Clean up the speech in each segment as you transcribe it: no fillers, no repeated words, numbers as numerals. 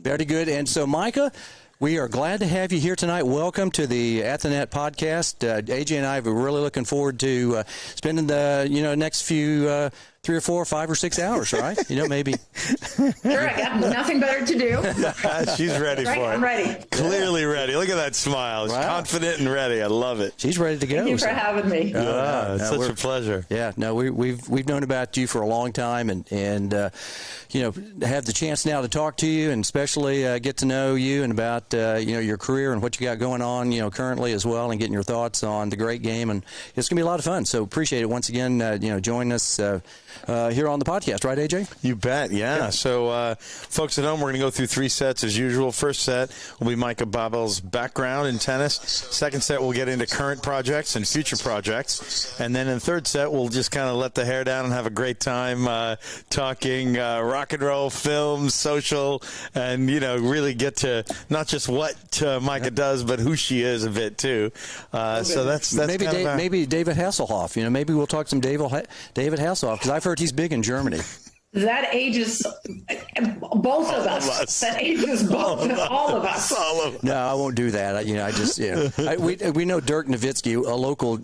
Very good. And so, Micah, we are glad to have you here tonight. Welcome to the At the Net podcast. AJ and I are really looking forward to spending the next few 3 or 4 or 5 or 6 hours, right? Maybe. Sure, I got nothing better to do. She's ready for it. I'm ready. Clearly ready. Look at that smile. She's confident and ready. I love it. She's ready to go. Thank you for having me. It's such a pleasure. Yeah, no, we've known about you for a long time, and have the chance now to talk to you, and especially get to know you and about your career and what you got going on currently as well, and getting your thoughts on the great game, and it's gonna be a lot of fun. So appreciate it once again. Join us here on the podcast, right, AJ? You bet. Yeah. So folks at home, we're gonna go through 3 sets as usual. First set will be Meike Babel's background in tennis. Second set we'll get into current projects and future projects, and then in the third set we'll just kind of let the hair down and have a great time talking rock and roll, film, social, and really get to not just what Meike does, but who she is a bit too. So that's maybe kind of maybe David Hasselhoff. Maybe we'll talk some David Hasselhoff, because I've heard he's big in Germany. That ages both of us. That ages both, all of us. No, I won't do that. I just we know Dirk Nowitzki, a local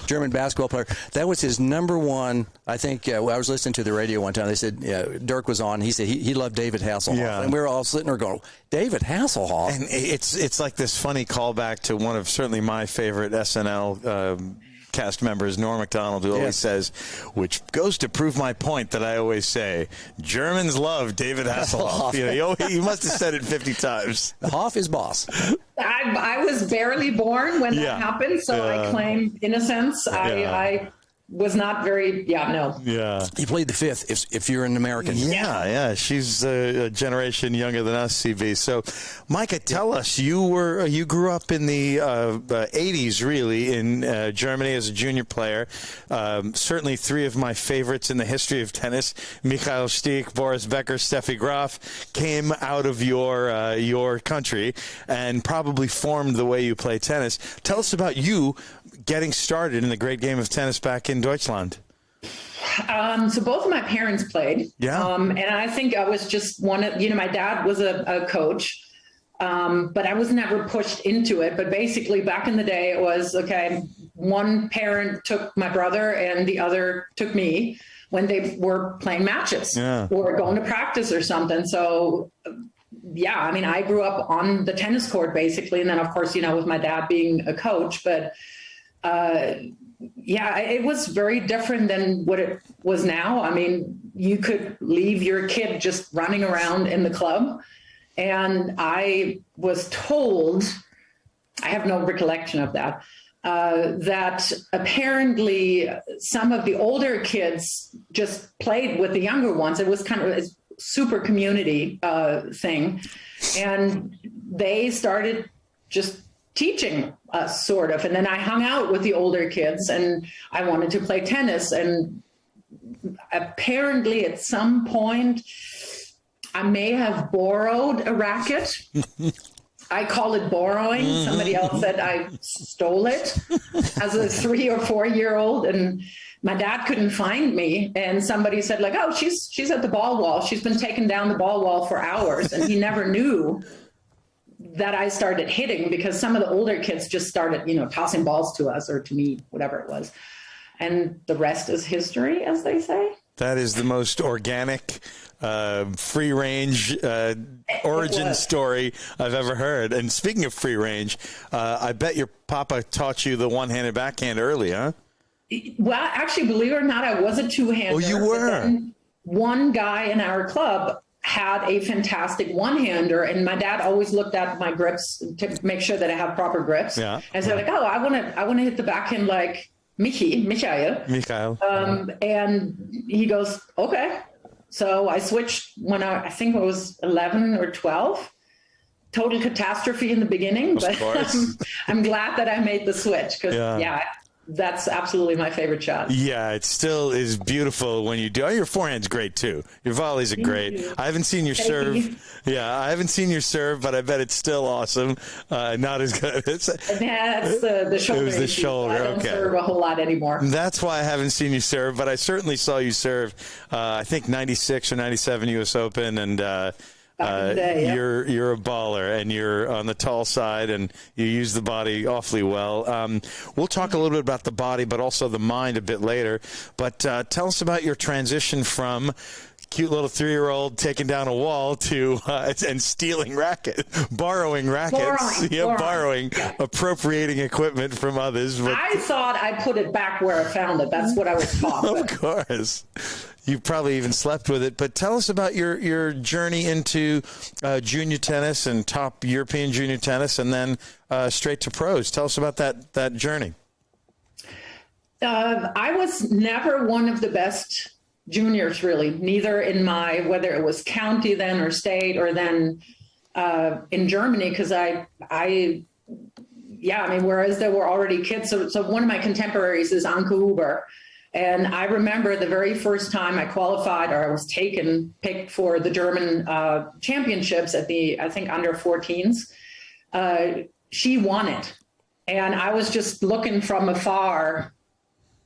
German basketball player. That was his number one. I think I was listening to the radio one time. They said Dirk was on. He said he loved David Hasselhoff, and we were all sitting there going, David Hasselhoff. And it's like this funny callback to one of certainly my favorite SNL cast members, Norm Macdonald, who always says, which goes to prove my point that I always say, Germans love David Hasselhoff. He must have said it 50 times. Hoff is boss. I was barely born when that happened, so I claim innocence. I was not very, He played the fifth, if you're an American. Yeah. She's a generation younger than us, CB. So, Micah, tell us, you grew up in the 80s, really, in Germany as a junior player. Certainly 3 of my favorites in the history of tennis, Michael Stich, Boris Becker, Steffi Graf, came out of your country and probably formed the way you play tennis. Tell us about you getting started in the great game of tennis back in Deutschland. So both of my parents played. Yeah. And I think I was just one of, my dad was a coach, but I was never pushed into it. But basically back in the day, it was, okay, one parent took my brother and the other took me when they were playing matches or going to practice or something. So I grew up on the tennis court basically. And then of course, with my dad being a coach, but it was very different than what it was now. I mean, you could leave your kid just running around in the club. And I was told, I have no recollection of that, that apparently some of the older kids just played with the younger ones. It was kind of a super community thing. And they started just teaching us, sort of. And then I hung out with the older kids and I wanted to play tennis. And apparently at some point, I may have borrowed a racket. I call it borrowing. Somebody else said I stole it as a 3 or 4 year old. And my dad couldn't find me. And somebody said oh, she's at the ball wall. She's been taking down the ball wall for hours. And he never knew that I started hitting because some of the older kids just started, tossing balls to us or to me, whatever it was. And the rest is history, as they say. That is the most organic, free range origin story I've ever heard. And speaking of free range, I bet your papa taught you the one-handed backhand early, huh? Well, actually, believe it or not, I was a two-hander. Oh, you were? One guy in our club had a fantastic one-hander, and my dad always looked at my grips to make sure that I have proper grips. Yeah. And so I want to hit the backhand like Michael. And he goes, okay. So I switched when I think I was 11 or 12. Total catastrophe in the beginning, but I'm glad that I made the switch because that's absolutely my favorite shot. Yeah, it still is beautiful when you do. Oh, your forehand's great too. Your volleys are great. I haven't seen your serve. Yeah, I haven't seen your serve, but I bet it's still awesome. Not as good. That's the shoulder. It was the shoulder. I don't serve a whole lot anymore. That's why I haven't seen you serve, but I certainly saw you serve. I think 96 or 97 U.S. Open, and in the day, yeah. You're a baller, and you're on the tall side, and you use the body awfully well. We'll talk a little bit about the body, but also the mind a bit later. But tell us about your transition from cute little 3-year-old taking down a wall to and stealing borrowing rackets, borrowing, appropriating equipment from others. But I thought I put it back where I found it. That's what I was taught. Of course. You probably even slept with it. But tell us about your journey into junior tennis and top European junior tennis, and then straight to pros. Tell us about that journey. I was never one of the best juniors, really, neither in whether it was county then or state or then in Germany, because whereas there were already kids. So one of my contemporaries is Anke Huber. And I remember the very first time I qualified, or I was picked for the German championships at I think, under 14s. She won it. And I was just looking from afar,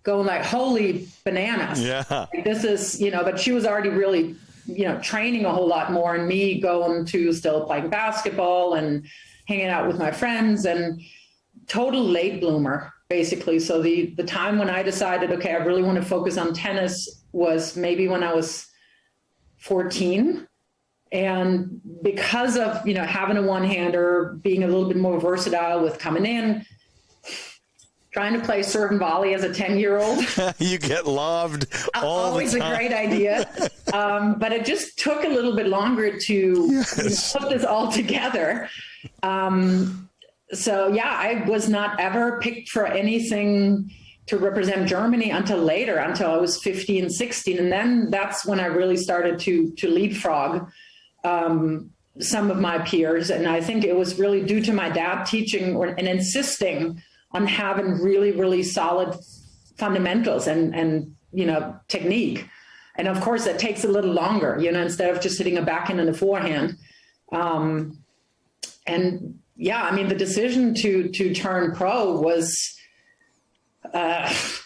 going like, holy bananas. Yeah. Like, this is, but she was already really, training a whole lot more, and me going to still playing basketball and hanging out with my friends, and total late bloomer, basically. So the time when I decided, okay, I really want to focus on tennis was maybe when I was 14. And because of, having a one-hander, being a little bit more versatile with coming in, trying to play serve and volley as a 10-year-old. You get lobbed all the time. Always a great idea. But it just took a little bit longer to put this all together. So, I was not ever picked for anything to represent Germany until I was 15, 16. And then that's when I really started to leapfrog some of my peers. And I think it was really due to my dad teaching and insisting on having really, really solid fundamentals and technique. And of course, that takes a little longer, instead of just hitting a backhand and a forehand. The decision to turn pro was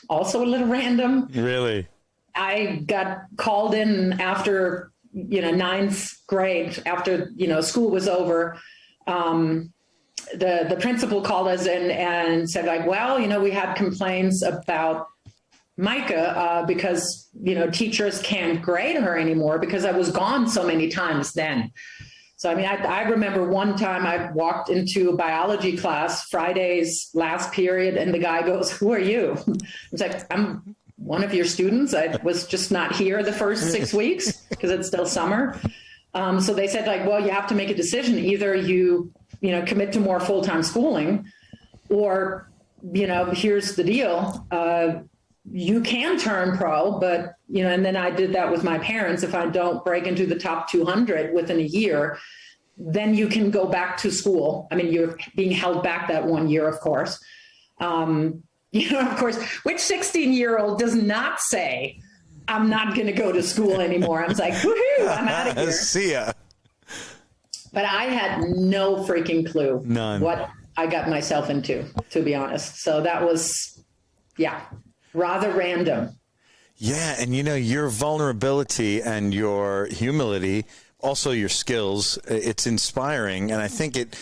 also a little random. Really? I got called in after, 9th grade, after, school was over. The principal called us in and said, like, well, we had complaints about Meike because, teachers can't grade her anymore because I was gone so many times then. So, I remember one time I walked into a biology class, Friday's last period, and the guy goes, "Who are you?" I was like, "I'm one of your students. I was just not here the first 6 weeks because it's still summer." So they said, like, well, you have to make a decision. Either you commit to more full-time schooling, or, here's the deal. You can turn pro, but, and then I did that with my parents. If I don't break into the top 200 within a year, then you can go back to school. You're being held back that 1 year, of course. Of course, which 16-year-old does not say, I'm not going to go to school anymore? I was like, woohoo, I'm out of here. See ya. But I had no freaking clue what I got myself into, to be honest. So that was, rather random. Yeah, and your vulnerability and your humility, also your skills, it's inspiring. And I think it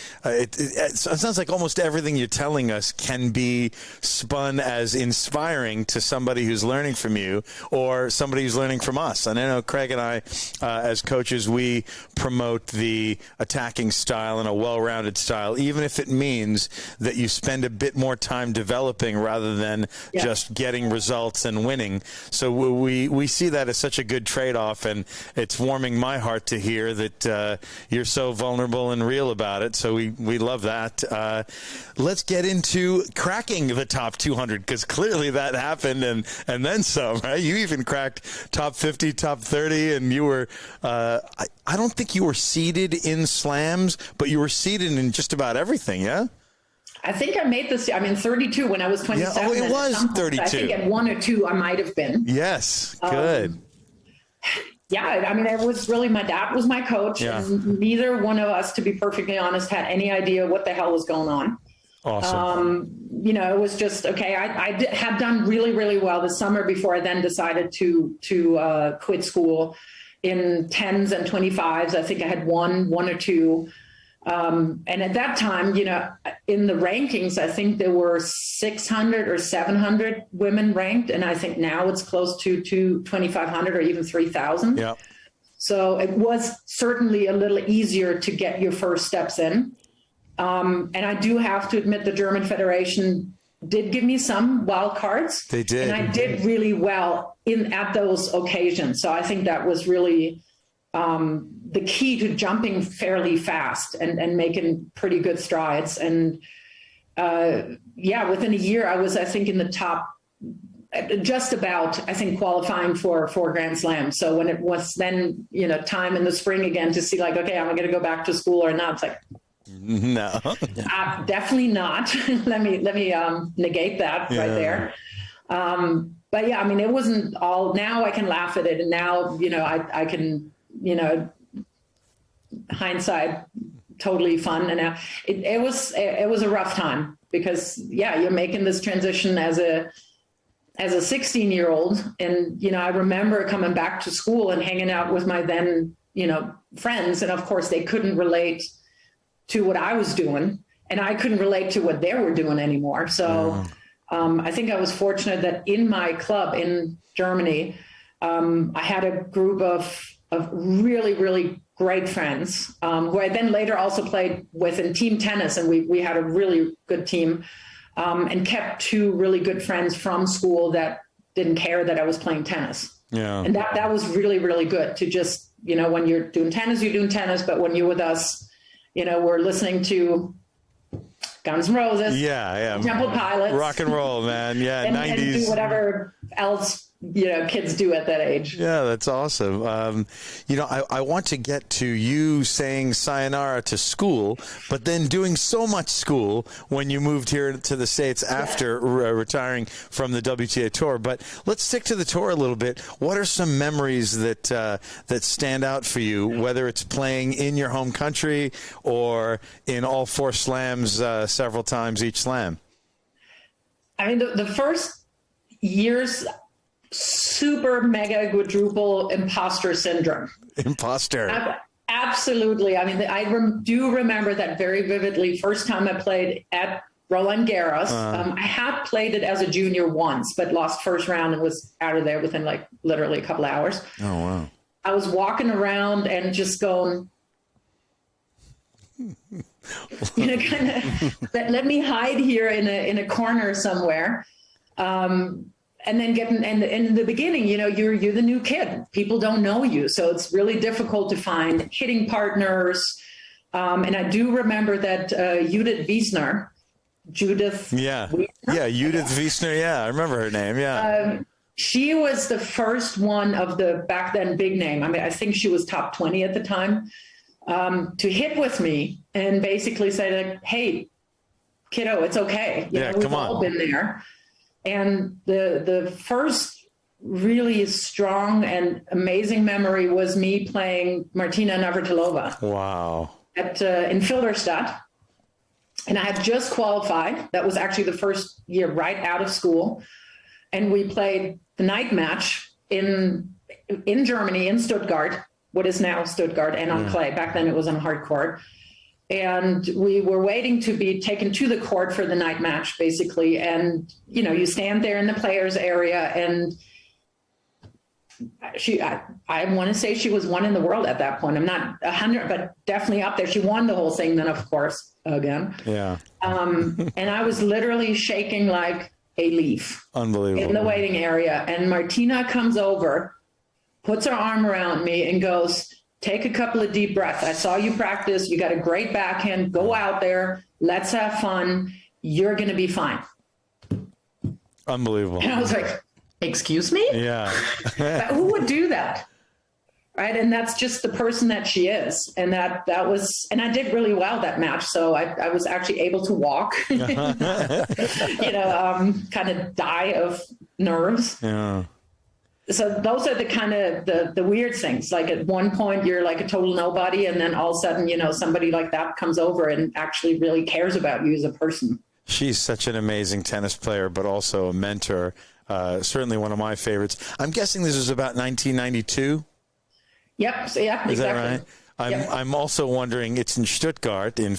sounds like almost everything you're telling us can be spun as inspiring to somebody who's learning from you or somebody who's learning from us. And I know Craig and I, as coaches, we promote the attacking style and a well-rounded style, even if it means that you spend a bit more time developing rather than just getting results and winning. So we see that as such a good trade-off, and it's warming my heart to hear that you're so vulnerable and real about it. So we love that. Let's get into cracking the top 200, because clearly that happened and then some, right? You even cracked top 50, top 30, and you were, I don't think you were seeded in slams, but you were seeded in just about everything, yeah? I think I made this, 32 when I was 27. Yeah, it was 32. I think at 1 or 2 I might have been. Yes, good. It was really, my dad was my coach, and neither one of us, to be perfectly honest, had any idea what the hell was going on. Awesome. It was just, okay, I had done really, really well this summer before I then decided to quit school in 10s and 25s. I think I had one or two. And at that time, you know, in the rankings, I think there were 600 or 700 women ranked. And I think now it's close to 2,500 or even 3,000. Yeah. So it was certainly a little easier to get your first steps in. And I do have to admit the German Federation did give me some wild cards. They did. And I did really well at those occasions. So I think that was really the key to jumping fairly fast and making pretty good strides. And within a year, I was, I think, in the top, just about, I think, qualifying for Grand Slam. So when it was then, you know, time in the spring again to see like, okay, am I going to go back to school or not? It's like, no, definitely not. let me negate that right there. But yeah, I mean, it wasn't all, now I can laugh at it. And now, you know, I can, you know, hindsight, totally fun. And it was a rough time because you're making this transition as a 16-year-old. And, you know, I remember coming back to school and hanging out with my then, you know, friends. And of course they couldn't relate to what I was doing and I couldn't relate to what they were doing anymore. So I think I was fortunate that in my club in Germany, I had a group of really, really great friends who I then later also played with in team tennis. And we had a really good team and kept two really good friends from school that didn't care that I was playing tennis. Yeah. And that was really, really good to just, you know, when you're doing tennis, you're doing tennis. But when you're with us, you know, we're listening to Guns N' Roses, Temple Pilots, rock and roll, man, and 90s, and do whatever else, you know, kids do at that age. Yeah, that's awesome. You know, I want to get to you saying sayonara to school, but then doing so much school when you moved here to the States after retiring from the WTA Tour. But let's stick to the tour a little bit. What are some memories that stand out for you, whether it's playing in your home country or in all four slams several times each slam? I mean, the first years, super mega quadruple imposter syndrome. Imposter. Absolutely. I mean, I do remember that very vividly. First time I played at Roland Garros. I had played it as a junior once, but lost first round and was out of there within like literally a couple hours. Oh, wow. I was walking around and just going, you know, kind of let me hide here in a corner somewhere. And then and in the beginning, you know, you're the new kid. People don't know you. So it's really difficult to find hitting partners. And I do remember that Judith Wiesner. Judith Wiesner. Yeah, I remember her name. Yeah. She was the first one of the back then big name. I mean, I think she was top 20 at the time, to hit with me and basically say like, hey, kiddo, it's okay. You know, we've all been there. And the first really strong and amazing memory was me playing Martina Navratilova. Wow. In Filderstadt. And I had just qualified. That was actually the first year right out of school. And we played the night match in Germany, in Stuttgart, what is now Stuttgart, and on clay. Back then it was on hard court. And we were waiting to be taken to the court for the night match, basically. And, you know, you stand there in the players area and I want to say she was one in the world at that point. I'm not 100, but definitely up there. She won the whole thing then, of course, again. Yeah. And I was literally shaking like a leaf. Unbelievable. In the waiting area. And Martina comes over, puts her arm around me and goes, take a couple of deep breaths. I saw you practice. You got a great backhand. Go out there. Let's have fun. You're going to be fine. Unbelievable. And I was like, excuse me? Yeah. Who would do that? Right. And that's just the person that she is. And that was, and I did really well that match. So I was actually able to walk, you know, kind of die of nerves. Yeah. So those are the kind of the weird things. Like at one point you're like a total nobody. And then all of a sudden, you know, somebody like that comes over and actually really cares about you as a person. She's such an amazing tennis player, but also a mentor. Certainly one of my favorites. I'm guessing this was about 1992. Yep. So, yeah, Is exactly. that right? I'm also wondering, it's in Stuttgart, in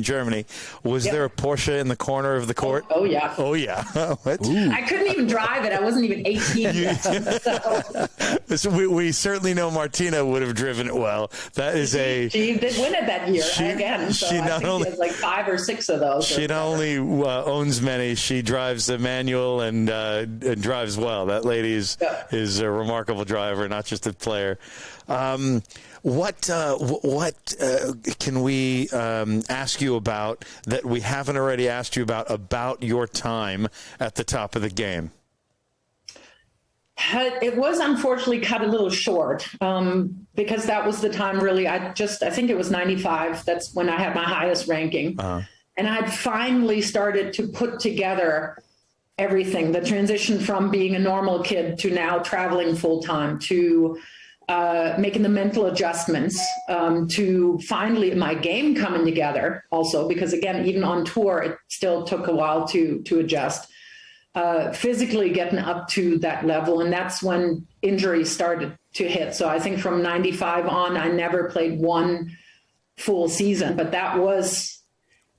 Germany. Was there a Porsche in the corner of the court? Oh yeah. Oh, yeah. What? I couldn't even drive it. I wasn't even 18 yet. So we certainly know Martina would have driven it well. That is She did win it that year again. So she I not think only- she has like 5 or 6 of those. She not only owns many, she drives a manual and drives well. That lady is a remarkable driver, not just a player. What can we ask you about that we haven't already asked you about your time at the top of the game? It was unfortunately cut a little short because that was the time really. I think it was 95. That's when I had my highest ranking. And I'd finally started to put together everything, the transition from being a normal kid to now traveling full time, to making the mental adjustments, to finally my game coming together also, because again, even on tour, it still took a while to adjust, physically getting up to that level. And that's when injuries started to hit. So I think from 95 on, I never played one full season, but that was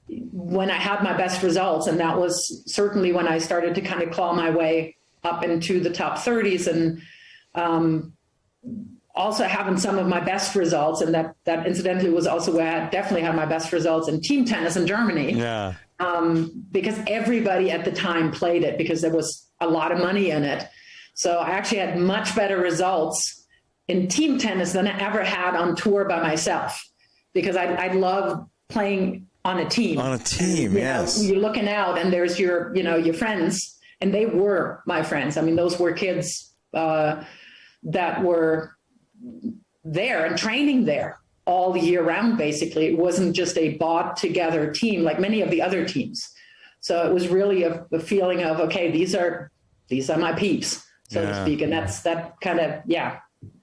when I had my best results. And that was certainly when I started to kind of claw my way up into the top 30s and, also having some of my best results, and that incidentally was also where I definitely had my best results in team tennis in Germany. Yeah. Because everybody at the time played it because there was a lot of money in it. So I actually had much better results in team tennis than I ever had on tour by myself, because I love playing on a team. On a team, yes. You're looking out and there's your friends, and they were my friends. I mean, those were kids that were there and training there all year round, basically. It wasn't just a bought together team like many of the other teams. So it was really a feeling of, okay, these are my peeps, so to speak. And that kind of,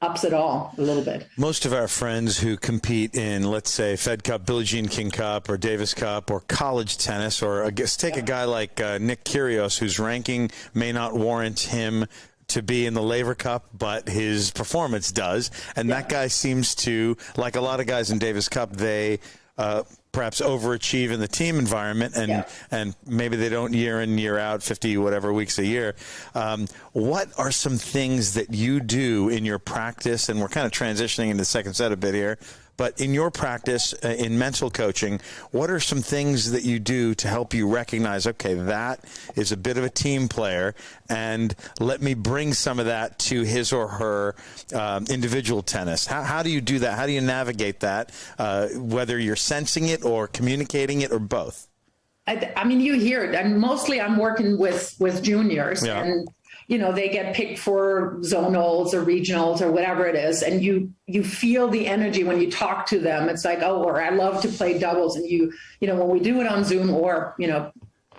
ups it all a little bit. Most of our friends who compete in, let's say, Fed Cup, Billie Jean King Cup, or Davis Cup, or college tennis, or I guess take a guy like Nick Kyrgios, whose ranking may not warrant him to be in the Laver Cup, but his performance does. And that guy seems to, like a lot of guys in Davis Cup, they perhaps overachieve in the team environment, and maybe they don't year in, year out, 50 whatever weeks a year. What are some things that you do in your practice, and we're kind of transitioning into the second set a bit here, but in your practice, in mental coaching, what are some things that you do to help you recognize, okay, that is a bit of a team player, and let me bring some of that to his or her individual tennis? How do you do that? How do you navigate that, whether you're sensing it or communicating it or both? I mean, you hear it. And mostly I'm working with juniors, and they get picked for zonals or regionals or whatever it is. And you feel the energy when you talk to them. It's like, oh, or I love to play doubles. And when we do it on Zoom or,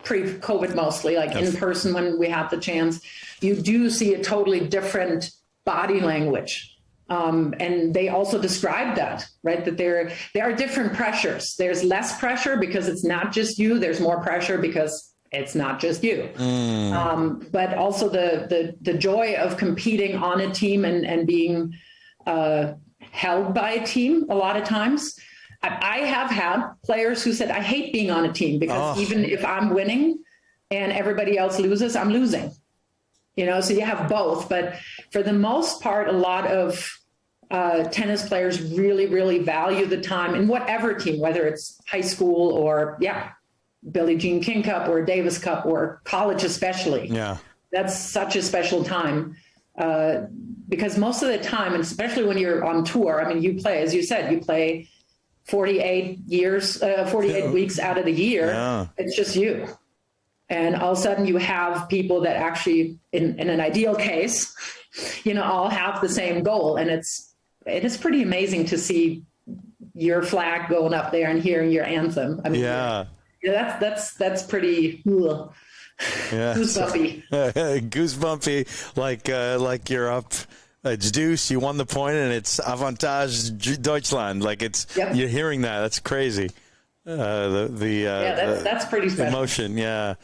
pre-COVID mostly, like in person when we have the chance, you do see a totally different body language. And they also describe that, right? That there are different pressures. There's less pressure because it's not just you. There's more pressure because it's not just you. But also the joy of competing on a team and being held by a team a lot of times. I have had players who said, I hate being on a team because even if I'm winning and everybody else loses, I'm losing. So you have both. But for the most part, a lot of tennis players really, really value the time in whatever team, whether it's high school or, Billie Jean King Cup or Davis Cup or college especially. Yeah. That's such a special time because most of the time, and especially when you're on tour, I mean, you play, as you said, you play 48 weeks out of the year. Yeah. It's just you. And all of a sudden you have people that actually, in an ideal case, all have the same goal. And it is pretty amazing to see your flag going up there and hearing your anthem. I mean, that's pretty cool. Goosebumpy. Goosebumpy, like you're up. It's deuce. You won the point, and it's Avantage Deutschland. Like you're hearing that. That's crazy. That's pretty special. Emotion, yeah.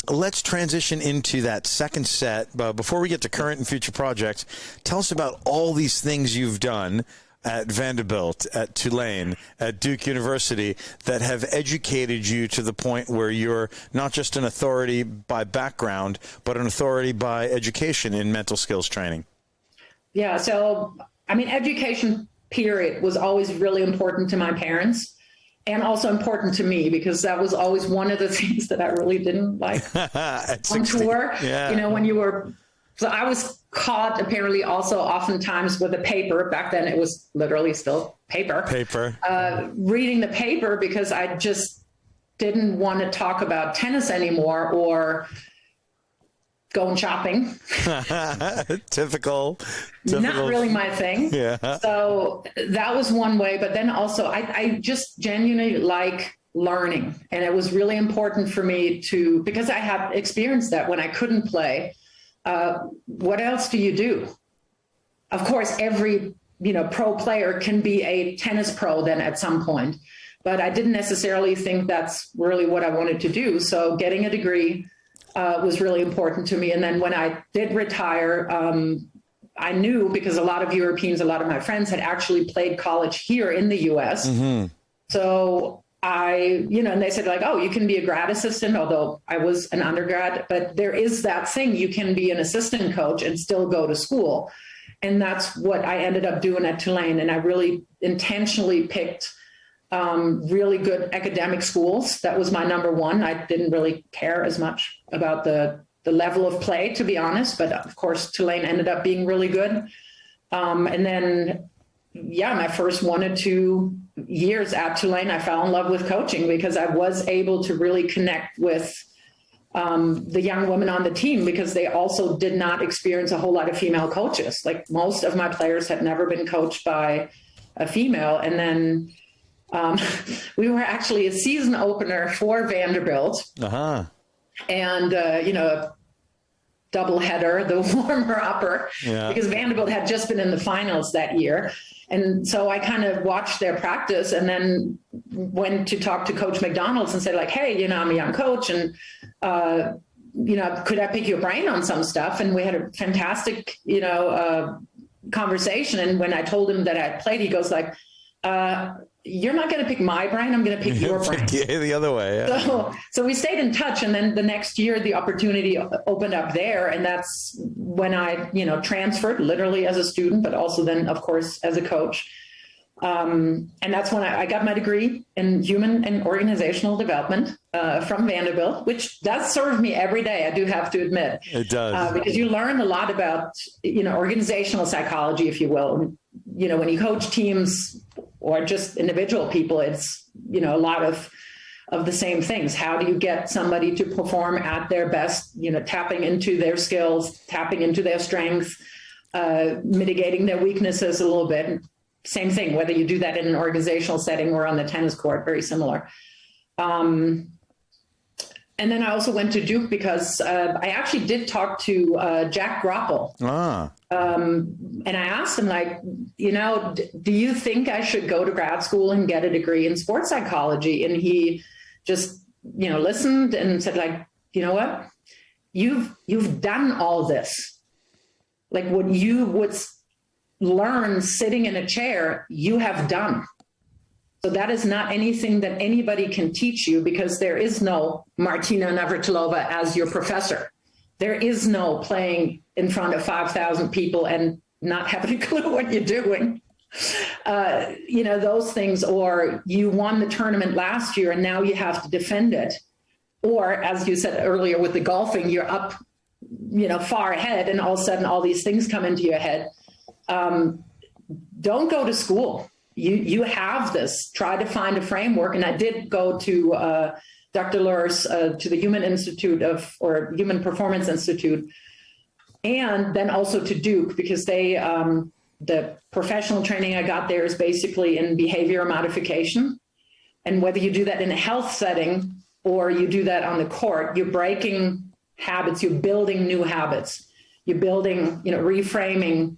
Let's transition into that second set. But before we get to current and future projects, tell us about all these things you've done at Vanderbilt, at Tulane, at Duke University that have educated you to the point where you're not just an authority by background, but an authority by education in mental skills training. Yeah, so, I mean, education, period, was always really important to my parents. And also important to me, because that was always one of the things that I really didn't like on tour. Yeah. You know, when you were, so I was caught apparently also oftentimes with a paper. Back then it was literally still paper. Reading the paper because I just didn't want to talk about tennis anymore or going shopping. Typical. Not really my thing. Yeah. So that was one way. But then also I just genuinely like learning. And it was really important for me to, because I had experienced that when I couldn't play. What else do you do? Of course, every, pro player can be a tennis pro then at some point. But I didn't necessarily think that's really what I wanted to do. So getting a degree was really important to me. And then when I did retire, I knew, because a lot of Europeans, a lot of my friends had actually played college here in the US. Mm-hmm. So and they said like, oh, you can be a grad assistant, although I was an undergrad, but there is that thing, you can be an assistant coach and still go to school. And that's what I ended up doing at Tulane. And I really intentionally picked really good academic schools. That was my number one. I didn't really care as much about the level of play, to be honest, but of course Tulane ended up being really good. And then, my first 1 or 2 years at Tulane, I fell in love with coaching because I was able to really connect with the young women on the team, because they also did not experience a whole lot of female coaches. Like most of my players had never been coached by a female. And then we were actually a season opener for Vanderbilt. Uh-huh. And, double header, the warmer-upper, because Vanderbilt had just been in the finals that year. And so I kind of watched their practice and then went to talk to Coach McDonald's and said like, hey, I'm a young coach and, could I pick your brain on some stuff? And we had a fantastic, conversation. And when I told him that I had played, he goes like, you're not going to pick my brain. I'm going to pick your brain. The other way. Yeah. So we stayed in touch. And then the next year, the opportunity opened up there. And that's when I, transferred literally as a student, but also then, of course, as a coach. And that's when I got my degree in human and organizational development from Vanderbilt, which does serve me every day. I do have to admit. It does. Because you learn a lot about, organizational psychology, if you will. When you coach teams or just individual people, it's, a lot of the same things. How do you get somebody to perform at their best, tapping into their skills, tapping into their strengths, mitigating their weaknesses a little bit. Same thing, whether you do that in an organizational setting or on the tennis court, very similar. And then I also went to Duke because I actually did talk to Jack Groppel. And I asked him, like, do you think I should go to grad school and get a degree in sports psychology? And he just, listened and said, like, you know what? You've done all this. Like what you would learn sitting in a chair, you have done. So that is not anything that anybody can teach you, because there is no Martina Navratilova as your professor. There is no playing in front of 5,000 people and not having a clue what you're doing. Those things, or you won the tournament last year and now you have to defend it. Or as you said earlier with the golfing, you're up, far ahead and all of a sudden all these things come into your head. Don't go to school. You have this. Try to find a framework. And I did go to Dr. Lurs, to the Human Performance Institute, and then also to Duke, because they, the professional training I got there is basically in behavior modification. And whether you do that in a health setting or you do that on the court, you're breaking habits, you're building new habits, you're building, reframing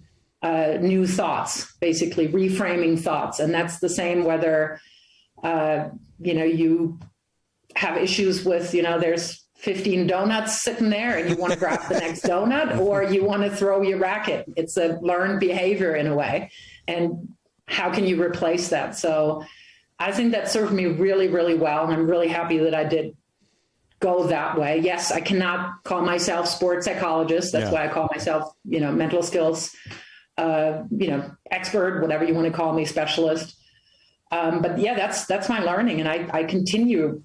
new thoughts, basically reframing thoughts. And that's the same whether you have issues with, there's 15 donuts sitting there and you want to grab the next donut, or you want to throw your racket. It's a learned behavior in a way. And how can you replace that? So I think that served me really, really well. And I'm really happy that I did go that way. Yes, I cannot call myself sports psychologist. That's why I call myself, mental skills, expert, whatever you want to call me, specialist. But yeah, that's my learning. And I continue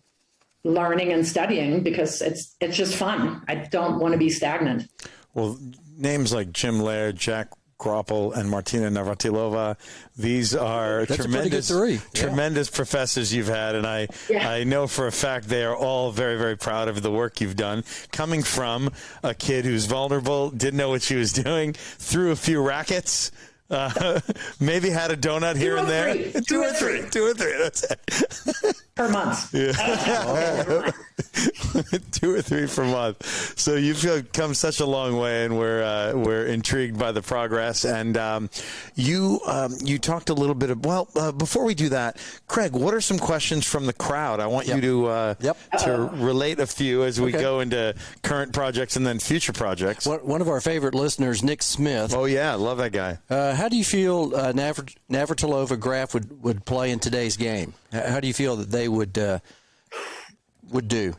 learning and studying because it's just fun. I don't want to be stagnant. Well, names like Jim Laird, Jack Groppel, and Martina Navratilova, these are tremendous professors you've had, and I know for a fact they are all very, very proud of the work you've done. Coming from a kid who's vulnerable, didn't know what she was doing, threw a few rackets, maybe had a donut here and there. Two or three. That's it. Per month. Yeah. 2 or 3 per month. So you've come such a long way, and we're intrigued by the progress. And you talked a little bit of before we do that, Craig, what are some questions from the crowd? I want you to relate a few as we go into current projects and then future projects. One of our favorite listeners, Nick Smith. Oh yeah, love that guy. How do you feel Navratilova Graf would play in today's game? How do you feel that they would do?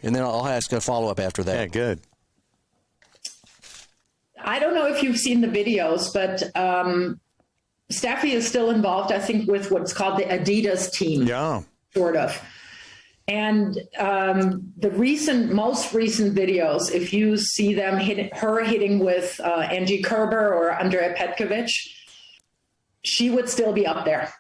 And then I'll ask a follow-up after that. Yeah, good. I don't know if you've seen the videos, but Steffi is still involved, I think, with what's called the Adidas team. Yeah. Sort of. And the most recent videos, if you see them hitting with Angie Kerber or Andrea Petkovic, she would still be up there.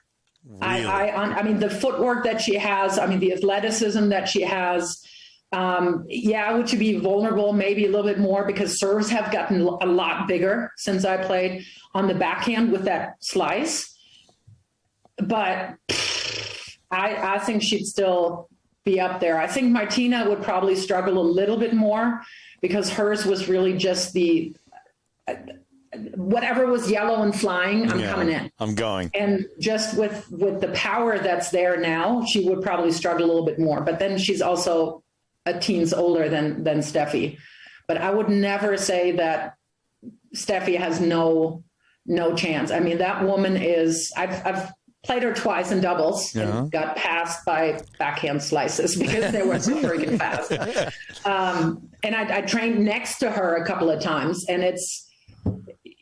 Really? I mean, the footwork that she has, the athleticism that she has, would she be vulnerable maybe a little bit more because serves have gotten a lot bigger since I played on the backhand with that slice. But I think she'd still be up there. I think Martina would probably struggle a little bit more because hers was really just the whatever was yellow and flying, I'm coming in. I'm going. And just with the power that's there now, she would probably struggle a little bit more. But then she's also a teens older than Steffi. But I would never say that Steffi has no chance. I mean, that woman is, I've played her twice in doubles and got passed by backhand slices because they were so freaking fast. And I trained next to her a couple of times, and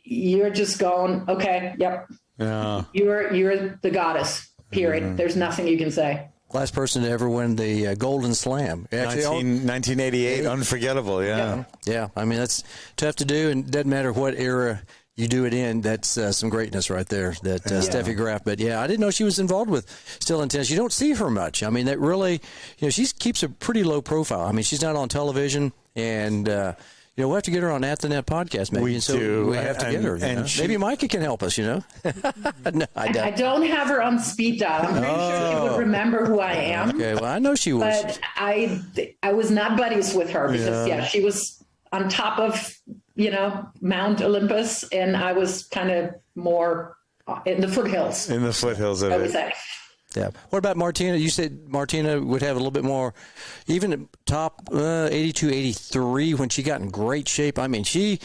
you're just going, okay, yep. Yeah. You're the goddess, period. Mm-hmm. There's nothing you can say. Last person to ever win the Golden Slam. Actually, 1988, unforgettable, yeah. Yeah, I mean, that's tough to do, and it doesn't matter what era you do it in. That's some greatness right there, Steffi Graf. But, yeah, I didn't know she was involved with still in tennis. You don't see her much. I mean, that really, she keeps a pretty low profile. I mean, she's not on television, and we'll have to get her on At the Net podcast, maybe. We do. We have to get her. Maybe Meike can help us, No, I don't have her on speed dial. I'm pretty sure she would remember who I am. Okay, well, I know she was. But I was not buddies with her because, she was on top of, Mount Olympus, and I was kind of more in the foothills. In the foothills of it. Yeah. What about Martina? You said Martina would have a little bit more, even at top 82, 83 when she got in great shape. I mean, she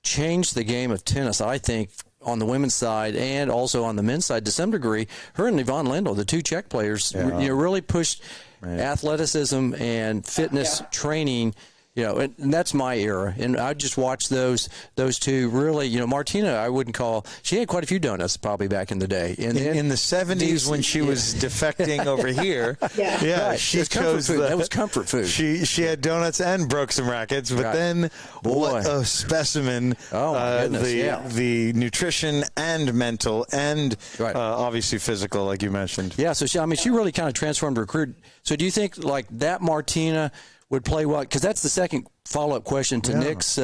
changed the game of tennis, I think, on the women's side and also on the men's side to some degree. Her and Yvonne Lendl, the two Czech players, really pushed athleticism and fitness training. And that's my era. And I just watched those two really, Martina, I wouldn't call, she had quite a few donuts probably back in the day. And in the 70s when she was defecting over here, she chose that was comfort food. She had donuts and broke some rackets, but then what a specimen. Oh, my goodness, the nutrition and mental and obviously physical, like you mentioned. Yeah, so she really kind of transformed her career. So do you think like that Martina would play well? Because that's the second follow-up question to Nick's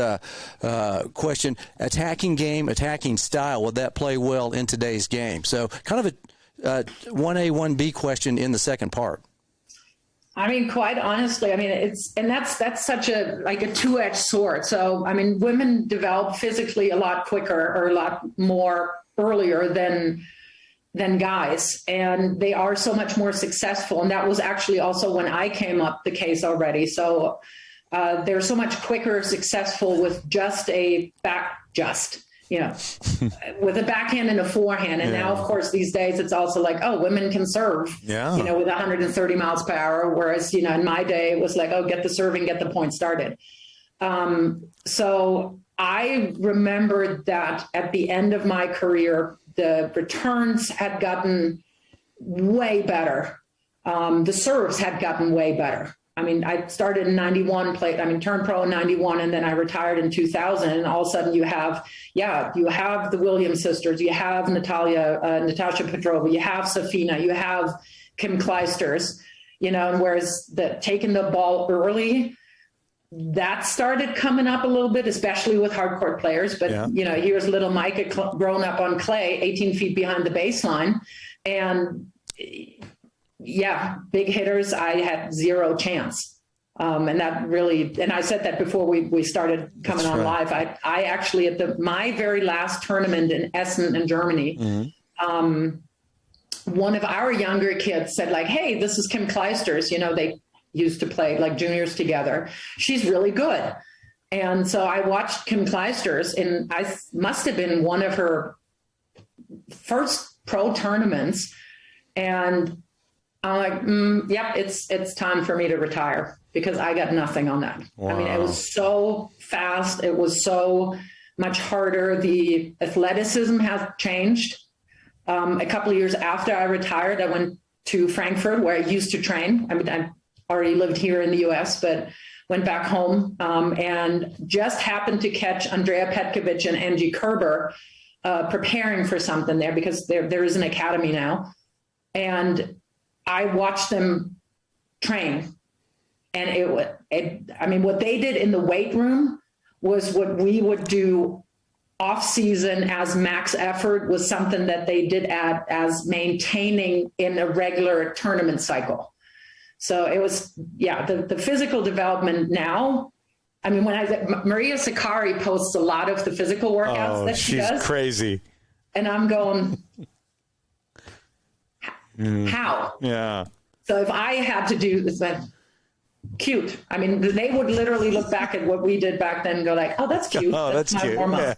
question. Attacking game, attacking style, would that play well in today's game? So kind of a 1A, 1B question in the second part. I mean, quite honestly, that's such a two-edged sword. So, women develop physically a lot quicker or a lot more earlier than than guys, and they are so much more successful. And that was actually also when I came up the case already. So they're so much quicker successful with just a with a backhand and a forehand. And now, of course, these days it's also like, oh, women can serve, with 130 miles per hour. Whereas, in my day it was like, oh, get the serving, get the point started. So I remembered that at the end of my career, the returns had gotten way better. The serves had gotten way better. I mean, I started in 91, turned pro in 91, and then I retired in 2000. And all of a sudden you have the Williams sisters, you have Natasha Petrova, you have Safina, you have Kim Clijsters, and whereas taking the ball early, that started coming up a little bit, especially with hardcourt players. But, here's little Meike grown up on clay, 18 feet behind the baseline. And big hitters, I had zero chance. And that really, and I said that before we started coming on live. I actually, at my very last tournament in Essen in Germany, one of our younger kids said like, hey, this is Kim Clijsters. They used to play like juniors together. She's really good. And so I watched Kim Clijsters, and I must have been one of her first pro tournaments. And I'm like, it's time for me to retire, because I got nothing on that. Wow. I mean, it was so fast. It was so much harder. The athleticism has changed. A couple of years after I retired, I went to Frankfurt, where I used to train. I mean, I already lived here in the US, but went back home and just happened to catch Andrea Petkovic and Angie Kerber preparing for something there, because there is an academy now. And I watched them train, and what they did in the weight room was what we would do off season as max effort, was something that they did as maintaining in a regular tournament cycle. So it was, the physical development now. I mean, Maria Sakkari posts a lot of the physical workouts that she does. She's crazy. And I'm going, how? Yeah. So if I had to do this, cute. I mean, they would literally look back at what we did back then and go like, oh, that's cute. Oh, that's cute. Warm-up.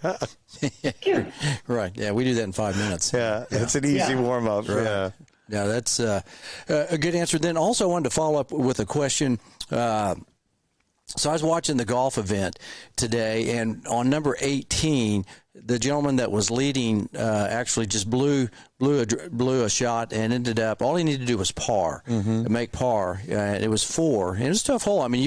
Yeah. Cute. Right. Yeah, we do that in 5 minutes. Yeah, it's an easy warm-up. Right. Yeah. Yeah, that's a good answer. Then also I wanted to follow up with a question. So I was watching the golf event today, and on number 18, the gentleman that was leading actually just blew a shot and ended up, all he needed to do was par, make par. It was 4, and it was a tough hole. I mean,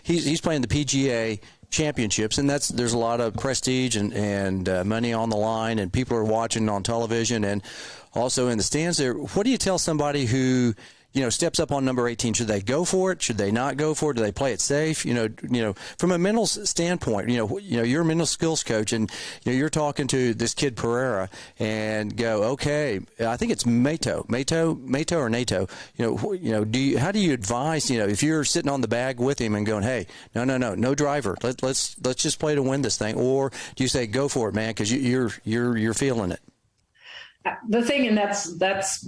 he's playing the PGA championships, and there's a lot of prestige and money on the line, and people are watching on television and also in the stands there. What do you tell somebody who steps up on number 18? Should they go for it? Should they not go for it? Do they play it safe? From a mental standpoint, you're a mental skills coach, and you're talking to this kid Pereira and go, okay, I think it's Mato or Nato. How do you advise? If you're sitting on the bag with him and going, hey, no driver, let's just play to win this thing, or do you say go for it, man, because you're feeling it? The thing, and that's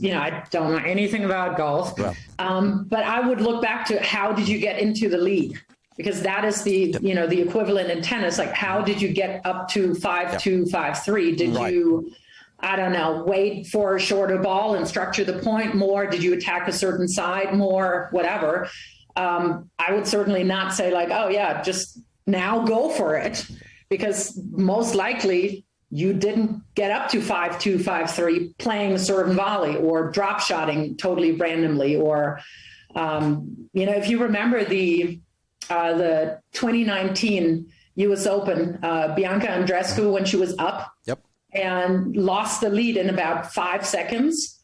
I don't know anything about golf, but I would look back to how did you get into the lead, because that is the the equivalent in tennis. Like, how did you get up to 5-2, 5-3? Did you, I don't know, wait for a shorter ball and structure the point more? Did you attack a certain side more? Whatever. I would certainly not say like, oh yeah, just now go for it, because most likely you didn't get up to 5-2, 5-3 playing the serve and volley or drop shotting totally randomly. Or, if you remember the 2019 U.S. Open, Bianca Andreescu, when she was up and lost the lead in about 5 seconds.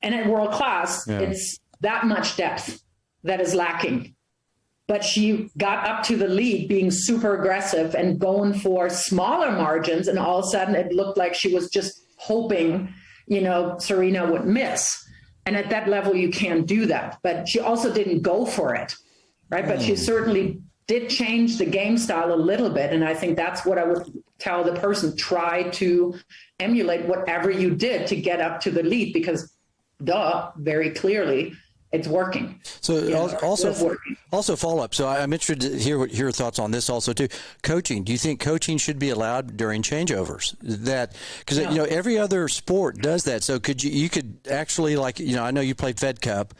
And at world class, it's that much depth that is lacking. But she got up to the lead being super aggressive and going for smaller margins. And all of a sudden it looked like she was just hoping, Serena would miss. And at that level, you can't do that. But she also didn't go for it, right? But she certainly did change the game style a little bit. And I think that's what I would tell the person, try to emulate whatever you did to get up to the lead, because very clearly it's working. So also follow up. So I'm interested to hear your thoughts on this also too. Coaching. Do you think coaching should be allowed during changeovers? That because every other sport does that. So could you could actually, like, I know you played Fed Cup,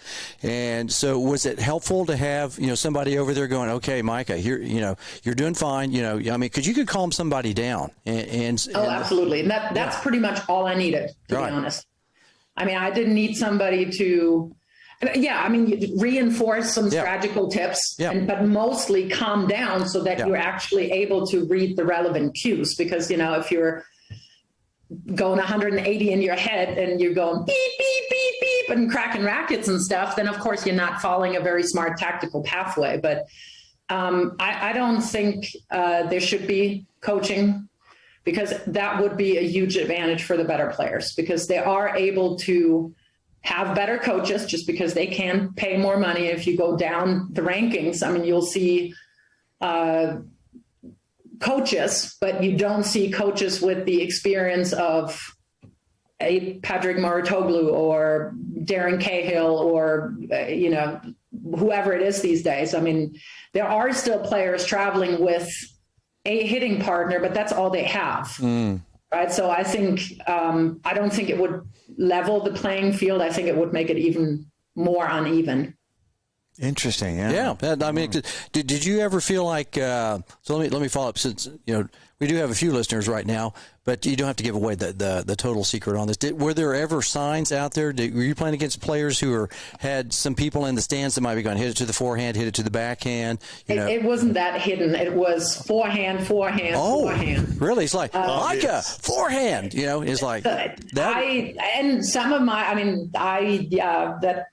and so was it helpful to have somebody over there going, okay, Micah, here you're doing fine. I mean, because you could calm somebody down. And absolutely, and that's pretty much all I needed, to be honest. I mean, I didn't need somebody to. Yeah, I mean, reinforce some strategical tips, but mostly calm down so that you're actually able to read the relevant cues. Because, if you're going 180 in your head and you're going beep, beep, beep, beep, and cracking rackets and stuff, then, of course, you're not following a very smart tactical pathway. But I don't think there should be coaching, because that would be a huge advantage for the better players, because they are able to have better coaches just because they can pay more money. If you go down the rankings, I mean, you'll see coaches, but you don't see coaches with the experience of a Patrick Mouratoglou or Darren Cahill or, whoever it is these days. I mean, there are still players traveling with a hitting partner, but that's all they have. Right. So I think, I don't think it would level the playing field. I think it would make it even more uneven. Interesting. Yeah. I mean, did you ever feel like, so let me follow up, since, we do have a few listeners right now, but you don't have to give away the total secret on this. Were there ever signs out there? Were you playing against players who had some people in the stands that might be going, hit it to the forehand, hit it to the backhand? It wasn't that hidden. It was forehand, forehand. Really? It's like, Micah, forehand, it's like that. And some of my,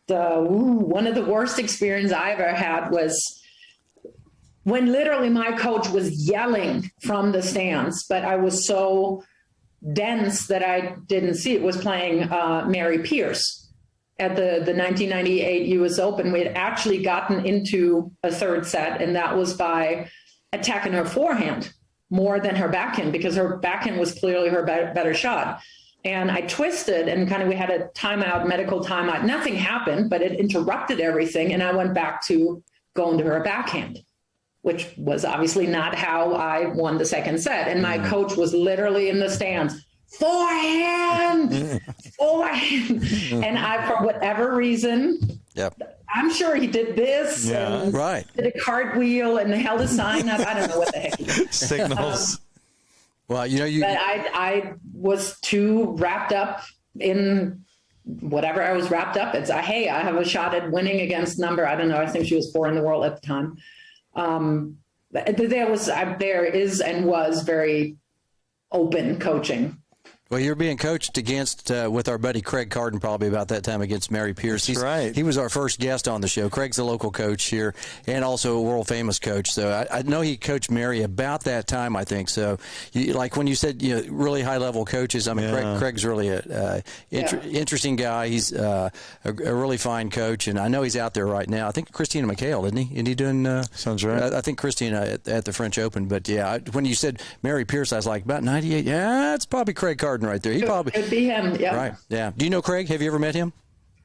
one of the worst experiences I ever had was when literally my coach was yelling from the stands, but I was so dense that I didn't see it, was playing Mary Pierce at the 1998 US Open. We had actually gotten into a third set, and that was by attacking her forehand more than her backhand, because her backhand was clearly her better shot. And I twisted, and we had a timeout, medical timeout. Nothing happened, but it interrupted everything. And I went back to going to her backhand, which was obviously not how I won the second set. And my coach was literally in the stands, forehand. And I, for whatever reason, I'm sure he did this, and did a cartwheel and held a sign up. I don't know what the heck he did. Signals. Well, but I was too wrapped up in whatever I was wrapped up. It's hey, I have a shot at winning against I don't know, I think she was 4 in the world at the time. There is and was very open coaching. Well, you're being coached against with our buddy Craig Carden probably about that time against Mary Pierce. That's right. He was our first guest on the show. Craig's a local coach here and also a world-famous coach. So I know he coached Mary about that time, I think. So, like when you said, really high-level coaches, I mean, Craig's really an interesting guy. He's a really fine coach, and I know he's out there right now. I think Christina McHale, isn't he? Isn't he doing Sounds right. I think Christina at the French Open. But, when you said Mary Pierce, I was like, about 98. Yeah, it's probably Craig Carden right there. He probably could be him. Yeah. Right. Yeah. Do you know Craig? Have you ever met him?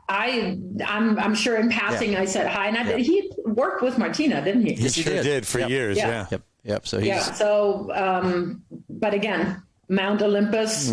I'm sure in passing I said hi, and he worked with Martina, didn't he? He sure did for years. Yeah. Yep. So but again, Mount Olympus,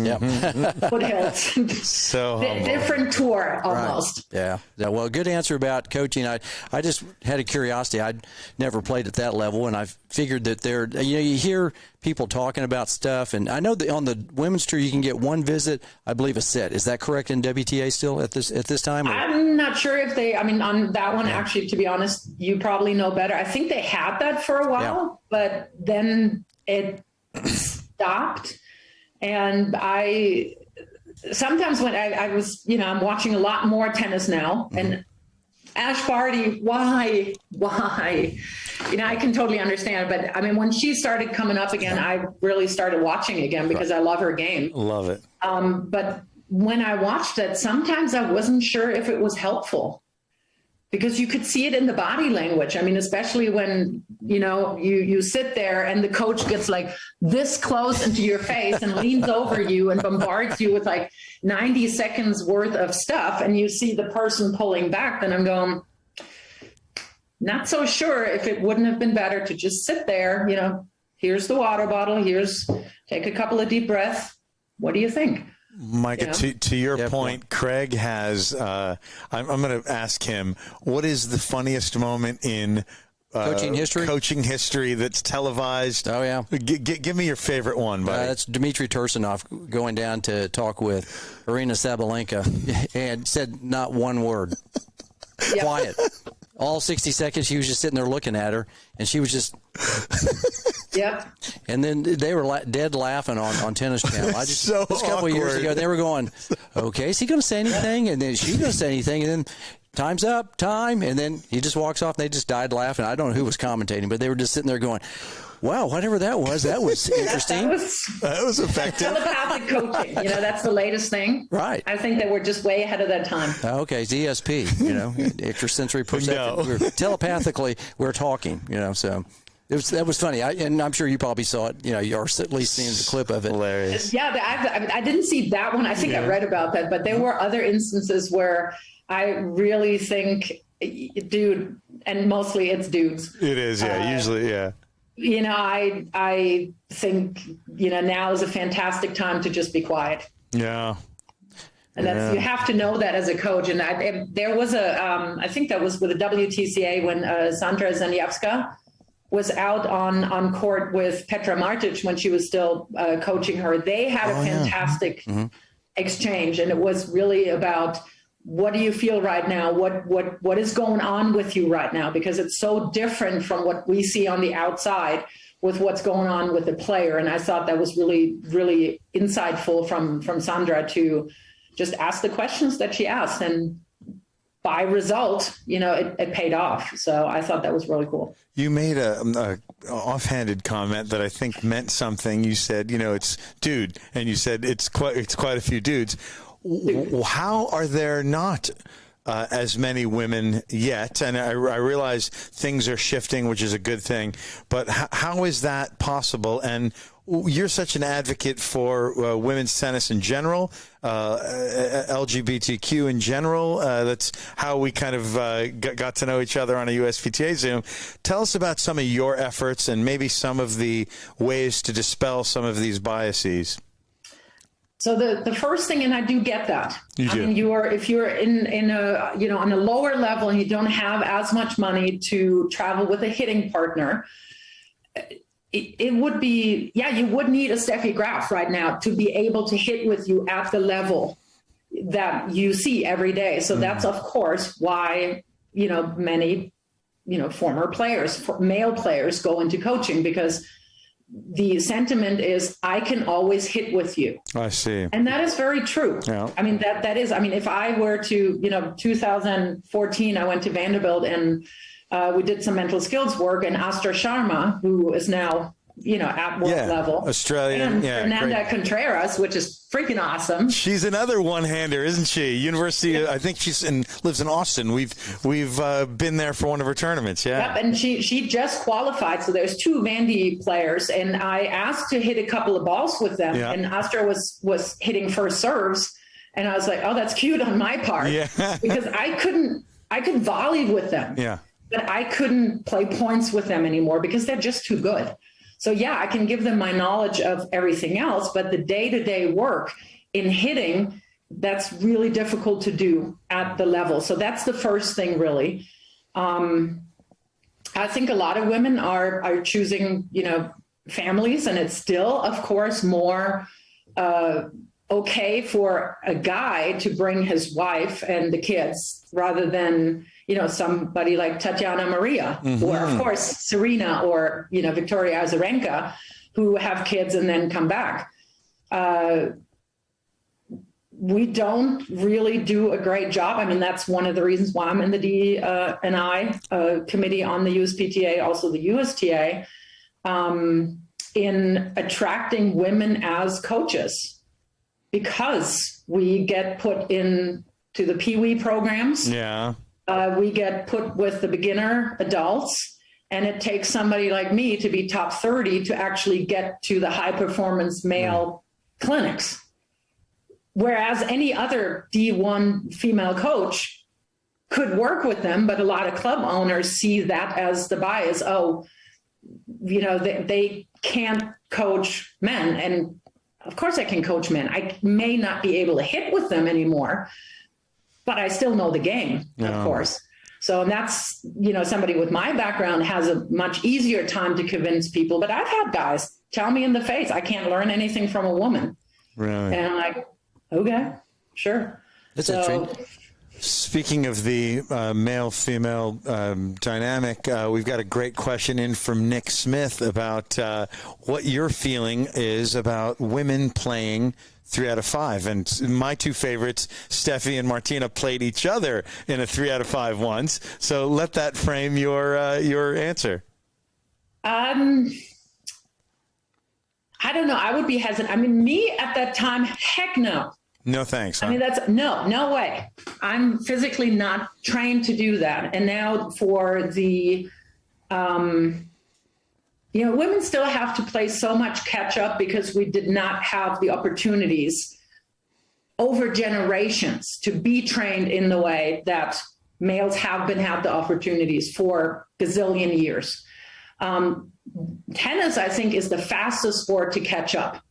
foothills, so different tour almost. Right. Yeah. Well, good answer about coaching. I just had a curiosity. I'd never played at that level, and I figured that you hear people talking about stuff, and I know that on the women's tour you can get one visit, I believe, a set. Is that correct in WTA still at this time? Or? I'm not sure if they. I mean, on that one, actually, to be honest, you probably know better. I think they had that for a while, but then it stopped. And I sometimes when I was, I'm watching a lot more tennis now, and Ash Barty, why? I can totally understand. But I mean, when she started coming up again, I really started watching again because I love her game. Love it. But when I watched it, sometimes I wasn't sure if it was helpful. because you could see it in the body language. I mean, especially when, you sit there and the coach gets like this close into your face and leans over you and bombards you with like 90 seconds worth of stuff, and you see the person pulling back, then I'm going, not so sure if it wouldn't have been better to just sit there, here's the water bottle, take a couple of deep breaths. What do you think? Micah, to your point, Craig has, I'm going to ask him, what is the funniest moment in coaching history that's televised? Oh, yeah. Give me your favorite one, buddy. That's Dmitry Tursunov going down to talk with Arina Sabalenka and said not one word. Yep. Quiet. All 60 seconds, he was just sitting there looking at her, and she was just... Yep. And then they were dead laughing on Tennis Channel. This couple of years ago, they were going, okay, is he going to say anything? And then she's going to say anything, and then time's up, time. And then he just walks off, and they just died laughing. I don't know who was commentating, but they were just sitting there going, wow, whatever that was interesting. That was effective. Telepathic coaching, that's the latest thing. Right. I think that we're just way ahead of that time. Okay, it's ESP, extrasensory perception. No. Telepathically, we're talking, so... That was funny, and I'm sure you probably saw it, or at least seen the clip of it. Hilarious. Yeah, I didn't see that one. I think I read about that, but there were other instances where I really think, dude, and mostly it's dudes. It is, usually, yeah. I think, now is a fantastic time to just be quiet. Yeah. And that's, you have to know that as a coach. And there was I think that was with the WTCA when Sandra Zaniewska was out on court with Petra Martic when she was still coaching her. They had a fantastic exchange, and it was really about, what do you feel right now? What is going on with you right now? Because it's so different from what we see on the outside with what's going on with the player. And I thought that was really, really insightful from Sandra to just ask the questions that she asked, and by result, it paid off. So I thought that was really cool. You made a offhanded comment that I think meant something. You said, it's dude, and you said it's quite a few dudes. How are there not as many women yet? And I realize things are shifting, which is a good thing. But how is that possible? And you're such an advocate for women's tennis in general, LGBTQ in general. That's how we kind of got to know each other on a USPTA Zoom. Tell us about some of your efforts and maybe some of the ways to dispel some of these biases. So the first thing, and I do get that. You do. I mean, if you're in a on a lower level and you don't have as much money to travel with a hitting partner, it would be, you would need a Steffi Graf right now to be able to hit with you at the level that you see every day. So that's, of course, why, many, former players, male players go into coaching, because the sentiment is, I can always hit with you. I see. And that is very true. Yeah. I mean, that is, if I were to, 2014, I went to Vanderbilt and we did some mental skills work, and Astra Sharma, who is now, at world level. Australian. And Fernanda Contreras, which is freaking awesome. She's another one-hander, isn't she? University, I think lives in Austin. We've been there for one of her tournaments, Yep, and she just qualified. So there's two Vandy players, and I asked to hit a couple of balls with them, and Astra was hitting first serves, and I was like, oh, that's cute on my part, because I could volley with them. Yeah. But I couldn't play points with them anymore because they're just too good. So I can give them my knowledge of everything else, but the day-to-day work in hitting, that's really difficult to do at the level. So that's the first thing, really. I think a lot of women are choosing, families, and it's still, of course, more okay for a guy to bring his wife and the kids rather than, somebody like Tatiana Maria, or of course Serena, or, Victoria Azarenka, who have kids and then come back. We don't really do a great job. I mean, that's one of the reasons why I'm in the D&I committee on the USPTA, also the USTA, in attracting women as coaches, because we get put into the Pee Wee programs. Yeah. We get put with the beginner adults, and it takes somebody like me to be top 30 to actually get to the high performance male clinics. Whereas any other D1 female coach could work with them, but a lot of club owners see that as the bias. Oh, they can't coach men. And of course I can coach men. I may not be able to hit with them anymore, but I still know the game, of course. So that's, somebody with my background has a much easier time to convince people. But I've had guys tell me in the face, I can't learn anything from a woman. Really? And I'm like, okay, sure. That's interesting. Speaking of the male-female dynamic, we've got a great question in from Nick Smith about what your feeling is about women playing 3 out of 5. And my two favorites, Steffi and Martina, played each other in a 3 out of 5 once. So let that frame your answer. I don't know. I would be hesitant. I mean, me at that time, heck no. No thanks. Huh? I mean, that's no way. I'm physically not trained to do that. And now for the, women still have to play so much catch up because we did not have the opportunities over generations to be trained in the way that males have had the opportunities for gazillion years. Tennis, I think, is the fastest sport to catch up.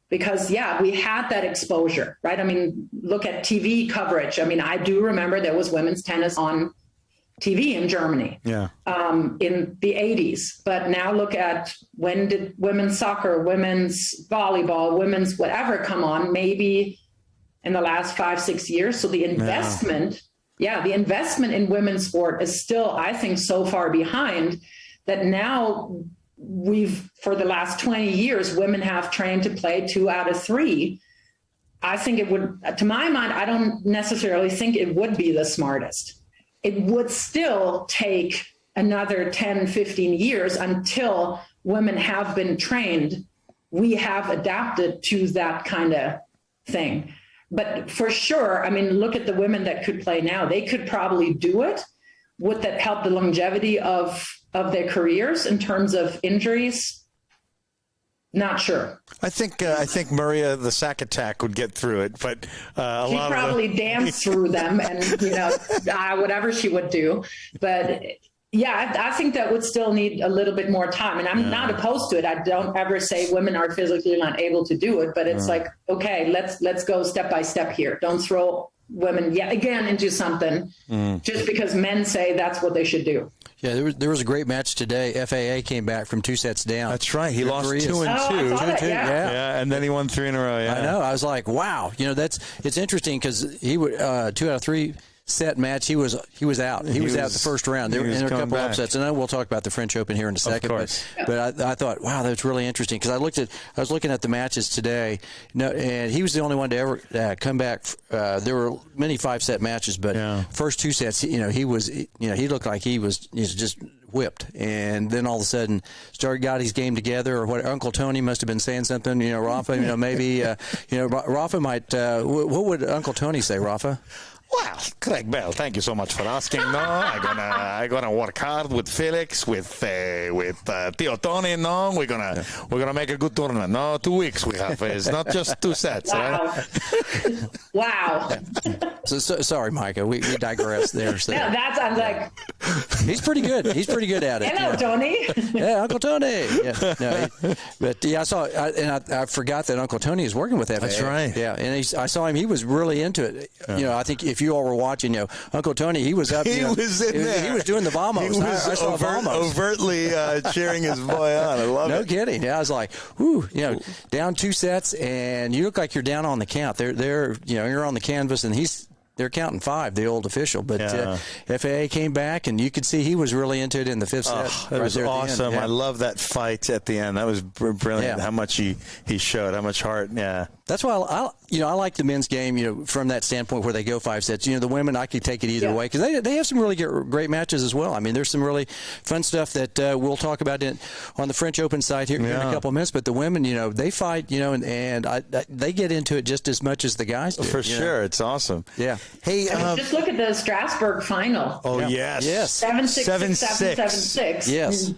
Because, we had that exposure, right? I mean, look at TV coverage. I mean, I do remember there was women's tennis on TV in Germany in the 80s. But now look at when did women's soccer, women's volleyball, women's whatever come on, maybe in the last 5-6 years. So the investment, the investment in women's sport is still, I think, so far behind that now for the last 20 years, women have trained to play 2 out of 3. I think it would, to my mind, I don't necessarily think it would be the smartest. It would still take another 10, 15 years until women have been trained. We have adapted to that kind of thing. But for sure, I mean, look at the women that could play now. They could probably do it. Would that help the longevity of their careers in terms of injuries? Not sure. I think Maria the Sack Attack would get through it, but she probably danced through them and whatever she would do. But I think that would still need a little bit more time. And I'm not opposed to it. I don't ever say women are physically not able to do it, but it's like, okay, let's go step by step here. Don't throw women again into something just because men say that's what they should do. Yeah, there was a great match today. FAA came back from 2 sets down. That's right. He lost 2 and 2. I saw that, yeah, and then he won 3 in a row. Yeah, I know. I was like, wow. It's interesting because he would 2 out of 3 set match. He was out. He was out the first round. There were a couple upsets, and I know we'll talk about the French Open here in a second. Of course. But I thought, wow, that's really interesting because I was looking at the matches today, and he was the only one to ever come back. There were many 5-set matches, but first 2 sets, he looked like he was just whipped, and then all of a sudden got his game together, or what? Uncle Tony must have been saying something. Rafa, maybe Rafa might. What would Uncle Tony say, Rafa? Well, Craig Bell, thank you so much for asking. No, I'm gonna work hard with Felix, with Tio Tony. No, we're gonna make a good tournament. No, 2 weeks we have. It's not just 2 sets. Wow. Right? Wow. So, sorry, Micah. We digress there. So. Yeah, I'm like. He's pretty good. He's pretty good at it. Hello, Tony. Yeah, Uncle Tony. Yeah, I saw, and I forgot that Uncle Tony is working with FAA. That's right. Yeah, and I saw him. He was really into it. I think if you all were watching, Uncle Tony, he was up. He was in there. He was doing the vamos. He was I saw overtly cheering his boy on. I love it. No kidding. Yeah, I was like, whoo, down 2 sets, and you look like you're down on the count. You're on the canvas, and they're counting 5, the old official. But FAA came back, and you could see he was really into it in the 5th set. That was awesome. I love that fight at the end. That was brilliant. How much he showed, how much heart. Yeah. That's why I like the men's game, from that standpoint where they go 5 sets. The women, I could take it either way because they have some really great matches as well. I mean, there's some really fun stuff that we'll talk about on the French Open side here in a couple of minutes. But the women, they fight, and they get into it just as much as the guys do. For sure. It's awesome. Yeah. Hey, I mean, just look at the Strasbourg final. oh, yes. Yes. 7-6, 7-6. 7-6. Yes.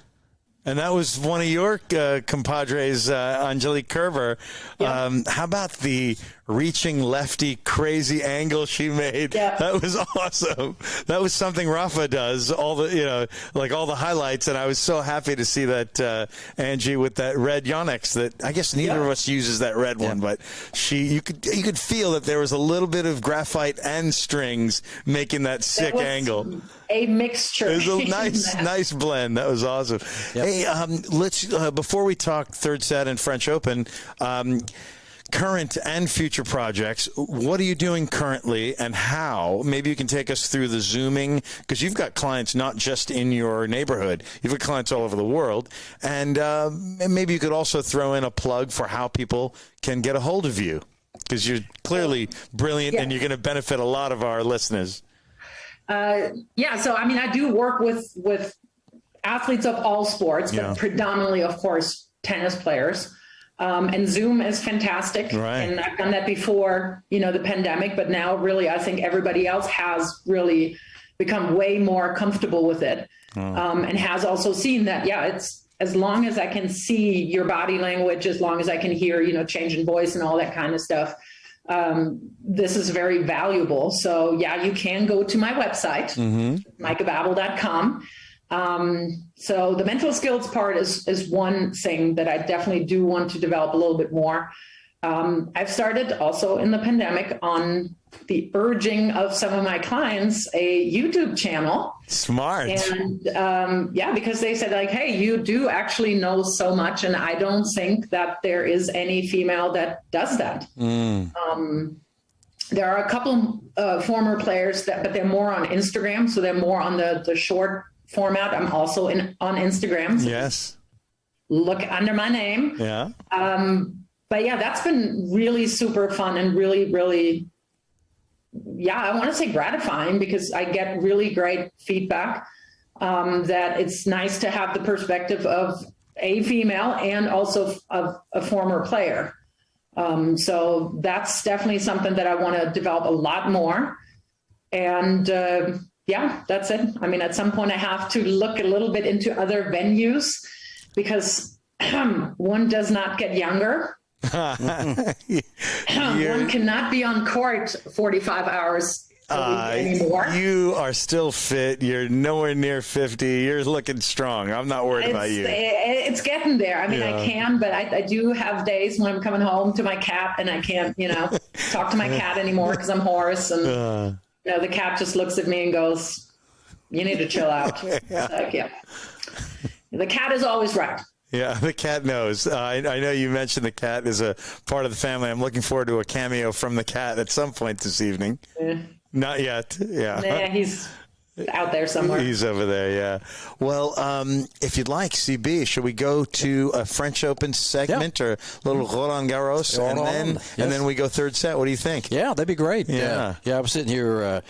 And that was one of your compadres, Angelique Kerber. Yeah. How about the reaching lefty crazy angle she made? Yeah. That was awesome. That was something Rafa does, all the all the highlights. And I was so happy to see that Angie with that red YONEX. That I guess neither of us uses that red one, but you could feel that there was a little bit of graphite and strings making that sick angle. A mixture. It was a nice blend. That was awesome. Yep. Hey, let's before we talk third set and French Open, current and future projects. What are you doing currently, and how? Maybe you can take us through the Zooming, because you've got clients not just in your neighborhood. You've got clients all over the world, and maybe you could also throw in a plug for how people can get a hold of you, because you're clearly brilliant, and you're going to benefit a lot of our listeners. So I mean, I do work with athletes of all sports, but predominantly, of course, tennis players. And Zoom is fantastic. Right. And I've done that before, the pandemic, but now really, I think everybody else has really become way more comfortable with it. And has also seen that, it's as long as I can see your body language, as long as I can hear, change in voice and all that kind of stuff. This is very valuable. So you can go to my website, MaikeBabel.com. So the mental skills part is one thing that I definitely do want to develop a little bit more. I've started also in the pandemic, on the urging of some of my clients, a YouTube channel. Smart. And because they said, like, hey, you do actually know so much, and I don't think that there is any female that does that. There are a couple former players but they're more on Instagram, so they're more on the short format. I'm also on Instagram. So yes. Look under my name. Yeah. But that's been really super fun and really, really, I want to say gratifying, because I get really great feedback, that it's nice to have the perspective of a female and also of a former player. So that's definitely something that I want to develop a lot more. And that's it. I mean, at some point I have to look a little bit into other venues, because one does not get younger. One cannot be on court 45 hours a week anymore. You are still fit. You're nowhere near 50. You're looking strong. I'm not worried about you. It's getting there. I mean, I can, but I do have days when I'm coming home to my cat and I can't, talk to my cat anymore because I'm hoarse. And, the cat just looks at me and goes, you need to chill out. The cat is always right. Yeah, the cat knows. I know you mentioned the cat is a part of the family. I'm looking forward to a cameo from the cat at some point this evening. Not yet. Yeah. Nah, he's out there somewhere. He's over there, yeah. Well, if you'd like, CB, should we go to a French Open segment or a little Roland Garros, and then we go third set? What do you think? Yeah, that'd be great. Yeah. I was sitting here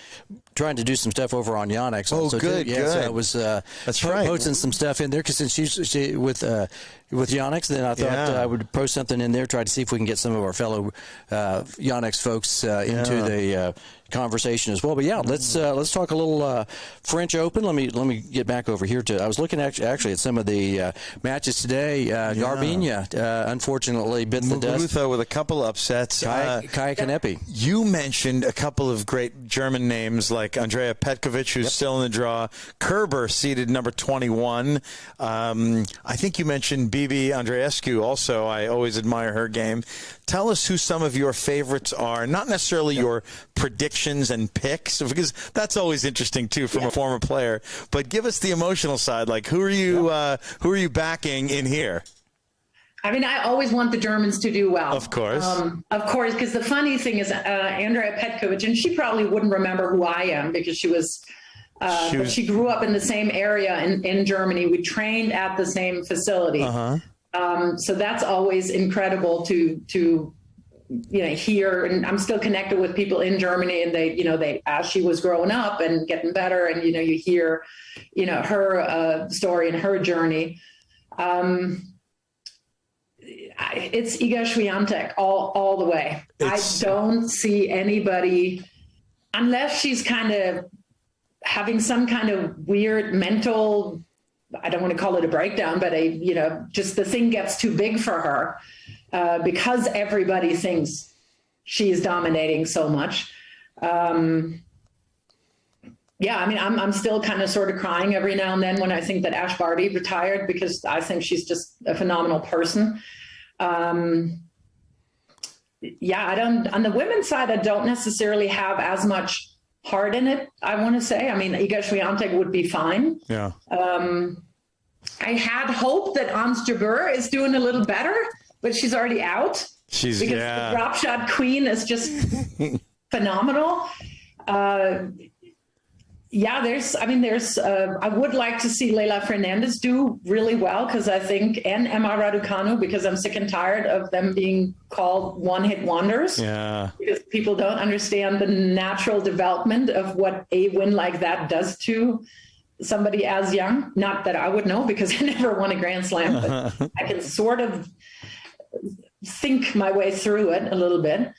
trying to do some stuff over on YONEX. Oh, good, too. good. So I was That's right. posting some stuff in there, because since she with YONEX, then I thought I would post something in there, try to see if we can get some of our fellow YONEX folks into the conversation as well. But let's talk a little French Open. Let me get back over here to. I was looking actually at some of the matches today. Garbiñe unfortunately bit the dust. Muguruza with a couple upsets. Kaya Kanepi. You mentioned a couple of great German names like Andrea Petkovic, who's still in the draw. Kerber seeded number 21. I think you mentioned Bibi Andreescu also. I always admire her game. Tell us who some of your favorites are, not necessarily your predictions and picks, because that's always interesting too from a former player, but give us the emotional side. Like, who are you backing in here? I mean, I always want the Germans to do well. Of course, because the funny thing is, Andrea Petkovic, and she probably wouldn't remember who I am, because she grew up in the same area in Germany. We trained at the same facility. So that's always incredible to hear. And I'm still connected with people in Germany, and they as she was growing up and getting better, and you hear her story and her journey. It's Iga Swiatek all the way. I don't see anybody. unless she's kind of having some kind of weird mental, I don't want to call it a breakdown, but just the thing gets too big for her because everybody thinks she's dominating so much. Yeah, I mean, I'm still kind of sort of crying every now and then when I think that Ash Barty retired, because I think she's just a phenomenal person. Yeah, on the women's side, I don't necessarily have as much heart in it, I want to say. I mean, Iga Swiatek would be fine. Yeah. I had hope that Ons Jabeur is doing a little better, but she's already out. Because the drop shot queen is just phenomenal. Yeah, I would like to see Leila Fernandez do really well, because I think, and Emma Raducanu, because I'm sick and tired of them being called one-hit wonders. Yeah. Because people don't understand the natural development of what a win like that does to somebody as young. Not that I would know, because I never won a Grand Slam, but I can sort of think my way through it a little bit.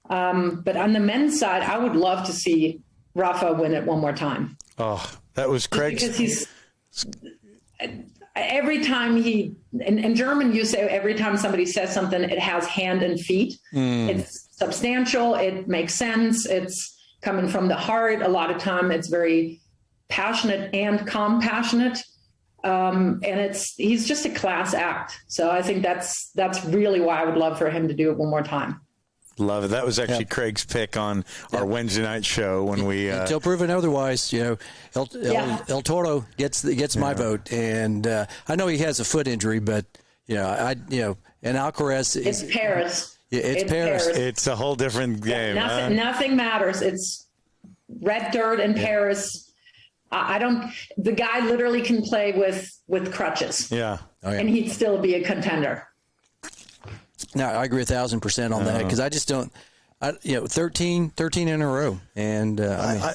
But on the men's side, I would love to see Rafa win it one more time. Oh, that was Craig's. Because he's every time in German, you say every time somebody says something, it has hand and feet. It's substantial. It makes sense. It's coming from the heart. A lot of time it's very passionate and compassionate. And he's just a class act. So I think that's really why I would love for him to do it one more time. Love it. That was actually Craig's pick on our Wednesday night show when we. Until proven otherwise, El Toro gets my vote, and I know he has a foot injury, but and Alcaraz is. It's Paris. Yeah, it's Paris. It's a whole different game. Nothing matters. It's red dirt in Paris. The guy literally can play with crutches. Yeah. Oh, yeah. And he'd still be a contender. No, I agree 1,000% on that, because I just don't. 13 in a row, and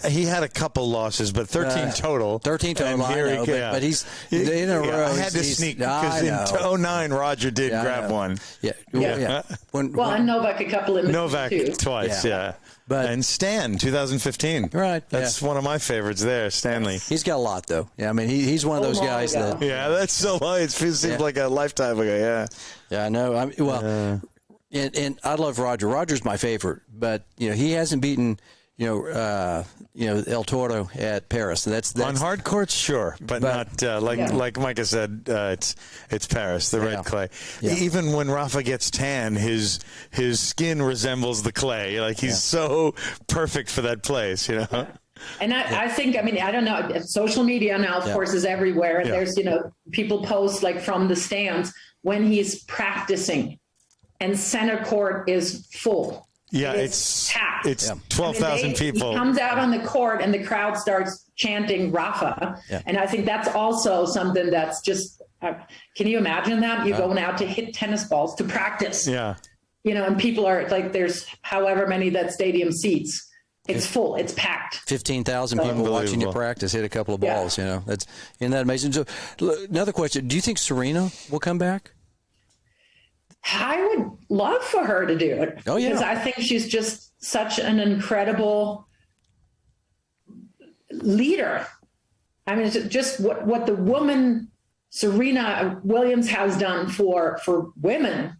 he had a couple losses, but 13 total. 13 total, I know, but he's in a row. I had to sneak, because in 2009 Roger did grab one. Yeah. And Novak a couple in Novak too. twice, But, and Stan, 2015. Right. That's one of my favorites there, Stanley. He's got a lot, though. Yeah, I mean, he's one of those guys that. Yeah, that's so long. It seems like a lifetime ago, yeah. Yeah, I know. And I love Roger. Roger's my favorite, but he hasn't beaten El Toro at Paris. That's on hard courts, sure, but not like Micah said. It's Paris, the red clay. Yeah. Even when Rafa gets tan, his skin resembles the clay. Like he's so perfect for that place, And I think, I don't know, social media now, of course, is everywhere. And there's, people post like from the stands when he's practicing and center court is full. Yeah, it's packed. It's 12,000 people. He comes out on the court and the crowd starts chanting Rafa. Yeah. And I think that's also something that's just, can you imagine that? You're going out to hit tennis balls to practice. Yeah. And people are like, there's however many that stadium seats. It's full. It's packed. 15,000 people watching you practice hit a couple of balls. Isn't that amazing? So, another question: do you think Serena will come back? I would love for her to do it. Oh yeah, because I think she's just such an incredible leader. I mean, it's just what the woman Serena Williams has done for women.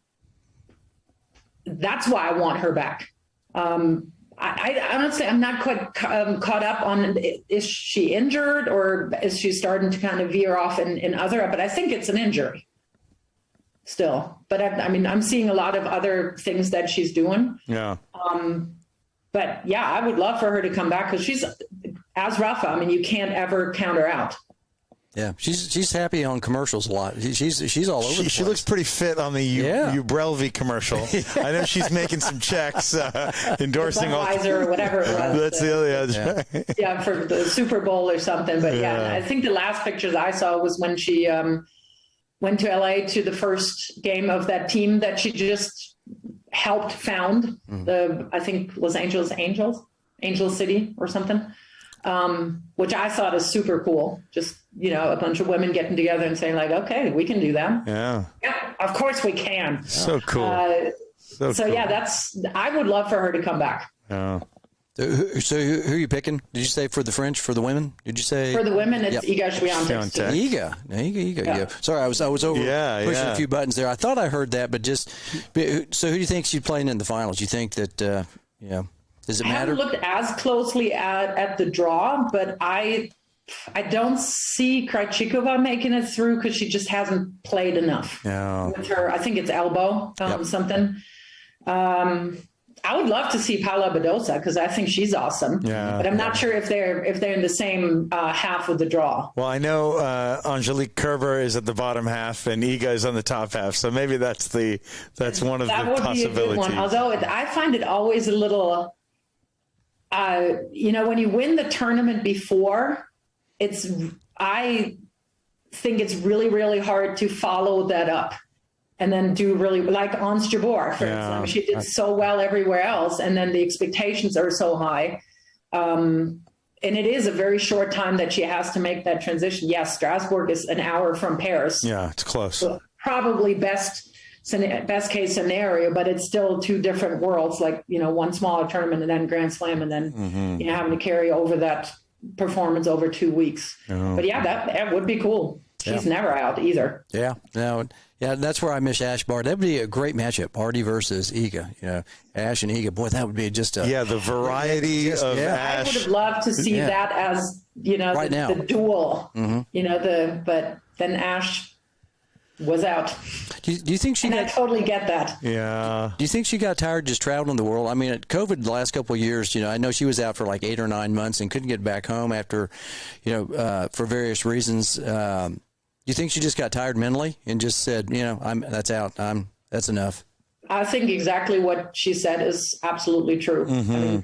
That's why I want her back. I honestly, I'm not quite caught up on, is she injured or is she starting to kind of veer off in other, but I think it's an injury still. But I'm seeing a lot of other things that she's doing. Yeah. But yeah, I would love for her to come back, because she's, as Rafa, you can't ever count her out. Yeah, she's happy on commercials a lot. She's all over the place. She looks pretty fit on the Ubrelvy commercial. I know she's making some checks, endorsing Budweiser or whatever it was. That's the other. Yeah, for the Super Bowl or something. But I think the last pictures I saw was when she went to LA to the first game of that team that she just helped found. I think Los Angeles Angel City or something. Which I thought is super cool. Just, a bunch of women getting together and saying like, okay, we can do that. Yeah, of course we can. So cool. So cool. Yeah, I would love for her to come back. Yeah. So who are you picking? Did you say for the French, for the women? Did you say? For the women, it's Iga Swiatek. Iga. Yeah. Sorry, I was over pushing a few buttons there. I thought I heard that, but so who do you think she's playing in the finals? You think that, does it matter? I haven't looked as closly at the draw, but I don't see Krejcikova making it through because she just hasn't played enough. No. With her, I think it's elbow, something. I would love to see Paula Badosa because I think she's awesome. Yeah. But I'm not sure if they're in the same half of the draw. Well, I know Angelique Kerber is at the bottom half and Iga is on the top half, so maybe that's one of the possibilities. That would be a good one. Although I find it always a little, when you win the tournament before, I think it's really, really hard to follow that up. And then do really like Ons Jabeur, for example. She did so well everywhere else, and then the expectations are so high. And it is a very short time that she has to make that transition. Yes, Strasbourg is an hour from Paris. Yeah, it's close. So probably best case scenario, but it's still two different worlds. Like one smaller tournament and then Grand Slam, and then having to carry over that performance over 2 weeks. But that would be cool. She's never out either. Yeah, no. Yeah, that's where I miss Ash Barty. That would be a great matchup, Barty versus Iga. Ash and Iga. Boy, that would be just the variety of Ash. I would have loved to see that as right now. The duel. But then Ash was out. Do you think she? I totally get that. Yeah. Do you think she got tired just traveling the world? I mean, at COVID the last couple of years, I know she was out for like 8 or 9 months and couldn't get back home after, for various reasons. You think she just got tired mentally and just said, that's out. That's enough. I think exactly what she said is absolutely true.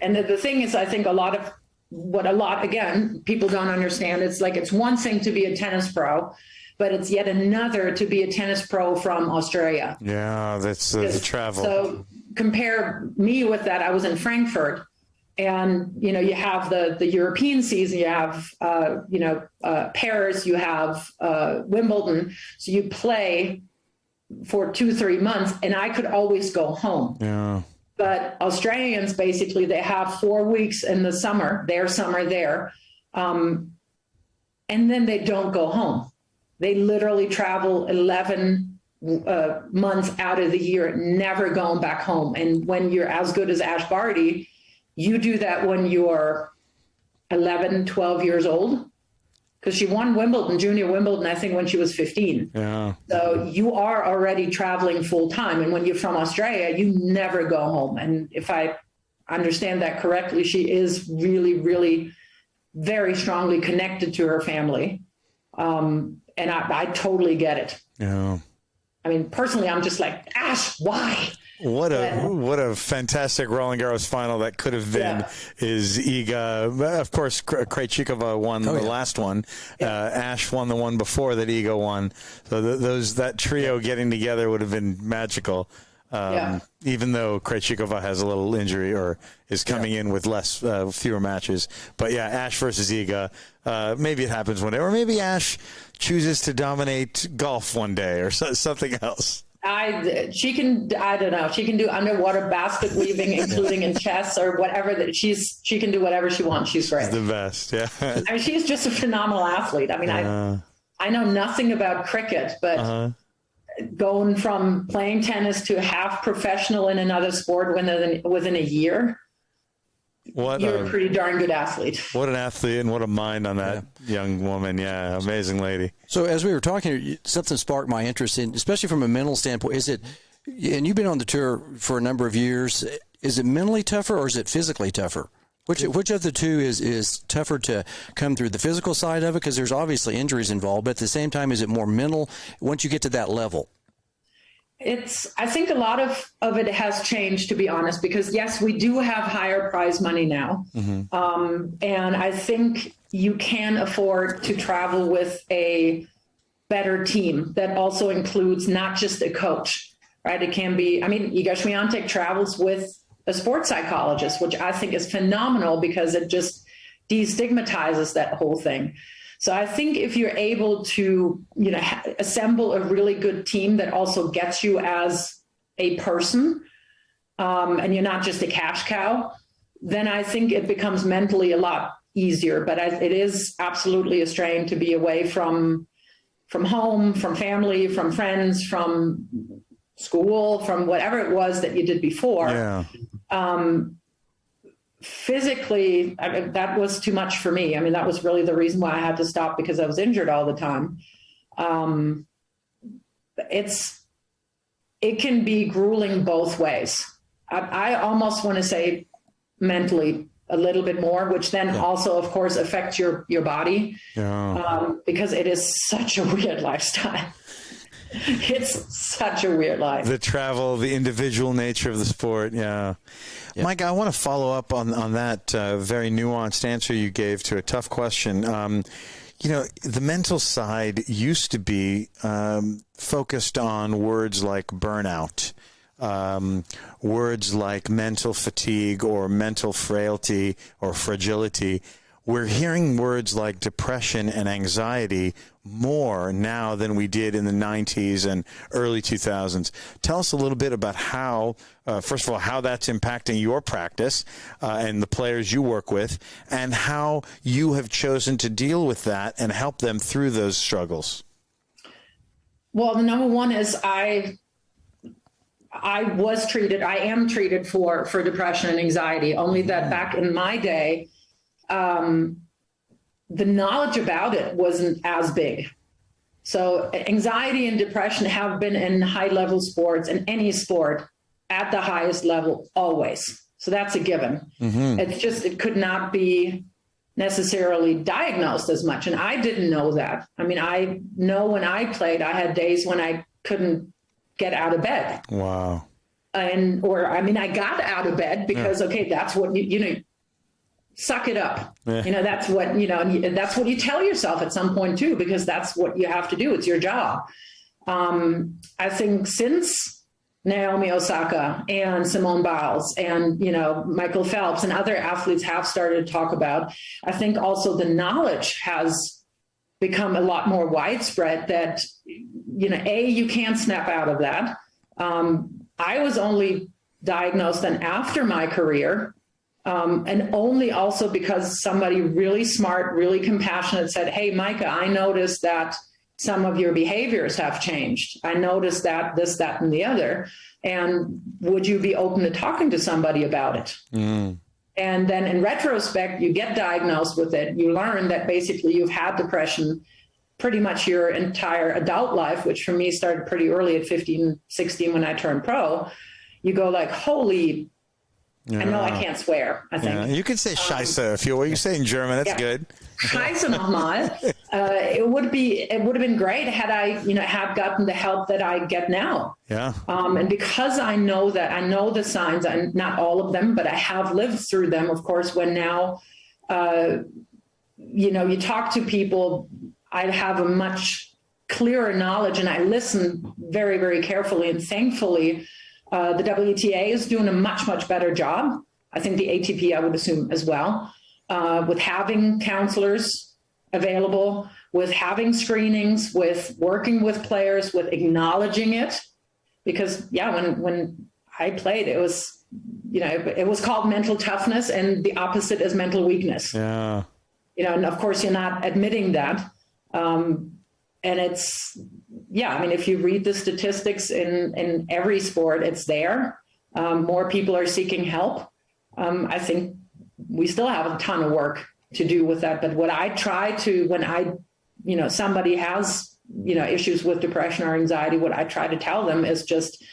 And the thing is, I think again, people don't understand. It's like, it's one thing to be a tennis pro, but it's yet another to be a tennis pro from Australia. Yeah, that's the travel. So compare me with that. I was in Frankfurt. And, you have the European season, you have, Paris, you have Wimbledon. So you play for 2-3 months and I could always go home. Yeah. But Australians, basically, they have 4 weeks in the summer, their summer there. And then they don't go home. They literally travel 11 months out of the year, never going back home. And when you're as good as Ash Barty, you do that when you're 11, 12 years old, because she won Junior Wimbledon, I think, when she was 15. Yeah. So you are already traveling full time. And when you're from Australia, you never go home. And if I understand that correctly, she is really, really very strongly connected to her family. And I totally get it. Yeah. I mean, personally, I'm just like, Ash, why? What a fantastic Roland Garros final that could have been is Iga. Of course, Krejcikova won the last one. Ash won the one before that Iga won. So that trio getting together would have been magical. Even though Krejcikova has a little injury or is coming in with fewer matches. But Ash versus Iga. Maybe it happens one day, or maybe Ash chooses to dominate golf one day or something else. I don't know. She can do underwater basket weaving, including in chess or whatever. She can do whatever she wants. She's great. She's the best. Yeah. I mean, she's just a phenomenal athlete. I mean, I know nothing about cricket, but going from playing tennis to half professional in another sport within a year, you're a pretty darn good athlete. What an athlete and what a mind on that young woman. Yeah, amazing lady. So as we were talking, something sparked my interest in, especially from a mental standpoint. Is it, and you've been on the tour for a number of years, is it mentally tougher or is it physically tougher? Which of the two is tougher to come through, the physical side of it? Because there's obviously injuries involved, but at the same time, is it more mental once you get to that level? I think a lot of it has changed, to be honest, because yes, we do have higher prize money now. And I think you can afford to travel with a better team that also includes not just a coach, right? It can be, Iga Swiatek travels with a sports psychologist, which I think is phenomenal because it just destigmatizes that whole thing. So I think if you're able to, assemble a really good team that also gets you as a person, and you're not just a cash cow, then I think it becomes mentally a lot easier. But it is absolutely a strain to be away from home, from family, from friends, from school, from whatever it was that you did before. Yeah. Physically, that was too much for me. I mean, that was really the reason why I had to stop, because I was injured all the time. It can be grueling both ways. I almost want to say mentally a little bit more, which then also, of course, affects your body, because it is such a weird lifestyle. It's such a weird life. The travel, the individual nature of the sport. Yeah. Mike, I want to follow up on that very nuanced answer you gave to a tough question. You know, the mental side used to be focused on words like burnout, words like mental fatigue or mental frailty or fragility. We're hearing words like depression and anxiety more now than we did in the 90s and early 2000s. Tell us a little bit about how, first of all, how that's impacting your practice and the players you work with, and how you have chosen to deal with that and help them through those struggles. Well, the number one is I am treated for depression and anxiety, only that back in my day, the knowledge about it wasn't as big. So anxiety and depression have been in high-level sports, in any sport, at the highest level always. So that's a given. It's just, it could not be necessarily diagnosed as much. And I didn't know that. I mean, I know when I played, I had days when I couldn't get out of bed. Wow. I got out of bed because, okay, that's what you know, suck it up. You know, that's what, you know, that's what you tell yourself at some point too, because that's what you have to do. It's your job. I think since Naomi Osaka and Simone Biles and, you know, Michael Phelps and other athletes have started to talk about, I think also the knowledge has become a lot more widespread that, you know, you can't snap out of that. I was only diagnosed then after my career, and only also because somebody really smart, really compassionate said, hey, Meike, I noticed that some of your behaviors have changed. I noticed that this, that, and the other. And would you be open to talking to somebody about it? And then in retrospect, you get diagnosed with it. You learn that basically you've had depression pretty much your entire adult life, which for me started pretty early at 15, 16 when I turned pro. You go like, holy, I know I can't swear, I think. Yeah. You can say Scheiße if you say in German. That's good. Scheiße nochmal. It would have been great had I, you know, had gotten the help that I get now. Yeah. And because I know that, I know the signs, and not all of them, but I have lived through them. Of course, when now, you know, you talk to people, I have a much clearer knowledge, and I listen very, very carefully. And thankfully, the WTA is doing a much, much better job. I think the ATP, I would assume as well, with having counselors available, with having screenings, with working with players, with acknowledging it. Because, when I played, it was, you know, it was called mental toughness, and the opposite is mental weakness. Yeah. You know, and of course, you're not admitting that. And it's, I mean, if you read the statistics in every sport, it's there. More people are seeking help. I think we still have a ton of work to do with that. But what I try to, when you know, somebody has, you know, issues with depression or anxiety, what I try to tell them is just,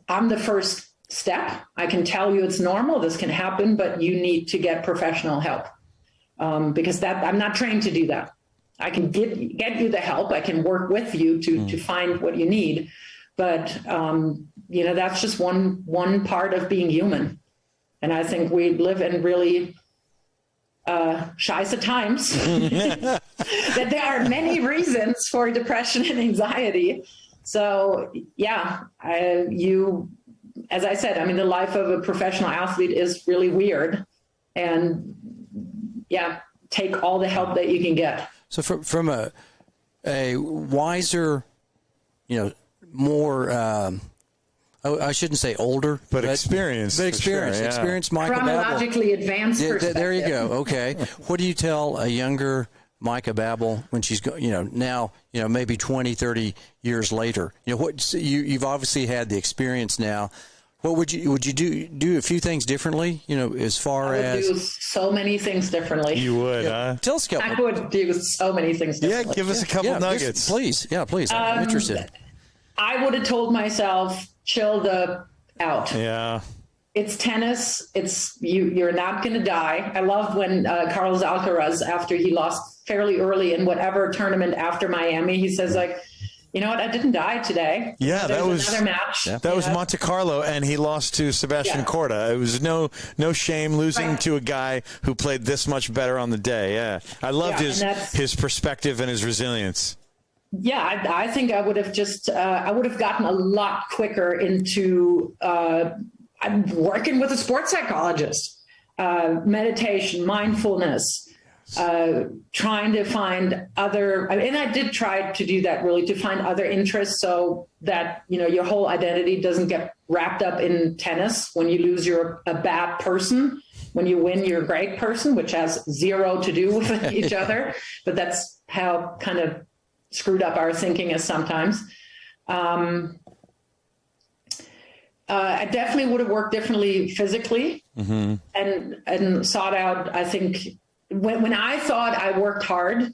I'm the first step. I can tell you it's normal. This can happen, but you need to get professional help. Because I'm not trained to do that. I can get you the help. I can work with you to find what you need. But, you know, that's just one part of being human. And I think we live in really scheiße times. That there are many reasons for depression and anxiety. So, as I said, I mean, the life of a professional athlete is really weird. And, take all the help that you can get. So from a wiser, you know, more, I shouldn't say older, but experienced. But experienced, sure, yeah. experienced Meike Babel. Chronologically advanced perspective. There you go. Okay. What do you tell a younger Meike Babel when she's now maybe 20, 30 years later? You've obviously had the experience now. What would you do a few things differently? As far as I would do so many things differently. You would, huh? Tell us a couple. I would do so many things differently. Yeah, give us a couple nuggets, please. Yeah, please. I'm interested. I would have told myself, chill the out. Yeah. It's tennis. It's you're not going to die. I love when Carlos Alcaraz, after he lost fairly early in whatever tournament after Miami, he says like, you know what? I didn't die today. Yeah, There's that was another match. Yeah. That was Monte Carlo, and he lost to Sebastian Korda. It was no shame losing to a guy who played this much better on the day. Yeah, I loved his perspective and his resilience. Yeah, I think I would have just I would have gotten a lot quicker into I'm working with a sports psychologist, meditation, mindfulness. Trying to find other, and I did try to do that really, to find other interests so that, your whole identity doesn't get wrapped up in tennis. When you lose, you're a bad person. When you win, you're a great person, which has zero to do with each other. But that's how kind of screwed up our thinking is sometimes. I definitely would have worked differently physically and sought out, I think, when I thought I worked hard,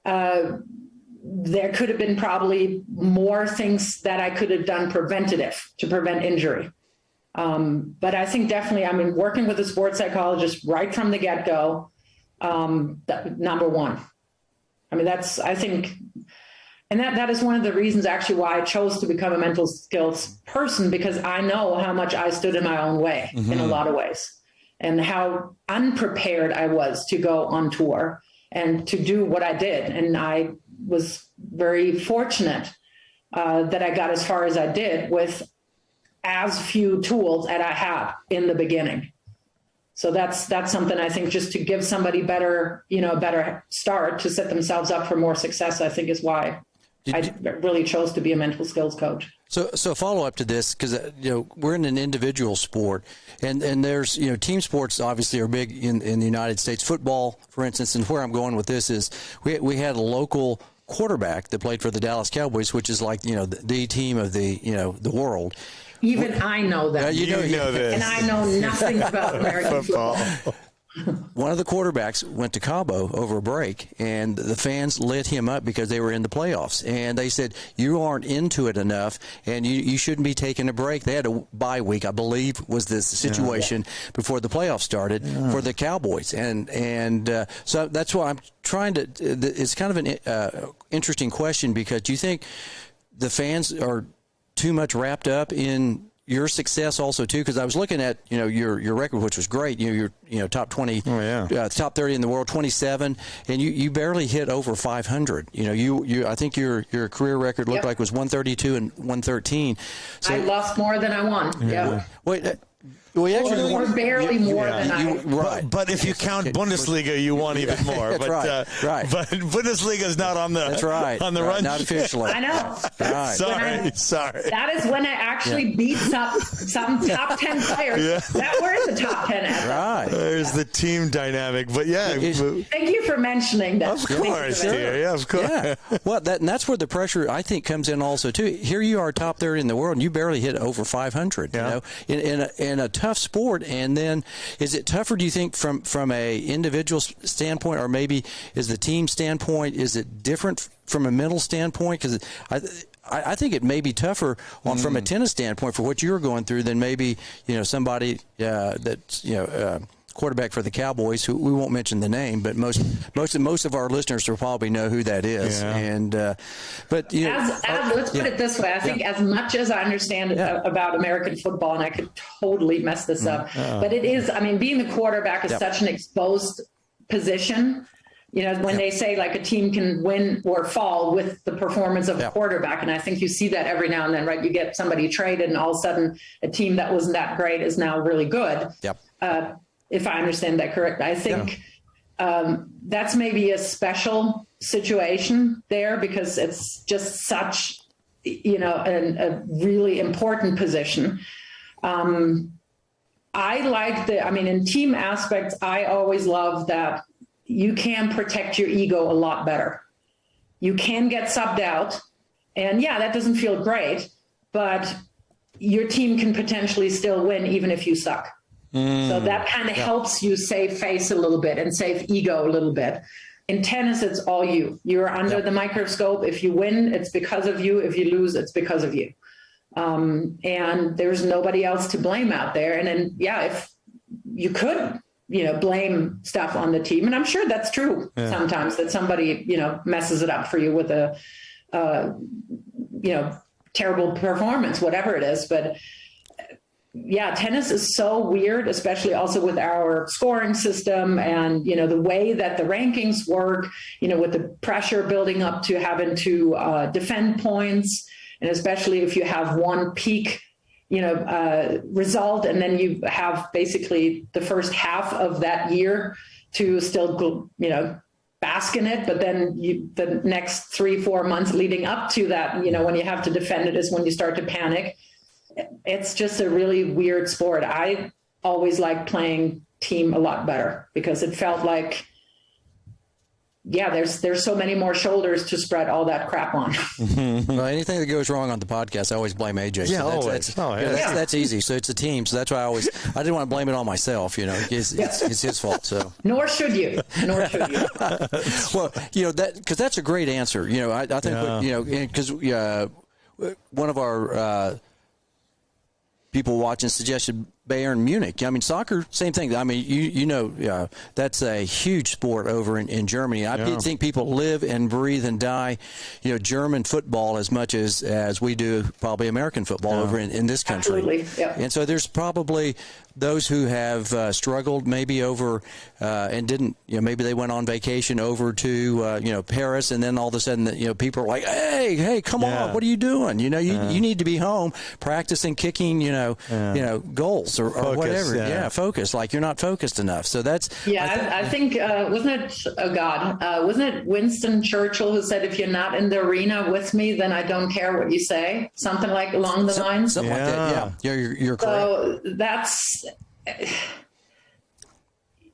there could have been probably more things that I could have done preventative to prevent injury. But I think definitely, working with a sports psychologist right from the get-go, number one. That's, I think, and that is one of the reasons actually why I chose to become a mental skills person, because I know how much I stood in my own way in a lot of ways. And how unprepared I was to go on tour and to do what I did. And I was very fortunate that I got as far as I did with as few tools as I had in the beginning. So that's something I think, just to give somebody better start to set themselves up for more success, I think is why I really chose to be a mental skills coach. So follow up to this, because we're in an individual sport, and there's team sports obviously are big in the United States. Football, for instance, and where I'm going with this is we had a local quarterback that played for the Dallas Cowboys, which is like the team of the world. Even I know that. You know this. And I know nothing about American football. One of the quarterbacks went to Cabo over a break, and the fans lit him up because they were in the playoffs. And they said, you aren't into it enough, and you shouldn't be taking a break. They had a bye week, I believe, was the situation before the playoffs started for the Cowboys. And so that's why I'm trying to – it's kind of an interesting question, because do you think the fans are too much wrapped up in – your success also too? Because I was looking at your record, which was great. You're top 20, top 30 in the world, 27, and you barely hit over 500. I think your career record looked like it was 132 and 113. So, I lost more than I won. Yeah. Wait. Well, actually, or barely more than I. Right. But if you count Bundesliga, you won even more. But, right. But Bundesliga's not on the. That's right. On the run. Not officially. I know. Right. Sorry. That is when I actually beat some top 10 players that were in the top 10 ever. Right. There's the team dynamic. But thank you for mentioning that. Of course, dear. Yeah, of course. Yeah. Well, that's where the pressure, I think, comes in also too. Here you are, top 30 in the world, and you barely hit over 500. Yeah. In a tough sport. And then, is it tougher, do you think, from a individual standpoint, or maybe is the team standpoint, is it different from a mental standpoint? Because I think it may be tougher from a tennis standpoint for what you're going through than maybe somebody that's quarterback for the Cowboys, who we won't mention the name, but most of our listeners will probably know who that is. Yeah. And but let's put it this way: I think as much as I understand about American football, and I could totally mess this up, but it is. Being the quarterback is such an exposed position. When they say like a team can win or fall with the performance of the quarterback, and I think you see that every now and then, right? You get somebody traded, and all of a sudden, a team that wasn't that great is now really good. Yep. If I understand that correct, I think that's maybe a special situation there, because it's just such a really important position. In team aspects, I always love that you can protect your ego a lot better. You can get subbed out, and that doesn't feel great, but your team can potentially still win even if you suck. So that kind of helps you save face a little bit and save ego a little bit. In tennis, it's all you. You're under the microscope. If you win, it's because of you. If you lose, it's because of you. And there's nobody else to blame out there. And then, if you could, blame stuff on the team, and I'm sure that's true sometimes, that somebody, messes it up for you with a, terrible performance, whatever it is. But tennis is so weird, especially also with our scoring system and, the way that the rankings work, with the pressure building up to having to defend points. And especially if you have one peak, result, and then you have basically the first half of that year to still, bask in it. But then the next 3-4 months leading up to that, when you have to defend it is when you start to panic. It's just a really weird sport. I always liked playing team a lot better because it felt like, there's so many more shoulders to spread all that crap on. Well, anything that goes wrong on the podcast, I always blame AJ. So that's easy. So it's a team. So that's why I didn't want to blame it on myself. It's his fault. So nor should you. Well, because that's a great answer. I think because one of our people watching suggested Bayern Munich. Soccer, same thing. That's a huge sport over in Germany. I think people live and breathe and die, German football as much as we do probably American football over in this country. Absolutely. Yep. And so there's probably those who have struggled maybe over and didn't, maybe they went on vacation over to, Paris, and then all of a sudden, people are like, hey, come on, what are you doing? You need to be home practicing kicking, goals or whatever. Focus. Like you're not focused enough. So that's. I think, wasn't it Winston Churchill who said, if you're not in the arena with me, then I don't care what you say? Something like along the lines. Something like that. Yeah, you're correct. So that's.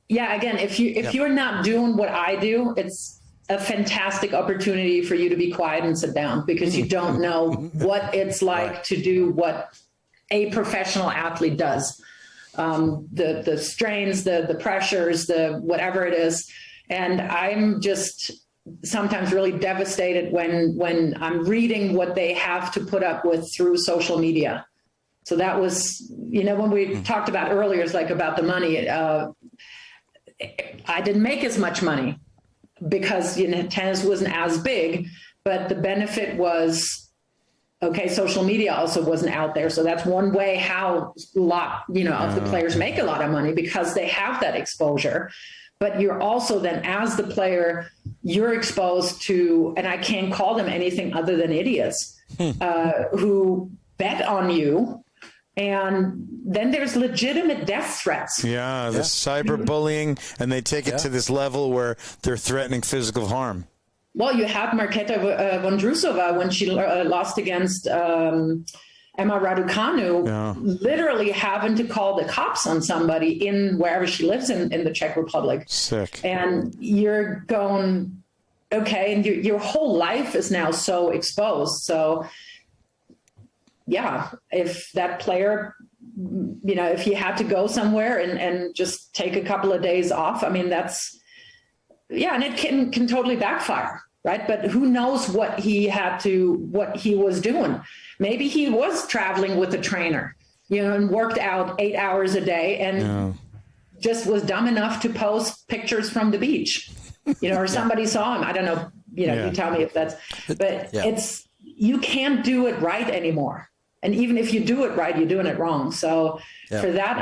Again, if you're not doing what I do, it's a fantastic opportunity for you to be quiet and sit down because you don't know what it's like to do what a professional athlete does. The strains, the pressures, the whatever it is. And I'm just sometimes really devastated when I'm reading what they have to put up with through social media. So that was, when we talked about earlier, it's like about the money. I didn't make as much money because tennis wasn't as big, but the benefit was, social media also wasn't out there. So that's one way how a lot, of the players make a lot of money because they have that exposure. But you're also then, as the player, you're exposed to, and I can't call them anything other than idiots who bet on you. And then there's legitimate death threats. The cyberbullying, and they take it to this level where they're threatening physical harm. Well, you had Marketa Vondrousova when she lost against Emma Raducanu, literally having to call the cops on somebody in wherever she lives in the Czech Republic. Sick. And you're going, and your whole life is now so exposed. So, if that player, if he had to go somewhere and just take a couple of days off, that's, and it can totally backfire, right? But who knows what he was doing. Maybe he was traveling with a trainer, and worked out 8 hours a day and just was dumb enough to post pictures from the beach, or somebody saw him. I don't know, you tell me if that's, but you can't do it right anymore. And even if you do it right, you're doing it wrong. So for that,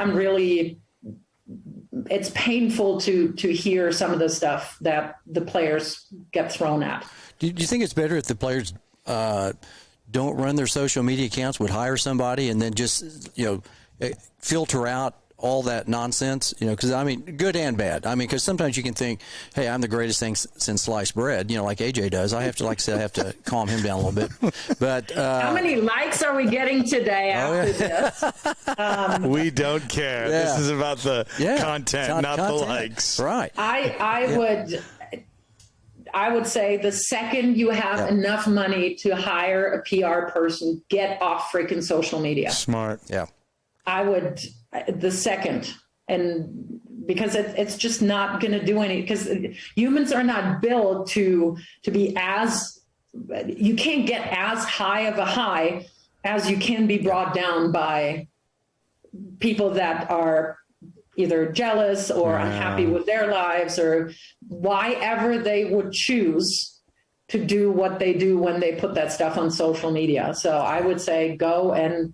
it's painful to hear some of the stuff that the players get thrown at. Do you think it's better if the players don't run their social media accounts, would hire somebody and then just, filter out all that nonsense, because I mean, good and bad. I mean, because sometimes you can think, hey, I'm the greatest thing since sliced bread, like AJ does. I have to, like I said, I have to calm him down a little bit. But how many likes are we getting today after this? We don't care. Yeah. This is about the content, not the likes. Right. I would say the second you have enough money to hire a PR person, get off freaking social media. Smart. Yeah. I would, the second, and because it's just not going to do any, because humans are not built to be as, you can't get as high of a high as you can be brought down by people that are either jealous or unhappy with their lives, or why ever they would choose to do what they do when they put that stuff on social media. So I would say go and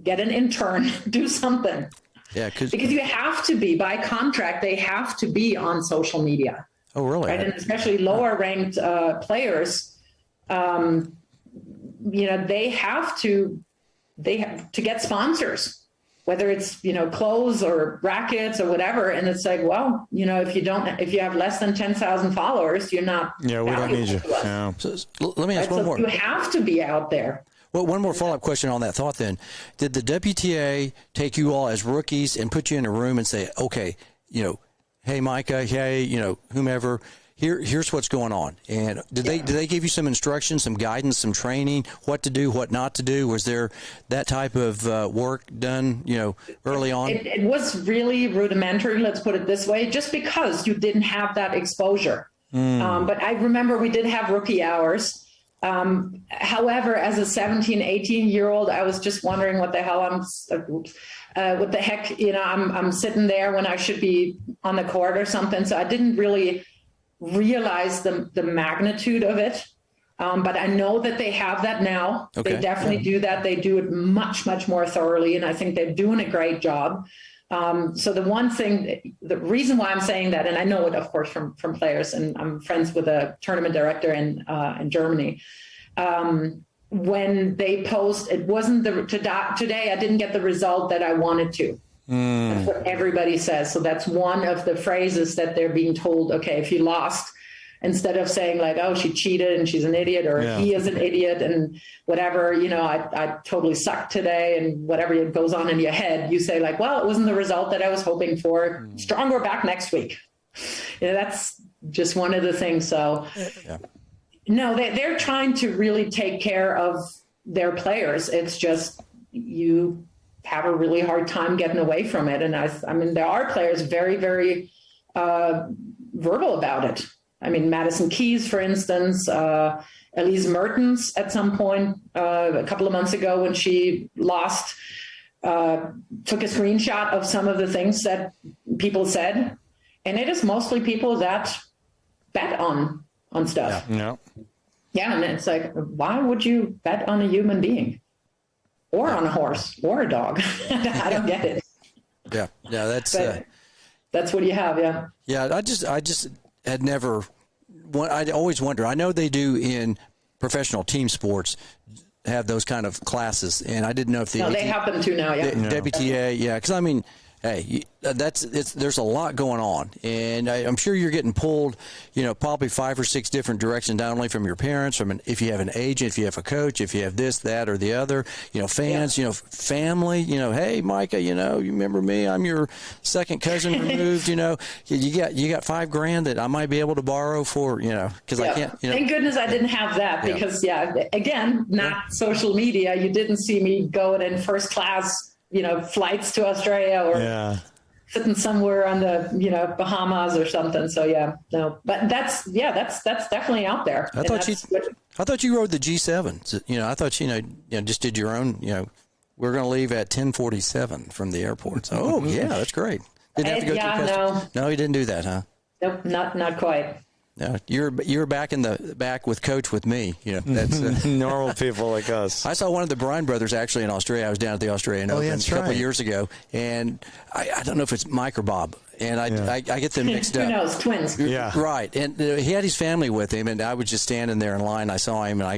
get an intern, do something. Yeah, because you have to be, by contract, they have to be on social media. Oh, really? Right? And especially lower ranked players, they have to get sponsors, whether it's, clothes or rackets or whatever. And it's like, well, if you have less than 10,000 followers, you're not. Yeah, we don't need you. Yeah. So, let me ask one more. You have to be out there. Well, one more follow-up question on that thought then. Did the WTA take you all as rookies and put you in a room and say, okay, hey, Micah, hey, whomever, here's what's going on? And did they give you some instruction, some guidance, some training, what to do, what not to do? Was there that type of work done, early on? It was really rudimentary, let's put it this way, just because you didn't have that exposure. But I remember we did have rookie hours. However, as a 17, 18-year-old, I was just wondering what the hell what the heck, I'm sitting there when I should be on the court or something. So I didn't really realize the magnitude of it. But I know that they have that now. Okay. They definitely do that. They do it much, much more thoroughly. And I think they're doing a great job. So the reason why I'm saying that, and I know it, of course, from players, and I'm friends with a tournament director in Germany. When they post, it wasn't today. I didn't get the result that I wanted to. That's what everybody says. So that's one of the phrases that they're being told. Okay, if you lost, instead of saying like, oh, she cheated and she's an idiot, or he is an idiot and whatever, I totally sucked today, and whatever goes on in your head, you say like, well, it wasn't the result that I was hoping for. Stronger back next week. That's just one of the things. So no, they're trying to really take care of their players. It's just you have a really hard time getting away from it. And I mean, there are players very, very verbal about it. I mean, Madison Keys, for instance, Elise Mertens at some point a couple of months ago when she lost, took a screenshot of some of the things that people said. And it is mostly people that bet on stuff. Yeah, and it's like, why would you bet on a human being? Or on a horse or a dog? I don't get it. Yeah, that's what you have, Yeah, I just had never. I'd always wonder. I know they do in professional team sports have those kind of classes, and I didn't know if they have them too now. Yeah, WTA. Because I mean, hey, there's a lot going on, and I'm sure you're getting pulled, probably 5 or 6 different directions, not only from your parents, if you have an agent, if you have a coach, if you have this, that, or the other, fans, family, hey, Micah, you remember me? I'm your second cousin removed, you got $5,000 that I might be able to borrow for, because I can't. Thank goodness I didn't have that because, again, not social media. You didn't see me going in first class, flights to Australia or sitting somewhere on the, Bahamas or something. So but that's definitely out there. I thought you rode the G7. I thought, just did your own, we're going to leave at 10:47 from the airport. So, that's great. Didn't have to go No, you didn't do that, huh? Nope, not quite. No, you're back in the back with coach with me. That's normal people like us. I saw one of the Bryan brothers actually in Australia. I was down at the Australian Open a couple of years ago, and I don't know if it's Mike or Bob, and I get them mixed up. Who knows? Twins. Yeah. Right, and he had his family with him, and I was just standing there in line. I saw him, and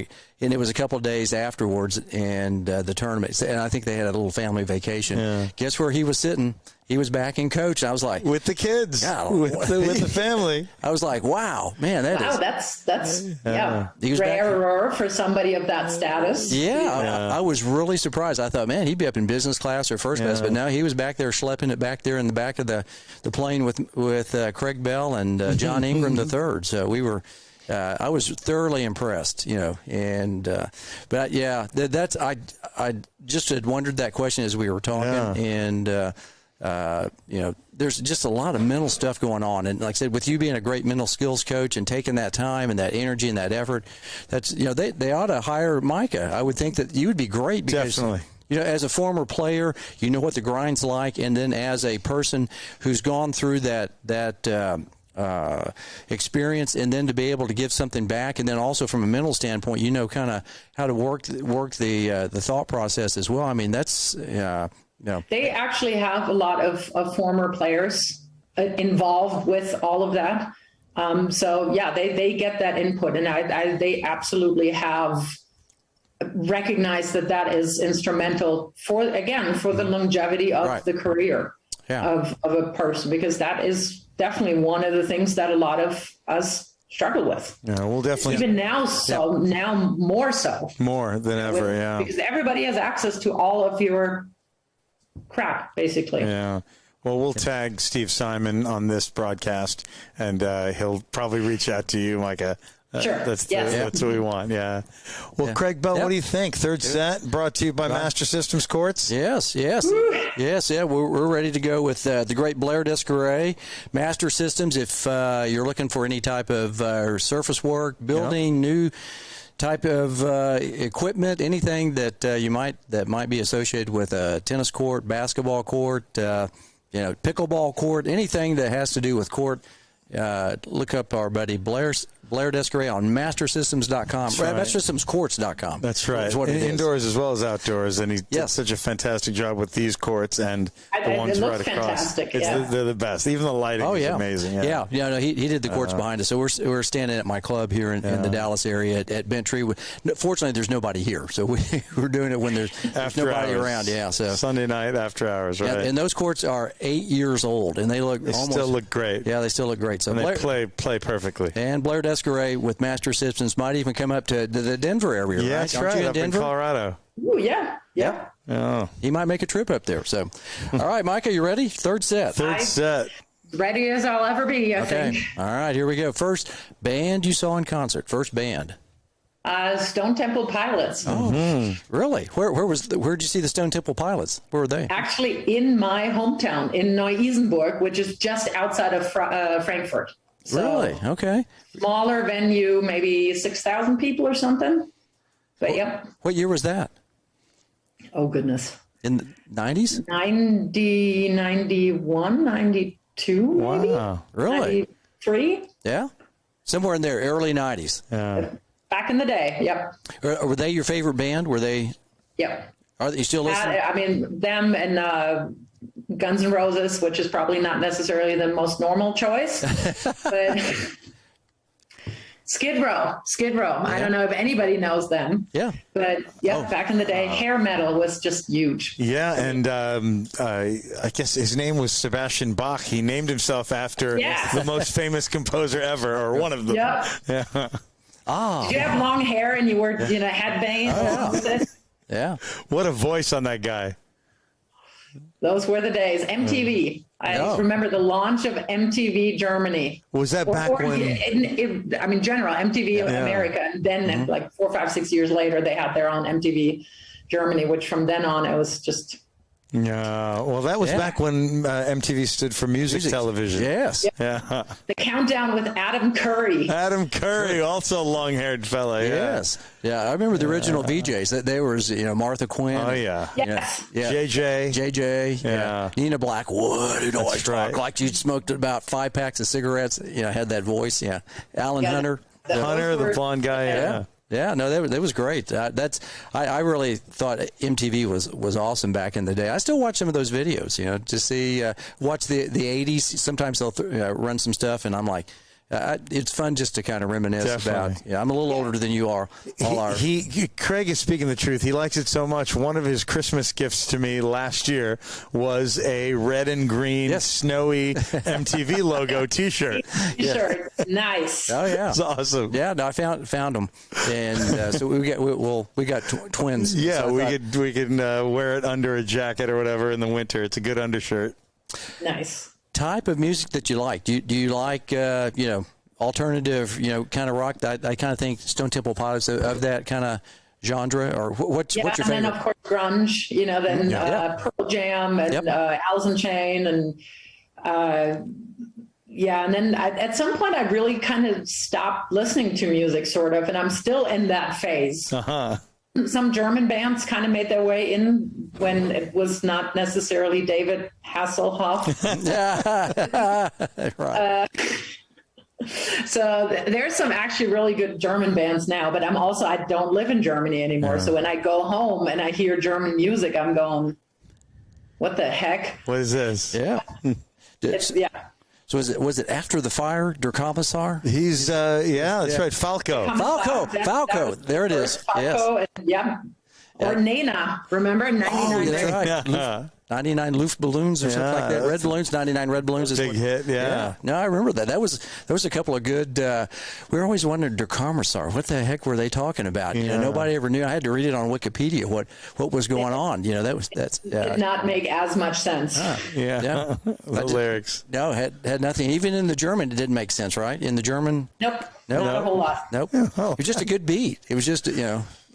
and it was a couple of days afterwards, and the tournament. And I think they had a little family vacation. Yeah. Guess where he was sitting? He was back in coach. I was like, with the kids, with the family. I was like, wow, man, that's rarer for somebody of that status. Yeah, I was really surprised. I thought, man, he'd be up in business class or first class, but no, he was back there schlepping it back there in the back of the plane with Craig Bell and John Ingram III. So we were. I was thoroughly impressed, and but yeah, that's I just had wondered that question as we were talking, and there's just a lot of mental stuff going on, and like I said, with you being a great mental skills coach and taking that time and that energy and that effort, that's they ought to hire Meike. I would think that you would be great because. Definitely. As a former player, you know what the grind's like, and then as a person who's gone through that experience, and then to be able to give something back, and then also from a mental standpoint, kind of how to work the thought process as well. I mean, that's They actually have a lot of former players involved with all of that. So yeah, they get that input, and they absolutely have recognized that is instrumental for the longevity of the career of a person, because that is definitely one of the things that a lot of us struggle with. Yeah, we'll definitely. Even now, now more so. More than ever, because everybody has access to all of your crap, basically. Yeah. Well, we'll tag Steve Simon on this broadcast, and he'll probably reach out to you, Meike. Sure. That's what we want. Yeah. Well, Craig Bell, what do you think? Third set brought to you by Master Systems Courts. Yes. Yeah. We're ready to go with the great Blair Descaret, Master Systems. If you're looking for any type of surface work, building, new type of equipment, anything that might be associated with a tennis court, basketball court, pickleball court, anything that has to do with court. Look up our buddy Blair Descaret on mastersystems.com. Right. Mastersystemscourts.com. That's right. That's what it is. Indoors as well as outdoors, and he did such a fantastic job with these courts and the ones right across. Fantastic. They're the best. Even the lighting is amazing. No, he did the courts behind us. So we're standing at my club here in the Dallas area at Bentry. Fortunately, there's nobody here, so we're doing it when there's nobody around. Yeah, so Sunday night after hours, right? And those courts are 8 years old, and they still look great. Yeah, they still look great. So and they play perfectly. And Blair Descaret with Master Systems might even come up to the Denver area, yeah, right? That's right, up in Colorado. Oh, yeah. Oh. He might make a trip up there. So, all right, Meike, you ready? Third set. Third set. Ready as I'll ever be, I think. All right, here we go. First band you saw in concert. First band. Stone Temple Pilots. Oh, really? Where'd you see the Stone Temple Pilots? Where were they? Actually, in my hometown, in Neu-Isenburg, which is just outside of Frankfurt. So, really? Okay. Smaller venue, maybe 6,000 people or something. But What year was that? Oh, goodness. In the 90s? 90, 91, 92, maybe? Wow. Really? 93? Yeah. Somewhere in there, early 90s. Back in the day, yep. Were they your favorite band? Were they? Yep. Are you still listening? I mean, them and Guns N' Roses, which is probably not necessarily the most normal choice, but Skid Row. Yeah. I don't know if anybody knows them. Yeah. But back in the day, hair metal was just huge. Yeah, and I guess his name was Sebastian Bach. He named himself after the most famous composer ever, or one of them. Yep. Yeah. Did you have long hair and you wore headbands with it? Yeah. What a voice on that guy. Those were the days. MTV. I remember the launch of MTV Germany. Was that back when? General MTV America. And then like 4, 5, 6 years later, they had their own MTV Germany, which from then on, it was just... Yeah, well, that was back when MTV stood for music television. Yes. Yeah. The Countdown with Adam Curry. Adam Curry, also a long-haired fella. Yes. Yeah, I remember the original VJs. That there was, Martha Quinn. Oh yeah. Yes. Yeah. JJ. Yeah. Nina Blackwood, who'd always talk like you'd smoked about 5 packs of cigarettes. Had that voice. Yeah. Alan Hunter. The blonde guy. Yeah. Yeah, no, that was great. I really thought MTV was awesome back in the day. I still watch some of those videos, to see watch the 80s. Sometimes they'll run some stuff, and I'm like, It's fun just to kind of reminisce Definitely. about. Yeah, I'm a little older than you are. Craig is speaking the truth. He likes it so much. One of his Christmas gifts to me last year was a red and green snowy MTV logo T-shirt. T-shirt, nice. Oh yeah, it's awesome. Yeah, no, I found them, and so we got twins. Yeah, so we can wear it under a jacket or whatever in the winter. It's a good undershirt. Nice. Type of music that you like. Do you like alternative, kind of rock? I kind of think Stone Temple Pilots of that kind of genre, or what's your favorite? And then of course grunge. Then Pearl Jam and Alice in Chains and and then at some point I really kind of stopped listening to music, sort of, and I'm still in that phase. Some German bands kind of made their way in when it was not necessarily David Hasselhoff. Right. So there's some actually really good German bands now, but I don't live in Germany anymore. So when I go home and I hear German music, I'm going, what the heck? What is this? Yeah. Yeah. So was it After the Fire, Der Kommissar? He's that's right, Falco. Falco. There it is. Falco, yes. Or Nena, remember? 99. Oh, that's right. 99 Luftballons or something like that. Red balloons, 99 red balloons. Big hit, yeah. No, I remember that. There was a couple of good. We were always wondering, Der Kommissar, what the heck were they talking about? Nobody ever knew. I had to read it on Wikipedia what was going on. That's did not make as much sense. The lyrics. No, had nothing. Even in the German, it didn't make sense, right? In the German, not a whole lot. Nope. It was just a good beat. It was just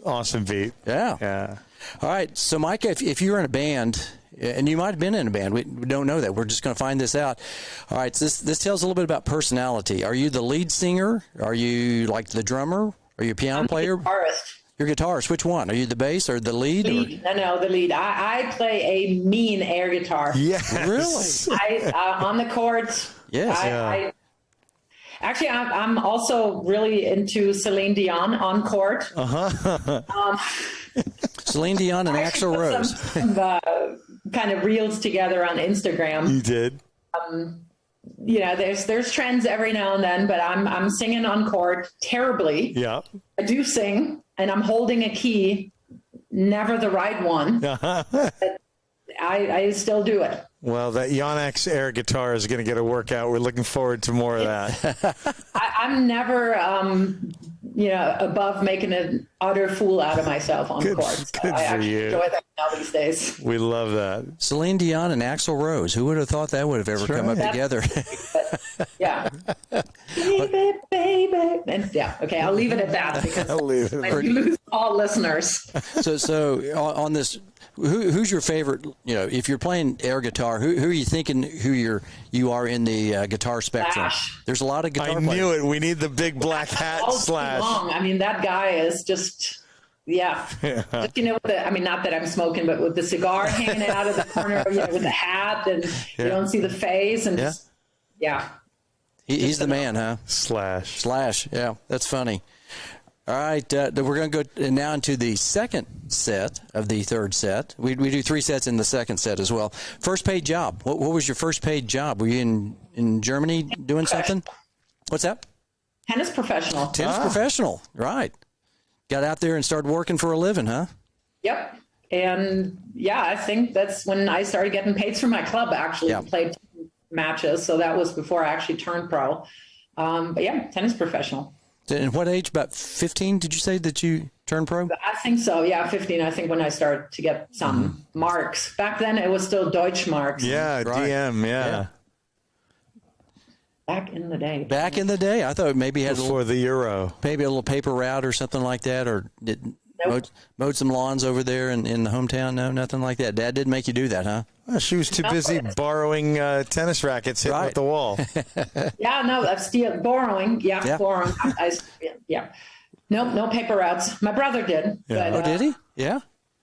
awesome beat. Yeah. All right. So, Micah, if you're in a band, and you might have been in a band, we don't know that. We're just going to find this out. All right. So this tells a little bit about personality. Are you the lead singer? Are you like the drummer? Are you a piano player? Guitarist. You're a guitarist. Which one? Are you the bass or the lead? No, the lead. I play a mean air guitar. Yes. Really? On the chords. Yes. Actually, I'm also really into Celine Dion on court. Celine Dion and Axl Rose. Some kind of reels together on Instagram. You did. There's trends every now and then, but I'm singing on court terribly. Yeah. I do sing, and I'm holding a key, never the right one. I still do it. Well, that YONEX air guitar is going to get a workout. We're looking forward to more of that. I'm never, above making an utter fool out of myself on court. So good I for actually you. enjoy that now these days. We love that. Celine Dion and Axl Rose. Who would have thought that would have ever come up together? Yeah. Baby. And okay, I'll leave it at that because you lose all listeners. So on this, who's your favorite? If you're playing air guitar, who are you thinking you are in the guitar spectrum? Slash. There's a lot of guitar players. I knew it. We need the big black hat Slash. Long. I mean, that guy is just. Yeah. Just, not that I'm smoking, but with the cigar hanging out of the corner, with the hat, and you don't see the face, and he's the man, huh? Slash. Yeah, that's funny. All right, we're going to go now into the second set of the third set. We do 3 sets in the second set as well. First paid job. What was your first paid job? Were you in Germany doing something? What's that? Tennis professional. Tennis professional, right. Got out there and started working for a living, huh? Yep. And I think that's when I started getting paid for my club, actually. Played matches. So that was before I actually turned pro. But tennis professional. And what age? About 15, did you say that you turned pro? I think so. 15, I think, when I started to get some marks. Back then, it was still Deutsch marks. Yeah, right. DM, yeah. Back in the day. Back in the day? I thought maybe had before the Euro. Maybe a little paper route or something like that, or mowed some lawns over there in the hometown. No, nothing like that. Dad didn't make you do that, huh? Well, she was too busy borrowing tennis rackets hitting with the wall. I'm still borrowing. Borrowing. No paper routes. My brother did. Yeah. But, did he? Yeah.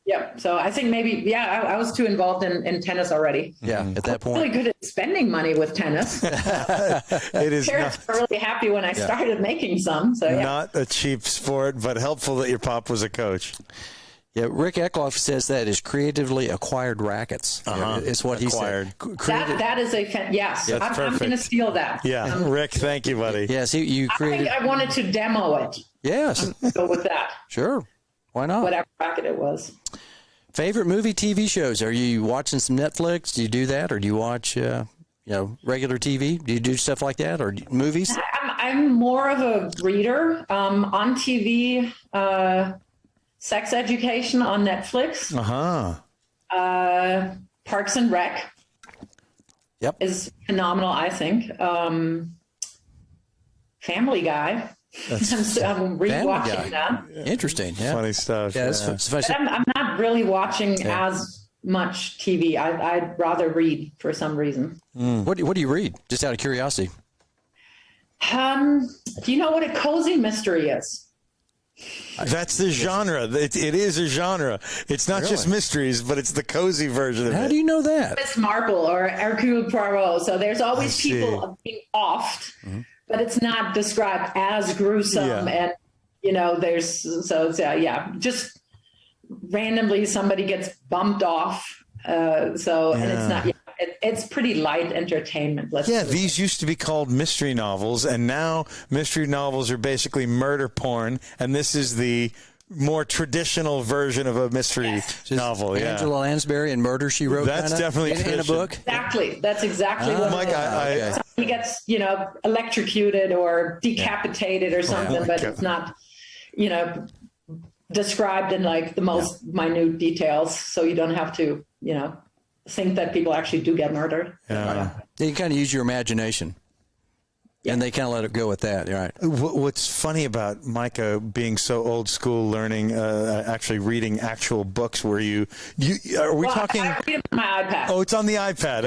Yeah. So I think maybe, I was too involved in tennis already. Yeah, at that point. Really good at spending money with tennis. It is. Parents were really happy when I started making some. So not a cheap sport, but helpful that your pop was a coach. Yeah, Rick Eckloff says that is creatively acquired rackets. It's what Acquired. he said. That is yes. That's I'm going to steal that. Yeah, Rick, thank you, buddy. Yes, you I created. think I wanted to demo it. Yes, Go with that. sure. Why not? Whatever racket it was. Favorite movie, TV shows? Are you watching some Netflix? Do you do that, or do you watch, regular TV? Do you do stuff like that, or movies? I'm more of a reader. On TV, Sex Education on Netflix. Parks and Rec. Yep. Is phenomenal, I think. Family Guy. I'm rewatching that. Interesting. Yeah. Funny stuff. Yeah, Yeah. But I'm not really watching as much TV. I'd rather read for some reason. What do you read? Just out of curiosity. Do you know what a cozy mystery is? That's the genre. It is a genre. It's not just mysteries, but it's the cozy version of it. How do you know that? Miss Marple or Hercule Poirot. So there's always people being offed, but it's not described as gruesome. And, just randomly somebody gets bumped off. And it's not, it's pretty light entertainment. These used to be called mystery novels, and now mystery novels are basically murder porn, and this is the more traditional version of a mystery novel. Yeah, Angela Lansbury and Murder, She Wrote. That's definitely in a book. Exactly. That's exactly what Mike, it is. He gets, electrocuted or decapitated or something, but it's not, described in like the most minute details, so you don't have to, think that people actually do get murdered. You kind of use your imagination. And they kind of let it go with that, right? What's funny about Micah being so old school, learning, actually reading actual books, where are we talking? I read it on my iPad. Oh, it's on the iPad.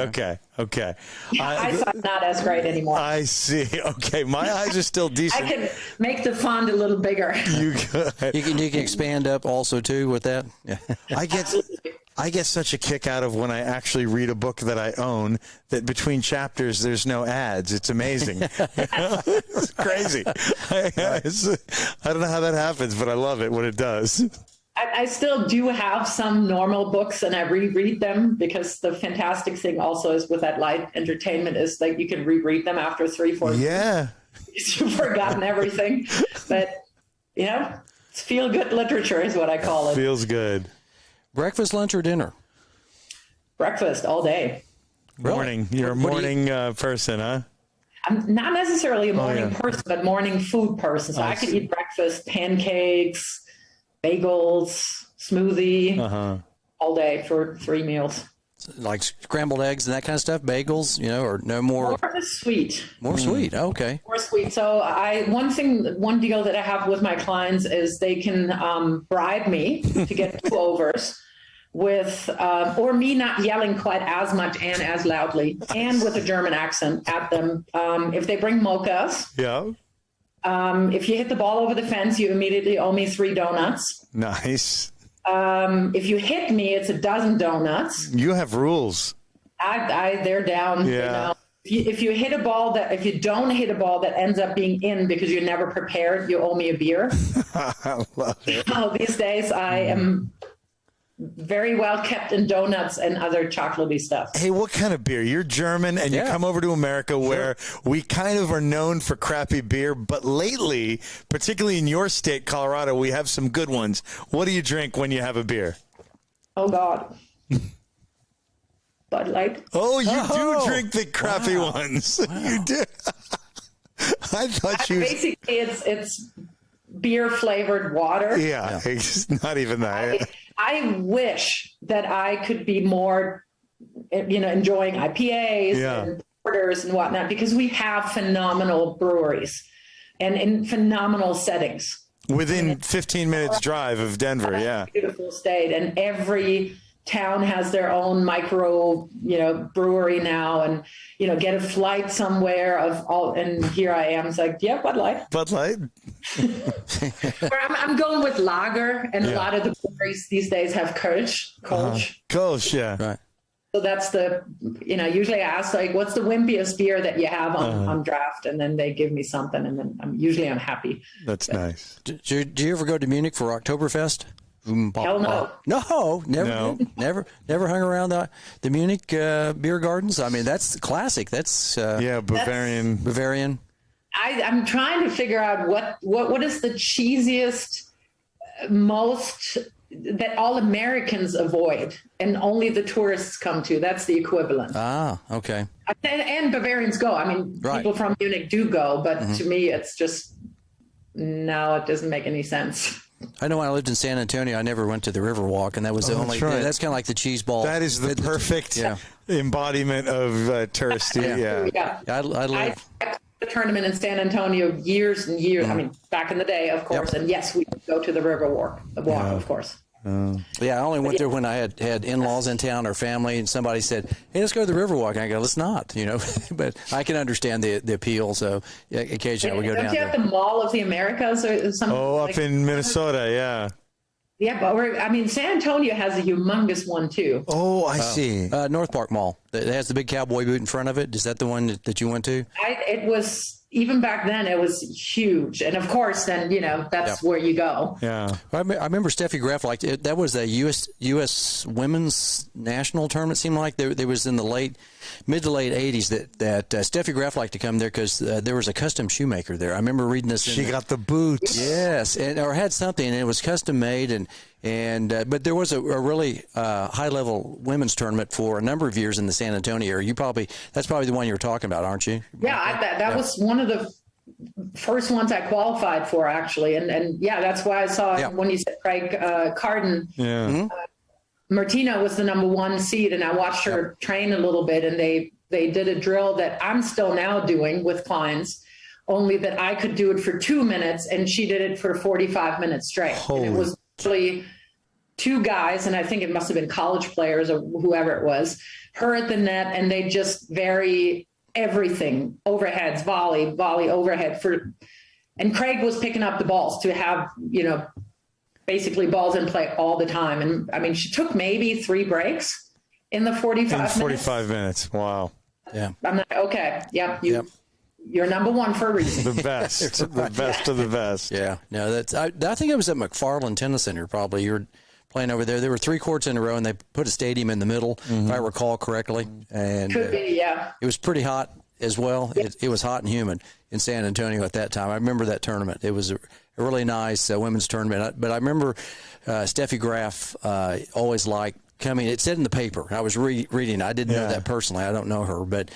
Okay. Eyesight's not as great anymore. I see. Okay, my eyes are still decent. I can make the font a little bigger. You can expand up also too with that. Yeah. I get such a kick out of when I actually read a book that I own that between chapters there's no ads. It's amazing. It's crazy. I don't know how that happens, but I love it when it does. I still do have some normal books, and I reread them, because the fantastic thing also is with that light entertainment is that you can reread them after 3-4 years. You've forgotten everything. But, it's feel-good literature is what I call it. Feels good. Breakfast, lunch, or dinner? Breakfast all day. Morning. You're a morning person, huh? I'm not necessarily a morning person, but morning food person. So I could eat breakfast, pancakes, bagels, smoothie, all day for 3 meals. Like scrambled eggs and that kind of stuff, bagels, or no more? More sweet. More sweet, okay. More sweet. So one deal that I have with my clients is they can bribe me to get 2 overs with, or me not yelling quite as much and as loudly, and with a German accent at them. If they bring mochas. Yeah. If you hit the ball over the fence, you immediately owe me 3 donuts. Nice. If you hit me, it's a dozen donuts. You have rules. They're down. Yeah. If you don't hit a ball that ends up being in because you're never prepared, you owe me a beer. I love it. These days I am very well kept in donuts and other chocolatey stuff. Hey, what kind of beer? You're German, and you come over to America where we kind of are known for crappy beer, but lately, particularly in your state, Colorado, we have some good ones. What do you drink when you have a beer? Oh, God. Bud Light. Oh, you do drink the crappy ones. Wow. You do. I thought you... Basically, it's beer-flavored water. Yeah, it's not even that. I wish that I could be more, enjoying IPAs and porters and whatnot, because we have phenomenal breweries and in phenomenal settings. Within 15 minutes drive of Denver, Beautiful state. And every town has their own micro, brewery now, and, get a flight somewhere and here I am. It's like, Bud Light. Bud Light. I'm going with lager, and a lot of the breweries these days have Kolsch. Kolsch, yeah. Right. So that's usually I ask, like, what's the wimpiest beer that you have on draft? And then they give me something, and then I'm happy. That's nice. Did you ever go to Munich for Oktoberfest? Hell no. No, never, No. never hung around the Munich beer gardens. I mean, that's classic. That's Bavarian. I'm trying to figure out what is the cheesiest, most that all Americans avoid and only the tourists come to. That's the equivalent. Ah, okay. And Bavarians go. I mean, Right. people from Munich do go, but to me, it's just, no, it doesn't make any sense. I know when I lived in San Antonio, I never went to the Riverwalk, and that was the only. that's right. That's kind of like the cheese ball. That is the perfect embodiment of touristy. Yeah. I I live. the tournament in San Antonio years and years. I mean, back in the day, of course. Yep. And yes, we would go to the river walk, of course. Yeah, I only went there when I had in-laws in town or family, and somebody said, "Hey, let's go to the Riverwalk." And I go, "Let's not," But I can understand the appeal. So occasionally I would go Don't down you there. have the Mall of the Americas or something? Oh, up in Minnesota, yeah. Yeah, but San Antonio has a humongous one too. Oh, I see. North Park Mall. It has the big cowboy boot in front of it. Is that the one that you went to? It was, even back then, it was huge. And of course, then, that's where you go. Yeah. I remember Steffi Graf liked it. That was a U.S. women's national tournament. It seemed like there was in the mid to late 80s that Steffi Graf liked to come there because there was a custom shoemaker there. I remember reading this. She got the boots. Yes, or had something, and it was custom made, but there was a really high level women's tournament for a number of years in the San Antonio area. That's probably the one you're talking about, aren't you? Yeah, that was one of the first ones I qualified for, actually, and that's why I saw when you said Craig Carden. Yeah. Mm-hmm. Martina was the number one seed, and I watched her train a little bit, and they did a drill that I'm still now doing with clients, only that I could do it for 2 minutes, and she did it for 45 minutes straight. And it was actually two guys, and I think it must have been college players or whoever it was, her at the net, and they just vary everything, overheads, volley, overhead and Craig was picking up the balls to have, basically balls in play all the time. And I mean, she took maybe 3 breaks in the 45 minutes. Wow. Yeah. I'm like, okay. Yep. You're number one for a reason. The best. The best of the best. Yeah. No, I think it was at McFarland Tennis Center. Probably you're playing over there. There were 3 courts in a row, and they put a stadium in the middle, if I recall correctly. And could be, yeah. It was pretty hot as well. Yeah. It was hot and humid in San Antonio at that time. I remember that tournament. It was a really nice women's tournament. But I remember Steffi Graf always liked coming. It said in the paper. I was reading. I didn't know that personally. I don't know her, but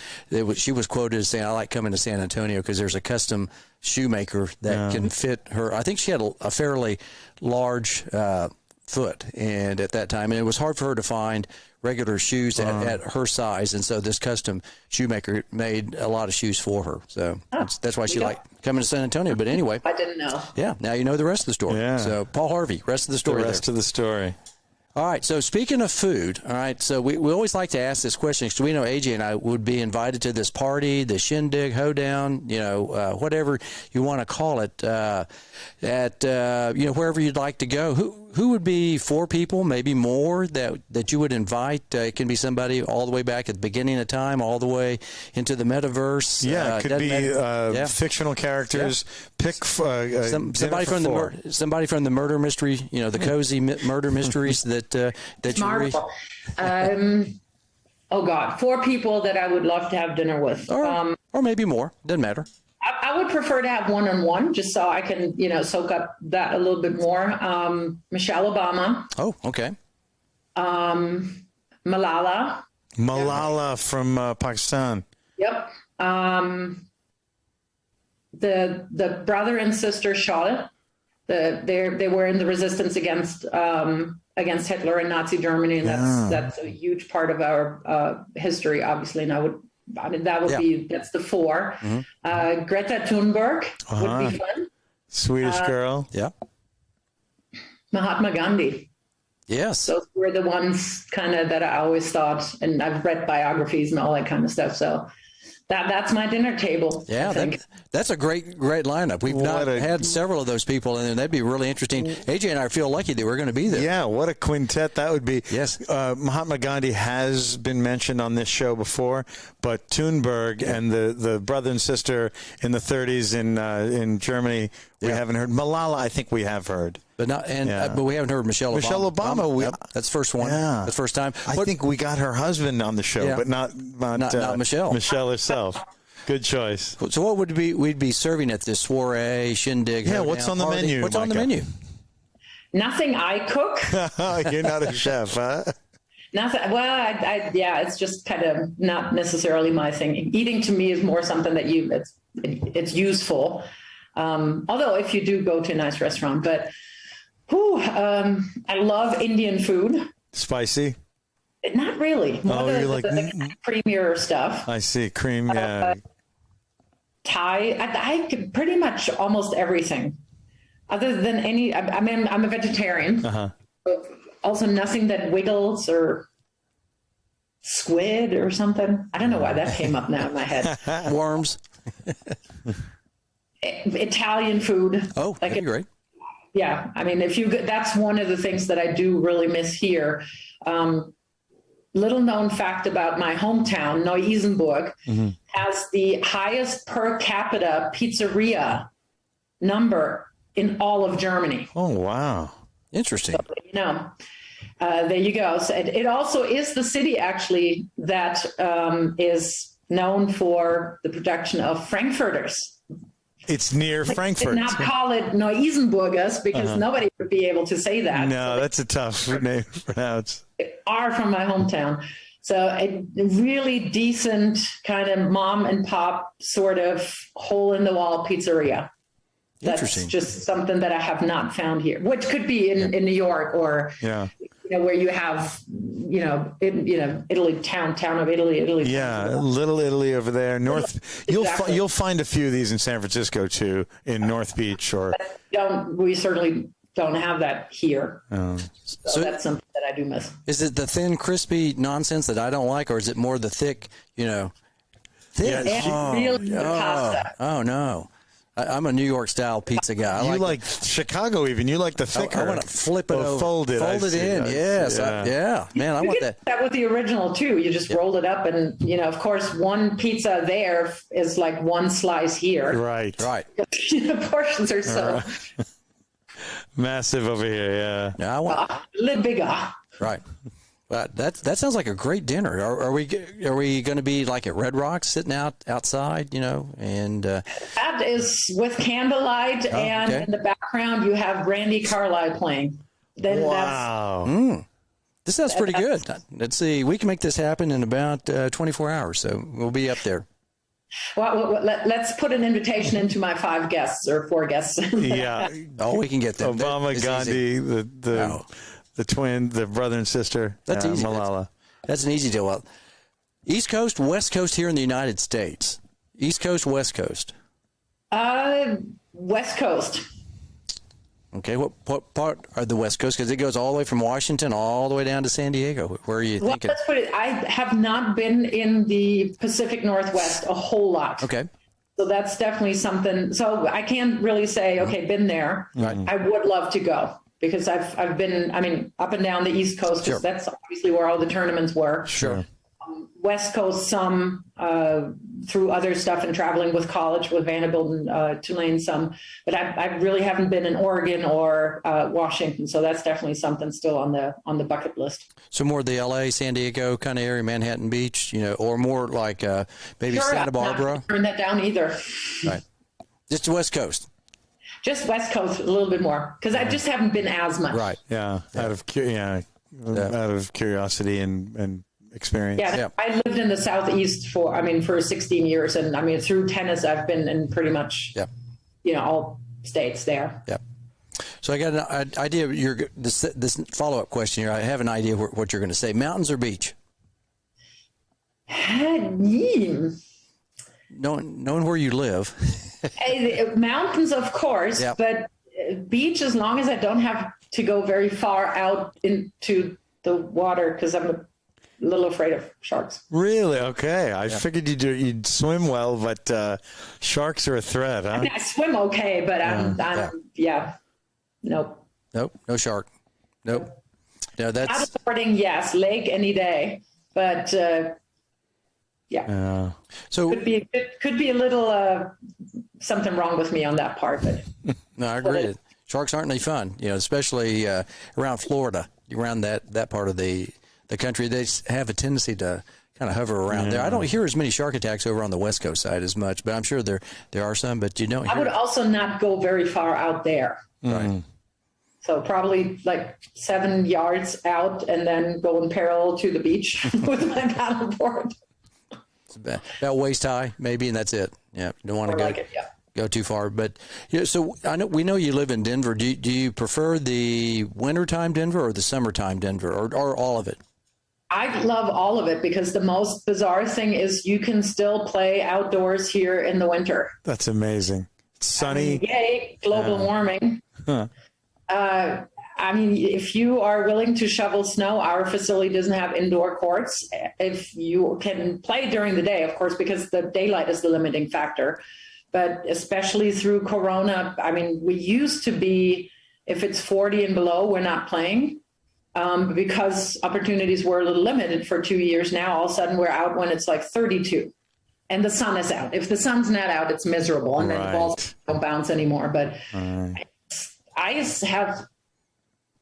she was quoted as saying, "I like coming to San Antonio because there's a custom shoemaker that can fit her." I think she had a fairly large foot, and at that time, and it was hard for her to find regular shoes at her size, and so this custom shoemaker made a lot of shoes for her. So that's why she liked coming to San Antonio. But anyway, I didn't know. Yeah, now you know the rest of the story. Yeah. So Paul Harvey, rest of the story. The rest of the story. All right, so speaking of food, all right, so we always like to ask this question because we know AJ and I would be invited to this party, the shindig, hoedown, whatever you want to call it, at wherever you'd like to go. Who would be 4 people, maybe more, that you would invite? It can be somebody all the way back at the beginning of time, all the way into the metaverse. Yeah, it could be fictional characters. Yeah. Pick somebody from the murder mystery, the cozy murder mysteries that you read. Oh God, 4 people that I would love to have dinner with, or maybe more. Doesn't matter. I would prefer to have one-on-one, just so I can, soak up that a little bit more. Michelle Obama. Oh, okay. Malala. Malala from Pakistan. Yep. The brother and sister Charlotte. They were in the resistance against Hitler and Nazi Germany, and that's a huge part of our history, obviously. And that's the 4. Mm-hmm. Greta Thunberg would be fun. Swedish girl. Yeah. Mahatma Gandhi. Yes. Those were the ones kind of that I always thought, and I've read biographies and all that kind of stuff. So That's my dinner table. Yeah, that's a great lineup. We've not had several of those people, and that'd be really interesting. AJ and I feel lucky that we're going to be there. Yeah, what a quintet that would be. Yes. Mahatma Gandhi has been mentioned on this show before, but Thunberg and the brother and sister in the 30s in Germany, we haven't heard. Malala, I think we have heard. But but we haven't heard Michelle Obama. Yep, that's the first one. Yeah. That's the first time. I think we got her husband on the show, but not Michelle. Michelle herself. Good choice. So what would we'd be serving at this soiree, shindig? Yeah, what's on the menu? What's on the menu? Nothing I cook. You're not a chef, huh? Nothing. Well, it's just kind of not necessarily my thing. Eating to me is more something that it's useful. Although if you do go to a nice restaurant, but I love Indian food. Spicy? Not really. The creamier stuff. I see. Cream, yeah. Thai. I could pretty much almost everything. Other than I'm a vegetarian. Uh-huh. Also nothing that wiggles or squid or something. I don't know why that came up now in my head. Worms. Italian food. Oh, that'd be great. Yeah. I mean, that's one of the things that I do really miss here. Little known fact about my hometown, Neu-Isenburg, has the highest per capita pizzeria number in all of Germany. Oh, wow. Interesting. So, there you go. So it also is the city actually that is known for the production of Frankfurters. It's near Frankfurt. Did not call it Neu-Isenburgers because nobody would be able to say that. No, that's a tough name to pronounce. Are from my hometown. So a really decent kind of mom and pop sort of hole in the wall pizzeria. That's just something that I have not found here, which could be in New York or where you have Italy, town of Italy. Yeah, Little Italy over there. You'll find a few of these in San Francisco too, in North Beach or. We certainly don't have that here. So that's something that I do miss. Is it the thin, crispy nonsense that I don't like, or is it more the thick? Thick. Yeah, really the pasta. Oh no. I'm a New York style pizza guy. You like Chicago even. You like the thicker. I want to flip it over. Fold it in. Yes. Man, I want that. That with the original too. You just rolled it up and, of course, one pizza there is like one slice here. Right. The portions are so massive over here, yeah. I want a little bigger. Right. That sounds like a great dinner. Are we going to be like at Red Rocks sitting outside, and that is with candlelight and in the background you have Brandy Carlisle playing. Then wow. This sounds pretty good. Let's see. We can make this happen in about 24 hours, so we'll be up there. Well, let's put an invitation into my 5 guests or 4 guests. Yeah. We can get them. Obama, Gandhi, the twin, the brother and sister. That's easy. Malala. That's an easy deal. Well, East Coast, West Coast here in the United States. East Coast, West Coast. West Coast. Okay, what part of the West Coast? Because it goes all the way from Washington all the way down to San Diego. Where are you thinking? Let's put it. I have not been in the Pacific Northwest a whole lot. Okay. So that's definitely something. So I can't really say, okay, been there. Right. I would love to go because I've been, up and down the East Coast. Sure. That's obviously where all the tournaments were. Sure. West Coast, some through other stuff and traveling with college with Vanderbilt and Tulane, some. But I really haven't been in Oregon or Washington, so that's definitely something still on the bucket list. So more the L.A., San Diego kind of area, Manhattan Beach, or more like maybe Santa Barbara. Not turn that down either. Right. Just the West Coast. Just West Coast a little bit more because I just haven't been as much. Right. Yeah. Out of curiosity and experience. Yeah, I lived in the Southeast for 16 years. And through tennis, I've been in pretty much, all states there. Yeah. So I got an idea of this follow-up question here. I have an idea what you're going to say. Mountains or beach? Knowing where you live. Mountains, of course, but beach, as long as I don't have to go very far out into the water, because I'm little afraid of sharks. Really? Okay. I figured you'd swim well, but sharks are a threat, huh? I mean, I swim okay, but nope. Nope, no shark. Nope. No, that's Paddleboarding, yes, lake any day, but so. could be a little something wrong with me on that part. But No, I agree. Sharks aren't any fun, especially around Florida, around that part of the country. They have a tendency to kind of hover around there. I don't hear as many shark attacks over on the West Coast side as much, but I'm sure there are some. But you don't hear. I would also not go very far out there. Right. So probably like 7 yards out, and then going parallel to the beach with my paddleboard. It's about waist high, maybe, and that's it. Yeah, you don't want to go too far. But so we know you live in Denver. Do you prefer the wintertime Denver or the summertime Denver, or all of it? I love all of it, because the most bizarre thing is you can still play outdoors here in the winter. That's amazing. It's sunny. Yay, global warming. Huh. I mean, if you are willing to shovel snow, our facility doesn't have indoor courts. If you can play during the day, of course, because the daylight is the limiting factor. But especially through Corona, I mean, we used to be, if it's 40 and below, we're not playing. Because opportunities were a little limited for 2 years. Now, all of a sudden, we're out when it's like 32 and the sun is out. If the sun's not out, it's miserable, and then the balls don't bounce anymore. But I have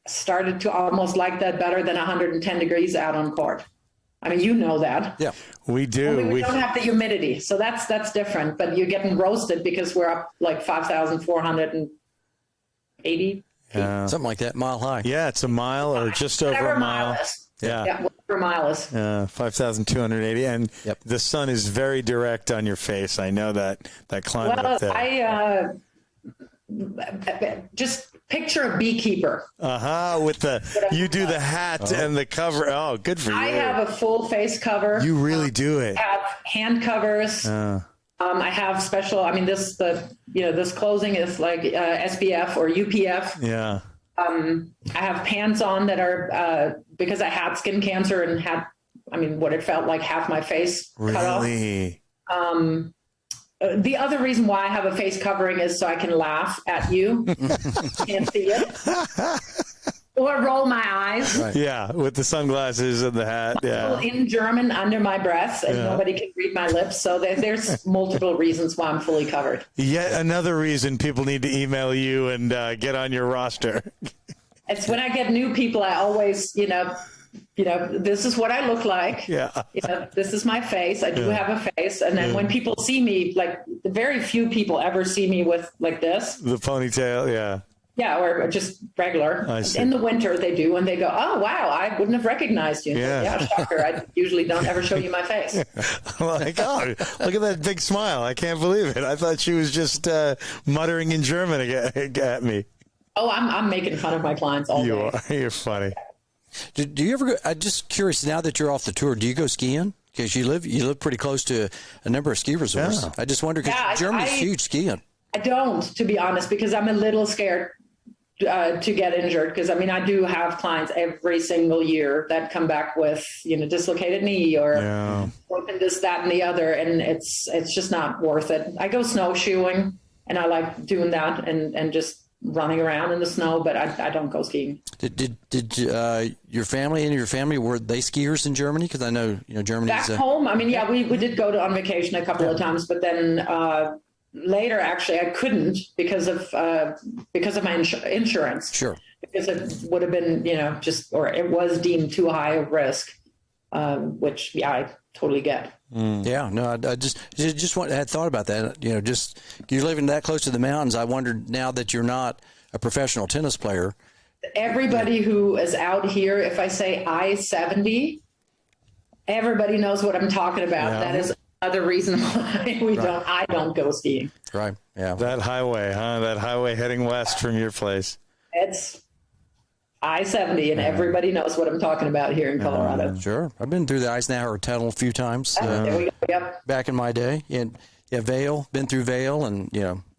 started to almost like that better than 110 degrees out on court. I mean, you know that. Yeah, we do. Only we don't have the humidity, so that's different. But you're getting roasted because we're up like 5,480. Something like that, mile high. Yeah, it's a mile or just over a mile. Yeah, whatever mile is. 5,280, and the sun is very direct on your face. I know that climate up there. I just picture a beekeeper. With you do the hat and the cover. Oh, good for you. I have a full face cover. You really do it. I have hand covers. I have special. I mean, this clothing is like SPF or UPF. Yeah. I have pants on that are because I had skin cancer and had, I mean, what it felt like half my face cut off. Really? The other reason why I have a face covering is so I can laugh at you. Can't see it. Or roll my eyes. Right. Yeah, with the sunglasses and the hat. Yeah. In German under my breath, and nobody can read my lips. So there's multiple reasons why I'm fully covered. Yet another reason people need to email you and get on your roster. It's when I get new people, I always, this is what I look like. Yeah. This is my face. I do have a face. And then when people see me, like very few people ever see me with like this. The ponytail, yeah. Yeah, or just regular. In the winter they do, and they go, oh, wow, I wouldn't have recognized you. Yeah, shocker. I usually don't ever show you my face. Like, oh, look at that big smile. I can't believe it. I thought she was just muttering in German at me. Oh, I'm making fun of my clients all day. You are. You're funny. Do you ever go? I'm just curious, now that you're off the tour, do you go skiing? Because you live pretty close to a number of ski resorts. Yeah. I just wonder, because Germany's huge skiing. I don't, to be honest, because I'm a little scared to get injured, because I mean, I do have clients every single year that come back with dislocated knee or broken this, that, and the other, and it's just not worth it. I go snowshoeing, and I like doing that and just running around in the snow, but I don't go skiing. Did your family, were they skiers in Germany? Because I know Germany back home. I mean, we did go on vacation a couple of times, but then. Later, actually, I couldn't because of my insurance. Sure. Because it would have been, it was deemed too high a risk, which I totally get. Yeah, no, I just had thought about that. Just you're living that close to the mountains. I wondered, now that you're not a professional tennis player. Everybody who is out here, if I say I-70, everybody knows what I'm talking about. Yeah. That is another reason why I don't go skiing. Right. Yeah. That highway, huh? That highway heading west from your place. It's I-70, and everybody knows what I'm talking about here in Colorado. Sure. I've been through the Eisenhower Tunnel a few times. There we go. Yep. Back in my day. And Vail, been through Vail, and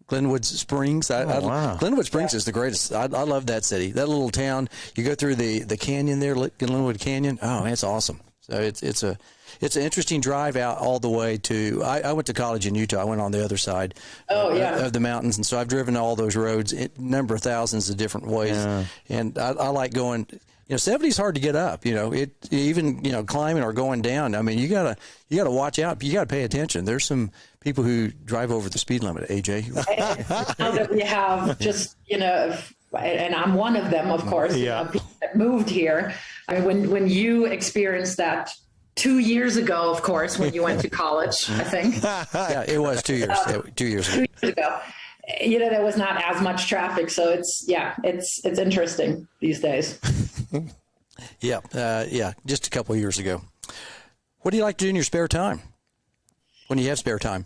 Glenwood Springs. Glenwood Springs is the greatest. I love that city. That little town. You go through the canyon there, Glenwood Canyon. Oh, man, it's awesome. So it's an interesting drive out all the way to. I went to college in Utah. I went on the other side of the mountains, and so I've driven all those roads, a number of thousands of different ways. Yeah. And I like going. 70 is hard to get up. Even climbing or going down. I mean, you gotta watch out. You gotta pay attention. There's some people who drive over the speed limit. AJ, now that we have just and I'm one of them, of course. Yeah. People that moved here. I mean, when you experienced that 2 years ago, of course, when you went to college, I think. Yeah, it was 2 years. 2 years ago. 2 years ago. There was not as much traffic, so it's interesting these days. Yeah, just a couple of years ago. What do you like to do in your spare time? When you have spare time?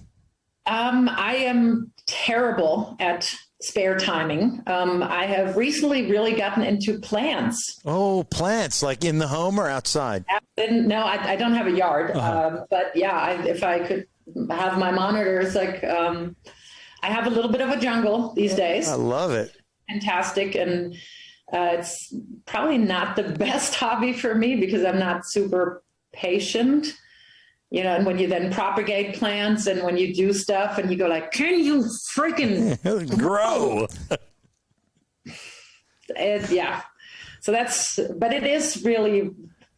I am terrible at spare timing. I have recently really gotten into plants. Oh, plants, like in the home or outside? No, I don't have a yard. But yeah, if I could have my monitors, I have a little bit of a jungle these days. I love it. Fantastic. And it's probably not the best hobby for me because I'm not super patient. And when you then propagate plants and when you do stuff and you go like, can you freaking grow? Yeah. So but it is really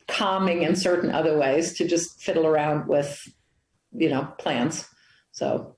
calming in certain other ways to just fiddle around with, plants. So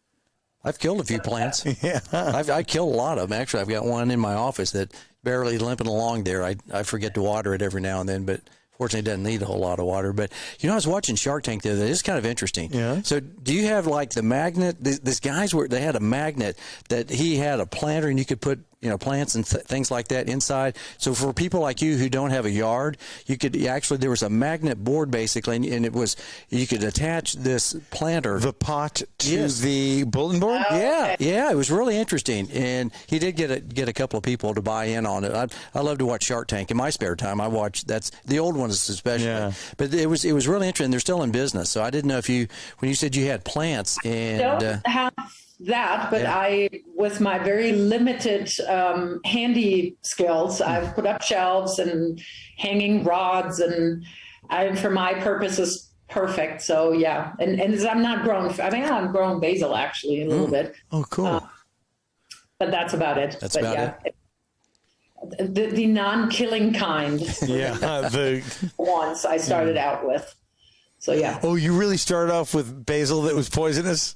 I've killed a few plants. Yeah. I killed a lot of them. Actually, I've got one in my office that barely limping along there. I forget to water it every now and then, but fortunately, it doesn't need a whole lot of water. But, I was watching Shark Tank the other day. It's kind of interesting. Yeah. So do you have, the magnet? These guys, they had a magnet that he had a planter, and you could put, plants and things like that inside. So for people like you who don't have a yard, you could there was a magnet board, basically, and it was, you could attach this planter. The pot to the bulletin board? Yeah, it was really interesting. And he did get a couple of people to buy in on it. I love to watch Shark Tank in my spare time. I watch, that's the old ones especially. Yeah. But it was really interesting. They're still in business. So I didn't know if when you said you had plants and don't have that, but I, with my very limited handy skills, I've put up shelves and hanging rods, and for my purposes, perfect. So yeah, and I'm not grown. I've grown basil actually a little bit. Oh, cool. But that's about it. That's about it. The non-killing kind. Yeah, the ones I started out with. So yeah. Oh, you really started off with basil that was poisonous?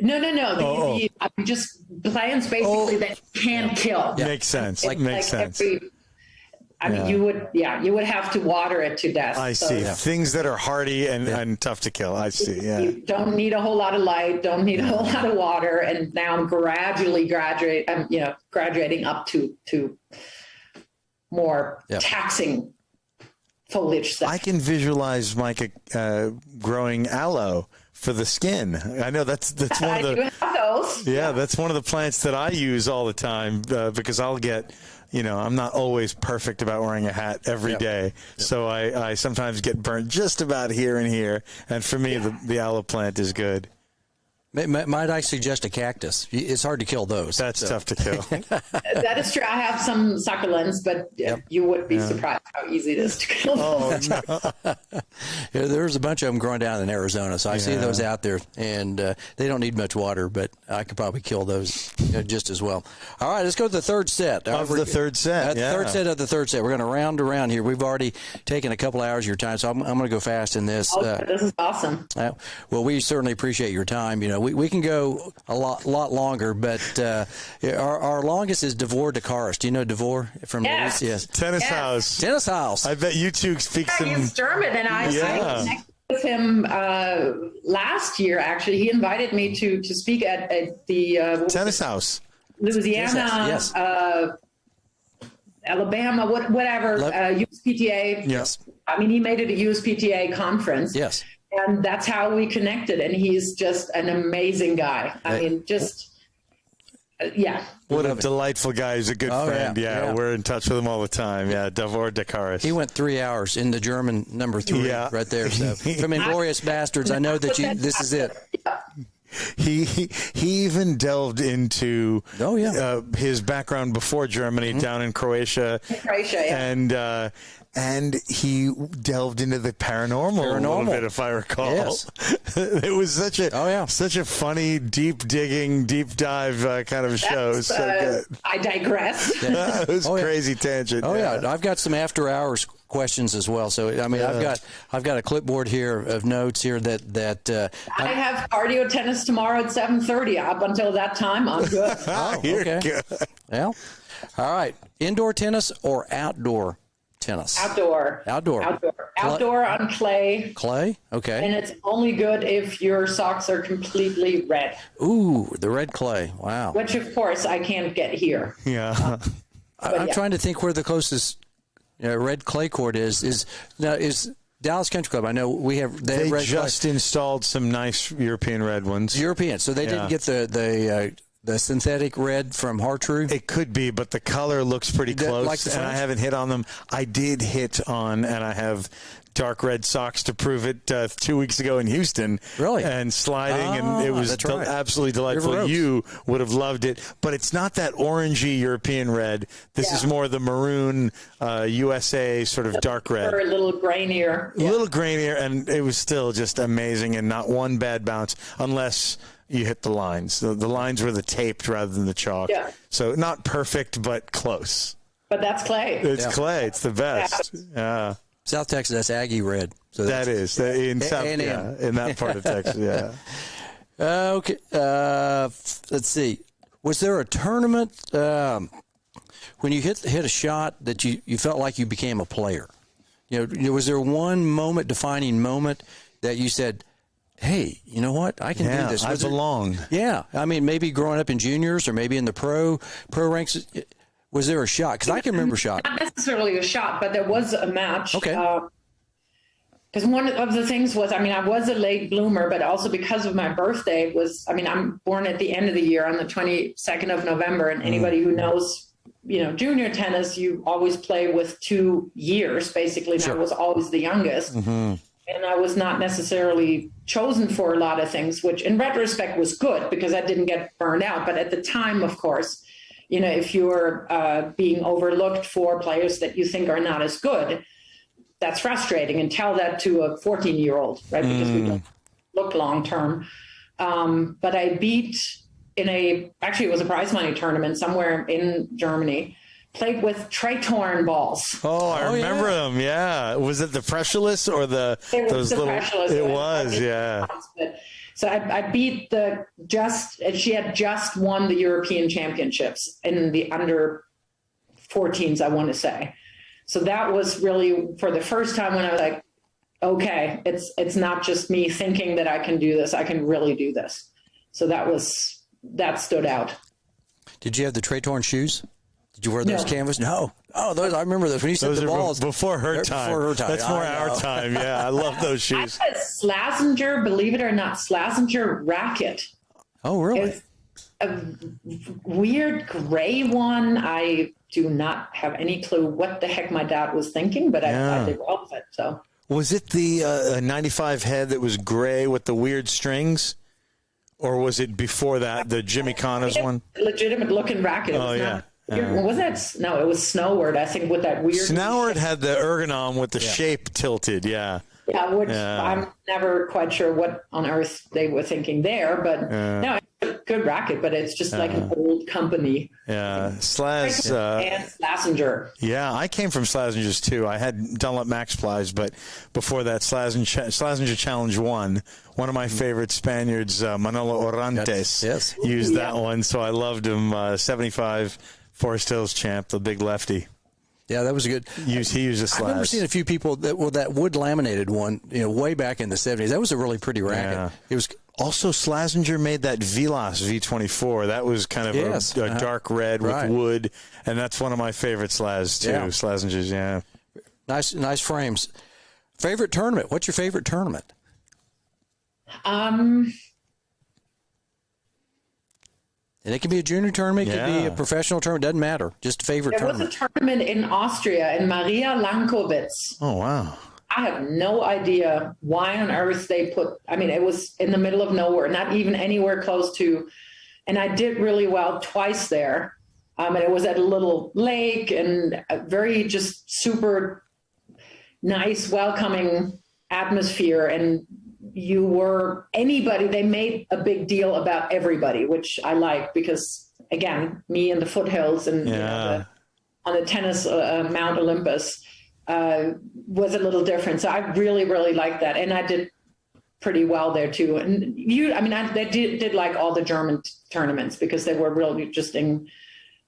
No. Just plants basically that you can't kill. Yeah. Makes sense. Makes sense. You would have to water it to death. I see. Things that are hardy and tough to kill. I see. Yeah. You don't need a whole lot of light. Don't need a whole lot of water. And now I'm gradually graduating up to more taxing foliage stuff. I can visualize Meike growing aloe for the skin. I know that's one of the. I do have those. Yeah, that's one of the plants that I use all the time because I'll get. I'm not always perfect about wearing a hat every day. So I sometimes get burnt just about here and here. And for me, the aloe plant is good. Might I suggest a cactus? It's hard to kill those. That's tough to kill. That is true. I have some succulents, but you would be surprised how easy it is to kill those. There's a bunch of them growing down in Arizona, so I see those out there, and they don't need much water, but I could probably kill those just as well. All right, let's go to the third set. The third set. Third set of the third set. We're going to round around here. We've already taken a couple hours of your time, so I'm going to go fast in this. This is awesome. Well, we certainly appreciate your time. We can go a lot longer, but our longest is Davor Dakaris. Do you know Davor from Yes. Yes. Tennis house. I bet you two speak some. He's German, and I connected with him last year. Actually, he invited me to speak at the Tennis house. Louisiana, Alabama, whatever, USPTA. Yes. I mean, he made it a USPTA conference. Yes. And that's how we connected. And he's just an amazing guy. I mean, What a delightful guy. He's a good friend. Yeah, we're in touch with him all the time. Yeah, Davor Dakaris. He went 3 hours in the German number 3 right there. So from Inglourious Bastards, I know that this is it. He even delved into his background before Germany down in Croatia. And he delved into the paranormal a little bit, if I recall. Yes. It was such a funny, deep digging, deep dive kind of show. It was so good. I digress. It was crazy tangent. I've got some after hours questions as well. So I mean, I've got a clipboard here of notes here that I have cardio tennis tomorrow at 7:30. Up until that time, I'm good. Okay. Good. Well, all right. Indoor tennis or outdoor tennis? Outdoor on clay. Clay? Okay. And it's only good if your socks are completely red. Ooh, the red clay. Wow. Which, of course, I can't get here. Yeah. I'm trying to think where the closest red clay court is Dallas Country Club. I know they red just clay. Installed some nice European red ones. European. So they didn't get the synthetic red from Hartrue? It could be, but the color looks pretty close, and I haven't hit on them. I did hit on, and I have dark red socks to prove it 2 weeks ago in Houston. Really? And sliding, and it was absolutely delightful. You would have loved it, but it's not that orangey European red. This is more the maroon USA sort of dark red. Or a little grainier. A little grainier, and it was still just amazing, and not one bad bounce, unless you hit the lines. The lines were the taped rather than the chalk. Yeah. So not perfect, but close. But that's clay. It's clay. It's the best. Yeah. South Texas, that's Aggie red. So that is in South, in that part of Texas. Yeah. Okay. Let's see. Was there a tournament when you hit a shot that you felt like you became a player? Was there one defining moment that you said, hey, you know what? I can do this. I belong. Yeah. I mean, maybe growing up in juniors or maybe in the pro ranks. Was there a shot? Because I can remember a shot. Not necessarily a shot, but there was a match. Okay. Because one of the things was, I was a late bloomer, but also because of my birthday I'm born at the end of the year on the 22nd of November. And anybody who knows, junior tennis, you always play with 2 years, basically. And I was always the youngest. Mm-hmm. And I was not necessarily chosen for a lot of things, which in retrospect was good because I didn't get burned out. But at the time, of course, if you're being overlooked for players that you think are not as good, that's frustrating. And tell that to a 14-year-old, right? Because we don't look long-term. But I beat actually it was a prize money tournament somewhere in Germany, played with Traytorn balls. Oh, I remember them. Yeah. Was it the pressureless or those little? Pressureless. It was, yeah. So I beat she had just won the European Championships in the under 14s, I want to say. So that was really for the first time when I was like, okay, it's not just me thinking that I can do this. I can really do this. So that stood out. Did you have the Traytorn shoes? Did you wear those canvas? No. Oh, those I remember those when you said the balls. Before her time. That's more our time. Yeah, I love those shoes. I had a Slazenger, believe it or not, Slazenger racket. Oh, really? It's a weird gray one. I do not have any clue what the heck my dad was thinking, but I did well with it. So was it the 95 head that was gray with the weird strings? Or was it before that, the Jimmy Connors one? Legitimate looking racket. Was that? No, it was Snowward, I think, with that weird. Snowward had the ergonom with the shape tilted, Yeah, which I'm never quite sure what on earth they were thinking there, but no, it's a good racket, but it's just like an old company. Yeah, and Slazenger. Yeah, I came from Slazengers too. I had Dunlop Max Plies, but before that, Slazenger Challenge 1. One of my favorite Spaniards, Manolo Orantes, used that one, so I loved him. 75 Forest Hills champ, the big lefty. Yeah, that was a good. He used a Slaz. I've never seen a few people that wood laminated one, way back in the 70s. That was a really pretty racket. Yeah. It was also Slazenger made that Vilas V24. That was kind of a dark red with wood, and that's one of my favorite Slaz too. Slazengers, nice frames. Favorite tournament? What's your favorite tournament? And it can be a junior tournament, it can be a professional tournament, doesn't matter. Just favorite tournament. There was a tournament in Austria, in Maria Lankowitz. Oh, wow. I have no idea why on earth they put, I mean, it was in the middle of nowhere, not even anywhere close to, and I did really well twice there. And it was at a little lake and a very just super nice, welcoming atmosphere. And you were anybody, they made a big deal about everybody, which I like because, again, me in the foothills and on the tennis Mount Olympus was a little different. So I really, really liked that. And I did pretty well there too. And they did like all the German tournaments because they were really just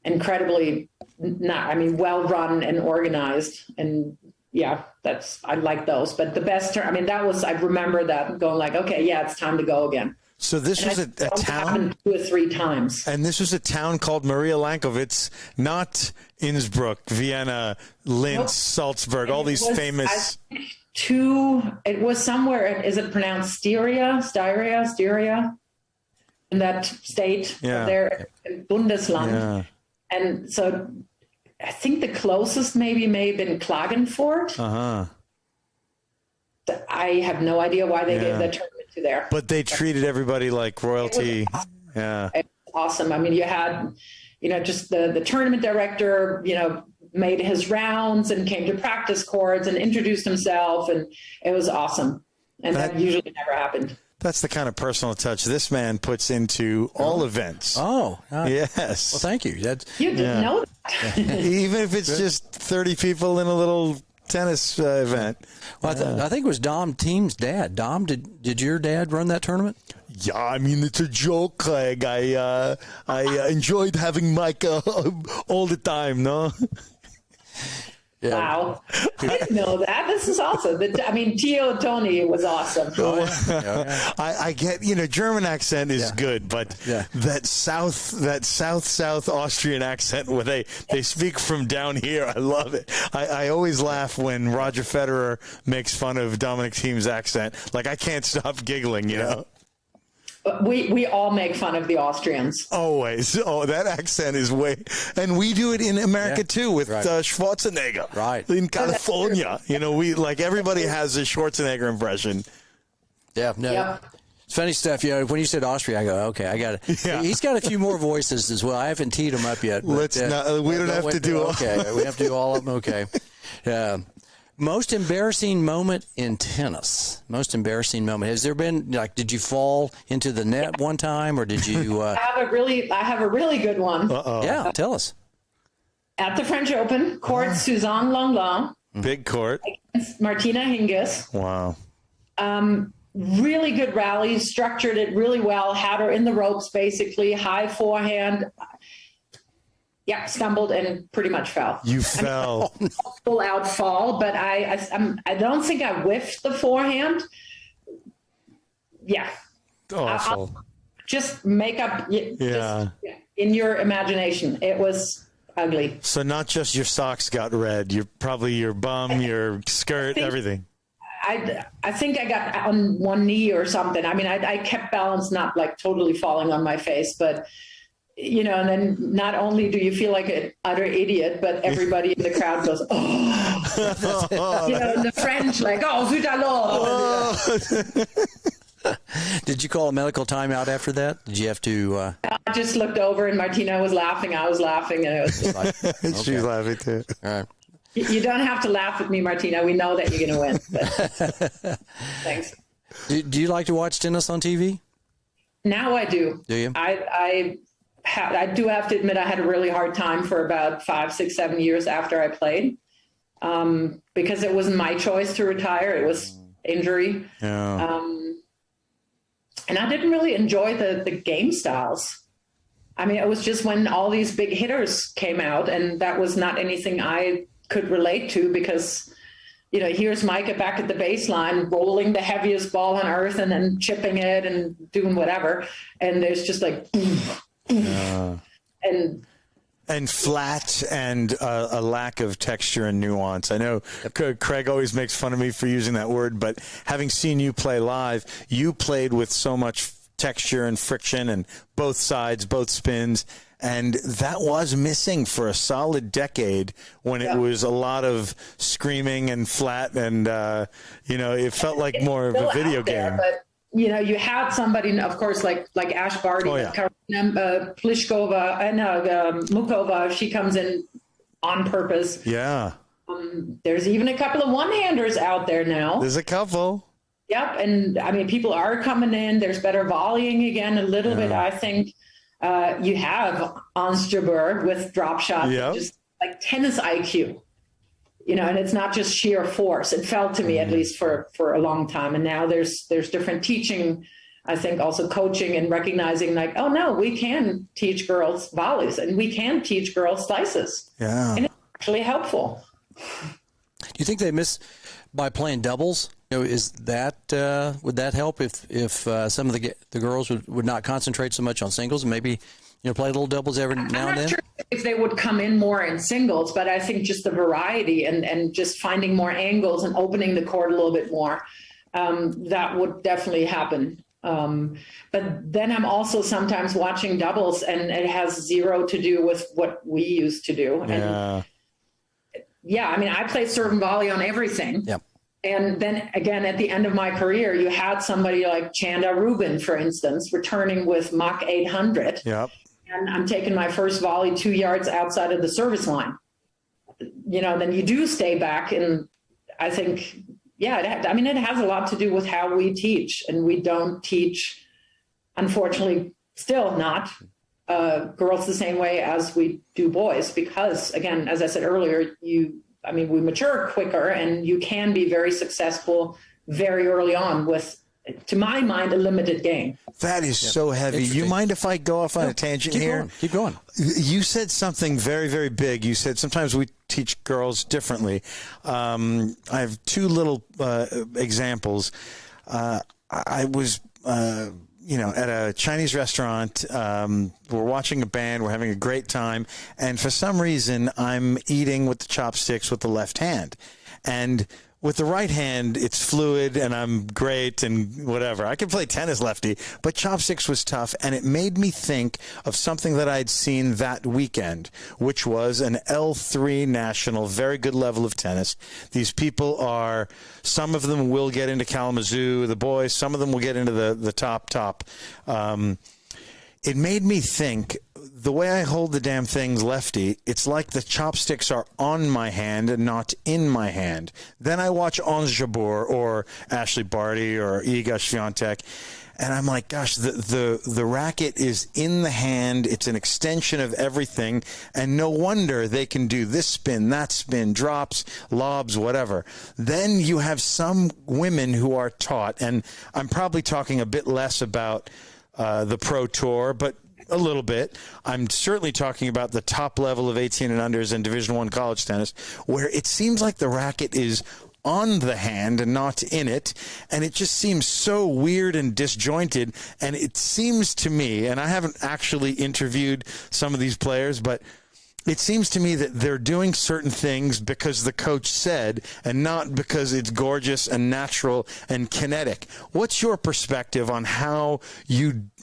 incredibly well run and organized. And yeah, I like those. But the best, I remember that going like, okay, yeah, it's time to go again. So this was a town 2 or 3 times. And this was a town called Maria Lankovic, not Innsbruck, Vienna, Linz, Salzburg, all these famous. It was somewhere, is it pronounced Styria, in that state there, Bundesland. Yeah. And so I think the closest may have been Klagenfurt. I have no idea why they gave that tournament to there. But they treated everybody like royalty. It was awesome. I mean, you had, just the tournament director, made his rounds and came to practice courts and introduced himself, and it was awesome. And that usually never happened. That's the kind of personal touch this man puts into all events. Yes. Well, thank you. You didn't know that. Even if it's just 30 people in a little tennis event. Well, I think it was Dom Thiem's dad. Dom, did your dad run that tournament? Yeah, I mean, it's a joke, Craig. I enjoyed having Mike all the time, no? Yeah. Wow. I didn't know that. This is awesome. Tio Tony was awesome. I get, German accent is good, but that South Austrian accent where they speak from down here, I love it. I always laugh when Roger Federer makes fun of Dominic Thiem's accent. Like, I can't stop giggling, you know? We all make fun of the Austrians. Always. Oh, that accent is and we do it in America too with Schwarzenegger. Right. In California, everybody has a Schwarzenegger impression. Yeah. No. Yep. It's funny stuff. When you said Austria, I go, okay, I got it. Yeah. He's got a few more voices as well. I haven't teed him up yet. But, we don't have to do all. Okay. We have to do all of them. Okay. Most embarrassing moment in tennis. Most embarrassing moment. Has there been, did you fall into the net one time, or did you? I have a really good one. Yeah, tell us. At the French Open, court Suzanne Lenglen. Big court. Against Martina Hingis. Wow. Really good rally, structured it really well, had her in the ropes, basically, high forehand. Yeah, stumbled and pretty much fell. You fell. Full out fall, but I don't think I whiffed the forehand. Yeah. Awful. Just make up in your imagination. It was ugly. So not just your socks got red, probably your bum, your skirt, everything. I think I got on one knee or something. I mean, I kept balance, not like totally falling on my face, but and then not only do you feel like an utter idiot, but everybody in the crowd goes, oh, the French, like, oh, zut alors. Did you call a medical timeout after that? Did you have to? I just looked over and Martina was laughing. I was laughing. And it was just like, okay. She's laughing too. All right. You don't have to laugh with me, Martina. We know that you're going to win. But thanks. Do you like to watch tennis on TV? Now I do. Do you? I do have to admit I had a really hard time for about 5, 6, 7 years after I played because it wasn't my choice to retire. It was injury. Yeah. And I didn't really enjoy the game styles. I mean, it was just when all these big hitters came out, and that was not anything I could relate to because, here's Meike back at the baseline, rolling the heaviest ball on earth and then chipping it and doing whatever. And there's just like... and flat and a lack of texture and nuance. I know Craig always makes fun of me for using that word, but having seen you play live, you played with so much texture and friction and both sides, both spins, And that was missing for a solid decade when it was a lot of screaming and flat and, it felt like more of a video game. But, you had somebody, of course, like Ash Barty, Karina Pliskova, and Mukova, she comes in on purpose. Yeah. There's even a couple of one-handers out there now. There's a couple. Yep. And I mean, people are coming in. There's better volleying again a little bit, I think. You have Ons Jabeur with drop shots, just like tennis IQ, and it's not just sheer force. It felt to me, at least for a long time. And now there's different teaching, I think, also coaching and recognizing like, oh no, we can teach girls volleys and we can teach girls slices. Yeah. And it's actually helpful. Do you think they miss by playing doubles? Is that would that help if some of the girls would not concentrate so much on singles and maybe play little doubles every now and then? I'm not sure if they would come in more in singles, but I think just the variety and just finding more angles and opening the court a little bit more, that would definitely happen. But then I'm also sometimes watching doubles and it has zero to do with what we used to do. And I mean, I played serve and volley on everything. Yep. And then again, at the end of my career, you had somebody like Chanda Rubin, for instance, returning with Mach 800. Yep. And I'm taking my first volley 2 yards outside of the service line. Then you do stay back. And I think, it has a lot to do with how we teach. And we don't teach, unfortunately, still not girls the same way as we do boys. Because, again, as I said earlier, we mature quicker and you can be very successful very early on with, to my mind, a limited game. That is so heavy. You mind if I go off on a tangent here? Keep going. You said something very, very big. You said sometimes we teach girls differently. I have two little examples. I was at a Chinese restaurant. We're watching a band. We're having a great time. And for some reason, I'm eating with the chopsticks with the left hand. And with the right hand, it's fluid and I'm great and whatever. I can play tennis lefty, but chopsticks was tough. And it made me think of something that I'd seen that weekend, which was an L3 national, very good level of tennis. These people some of them will get into Kalamazoo, the boys, some of them will get into the top. It made me think, the way I hold the damn things lefty, it's like the chopsticks are on my hand and not in my hand. Then I watch Ons Jabeur or Ashley Barty or Iga Swiatek, and I'm like, gosh, the racket is in the hand. It's an extension of everything, and no wonder they can do this spin, that spin, drops, lobs, whatever. Then you have some women who are taught, and I'm probably talking a bit less about the Pro Tour, but a little bit. I'm certainly talking about the top level of 18 and unders in Division I college tennis, where it seems like the racket is on the hand and not in it, and it just seems so weird and disjointed. And it seems to me, and I haven't actually interviewed some of these players, but it seems to me that they're doing certain things because the coach said and not because it's gorgeous and natural and kinetic. What's your perspective on how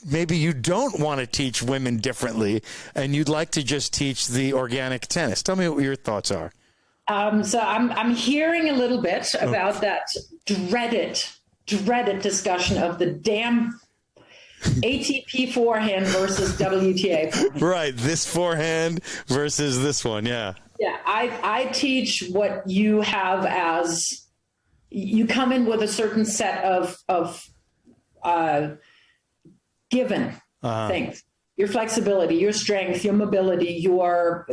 maybe you don't want to teach women differently and you'd like to just teach the organic tennis? Tell me what your thoughts are. So I'm hearing a little bit about that dreaded discussion of the damn ATP forehand versus WTA forehand. Right, this forehand versus this one, yeah. Yeah, I teach what you have as, you come in with a certain set of given things. Your flexibility, your strength, your mobility, your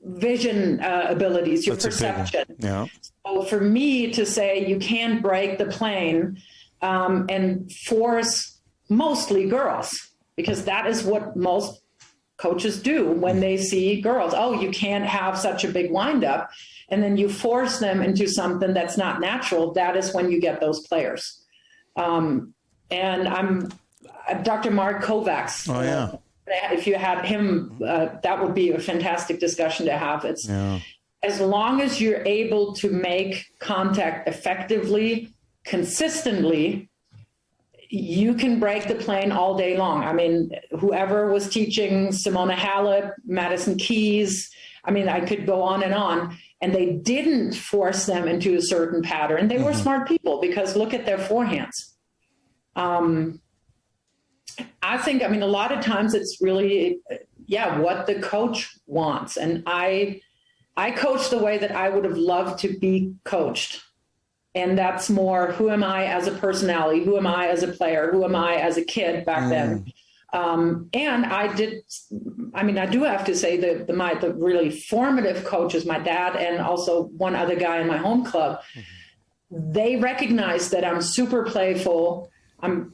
vision abilities, your perception. Yeah. So for me to say you can't break the plane and force mostly girls, because that is what most coaches do when they see girls. Oh, you can't have such a big windup. And then you force them into something that's not natural. That is when you get those players. And I'm Dr. Mark Kovacs. Oh, yeah. If you had him, that would be a fantastic discussion to have. It's as long as you're able to make contact effectively, consistently, you can break the plane all day long. I mean, whoever was teaching Simona Halep, Madison Keys, I mean, I could go on, and they didn't force them into a certain pattern. They were smart people, because look at their forehands. I think, I mean, a lot of times it's really, what the coach wants. And I coach the way that I would have loved to be coached. And that's more, who am I as a personality? Who am I as a player? Who am I as a kid back then? And I do have to say that the really formative coaches, my dad and also one other guy in my home club, they recognized that I'm super playful. I'm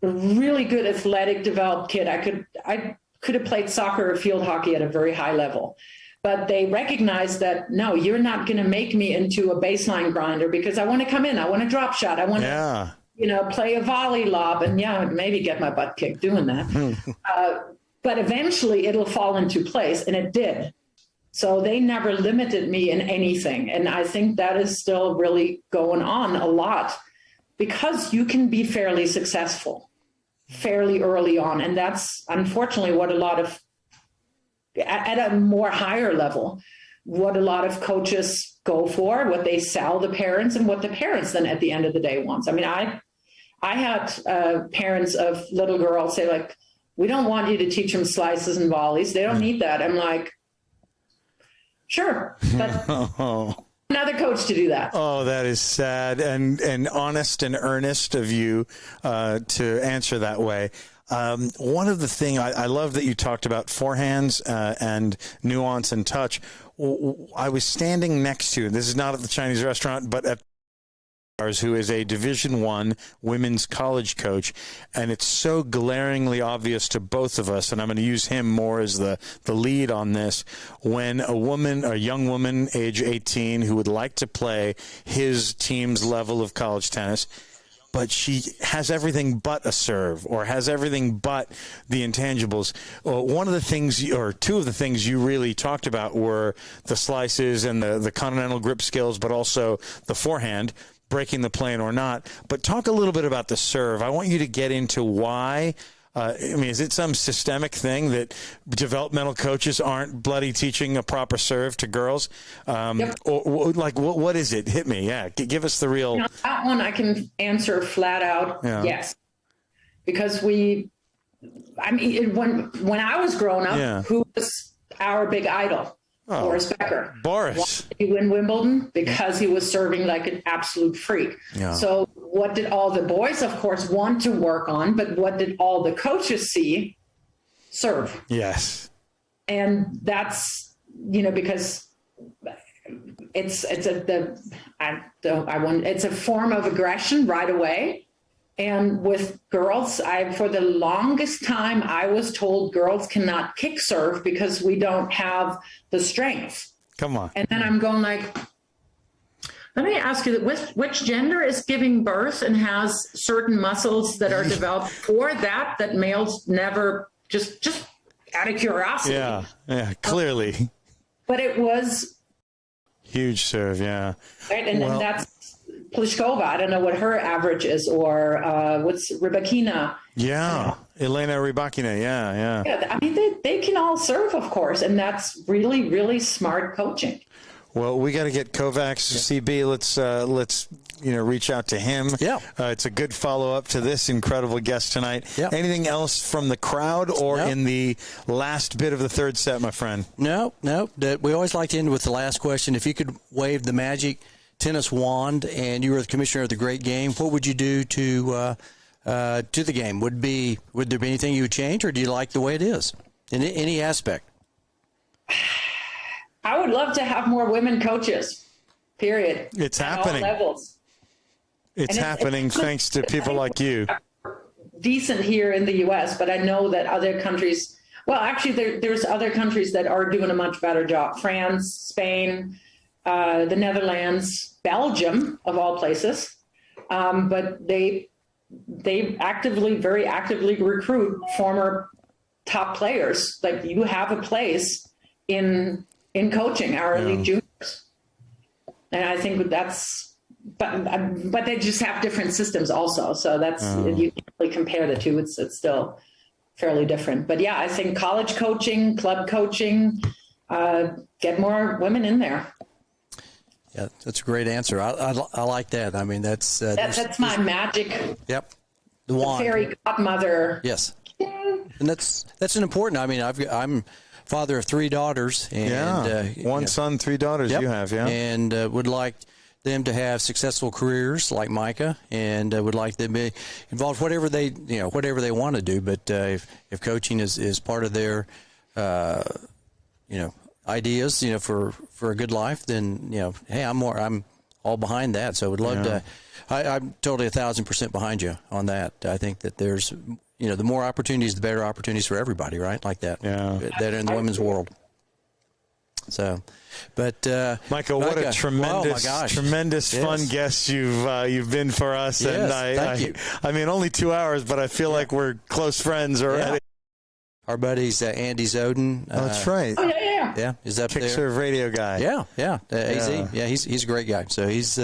a really good athletic developed kid. I could have played soccer or field hockey at a very high level. But they recognize that, no, you're not going to make me into a baseline grinder, because I want to come in. I want to drop shot. I want to, play a volley lob and maybe get my butt kicked doing that. But eventually it'll fall into place, and it did. So they never limited me in anything. And I think that is still really going on a lot, because you can be fairly successful fairly early on. And that's unfortunately what a lot of, at a more higher level, what a lot of coaches go for, what they sell the parents, and what the parents then at the end of the day wants. I mean, I had parents of little girls say, like, we don't want you to teach them slices and volleys. They don't need that. I'm like, sure, but another coach to do that. Oh, that is sad and honest and earnest of you to answer that way. One of the things I love that you talked about forehands and nuance and touch. I was standing next to, this is not at the Chinese restaurant, but at who is a Division I women's college coach, and it's so glaringly obvious to both of us, and I'm going to use him more as the lead on this, when a young woman, age 18, who would like to play his team's level of college tennis, but she has everything but a serve, or has everything but the intangibles. One of the things, or two of the things you really talked about were the slices and the continental grip skills, but also the forehand, breaking the plane or not. But talk a little bit about the serve. I want you to get into why. Is it some systemic thing that developmental coaches aren't bloody teaching a proper serve to girls? Or like, what is it? Hit me. Yeah. Give us the real. That one I can answer flat out. Yes. Because when I was growing up, who was our big idol? Boris Becker. Boris. Why did he win Wimbledon? Because he was serving like an absolute freak. Yeah. So what did all the boys, of course, want to work on, but what did all the coaches see? Serve. Yes. And that's, because it's a form of aggression right away. And with girls, for the longest time, I was told girls cannot kick serve because we don't have the strength. Come on. And then I'm going like, let me ask you, which gender is giving birth and has certain muscles that are developed for that males never, just out of curiosity. Yeah, clearly. But it was. Huge serve, yeah. Right, and that's Pliskova, I don't know what her average is, or what's Rybakina. Yeah, Elena Rybakina, yeah. I mean, they can all serve, of course, and that's really, really smart coaching. Well, we got to get Kovacs CB. Let's reach out to him. Yeah, it's a good follow up to this incredible guest tonight. Yeah. Anything else from the crowd or in the last bit of the third set, my friend? No. We always like to end with the last question. If you could wave the magic tennis wand and you were the commissioner of the great game, what would you do to the game? Would there be anything you would change, or do you like the way it is in any aspect? I would love to have more women coaches, period. It's happening. All levels. It's happening thanks to people like you. Decent here in the U.S., but I know that other countries, well, actually there's other countries that are doing a much better job. France, Spain, the Netherlands, Belgium, of all places. But they very actively recruit former top players. Like, you have a place in coaching our elite juniors. And I think that's but they just have different systems also. So that's, you can't really compare the two. It's still fairly different. But yeah, I think college coaching, club coaching, get more women in there. Yeah, that's a great answer. I like that. I mean, that's my magic. Yep. The wand. Fairy godmother. Yes. And that's an important. I mean, I'm father of 3 daughters, and one son, 3 daughters. Yep. You have, and would like them to have successful careers like Meike, and would like them to be involved whatever they want to do. But if coaching is part of their ideas, for a good life, then hey, I'm all behind that. So I would love to. I'm totally 1,000% behind you on that. I think that there's, the more opportunities, the better opportunities for everybody, right? Like that. Yeah. That in the women's world. So, but Meike, what a tremendous fun guest you've been for us. Yes, And thank you. I mean, only 2 hours, but I feel like we're close friends already. Yeah. Our buddies Andy EZONE. That's right. Oh, yeah. Yeah, is up Picture there. of radio guy. Yeah. AZ. Yeah, he's a great guy. So he's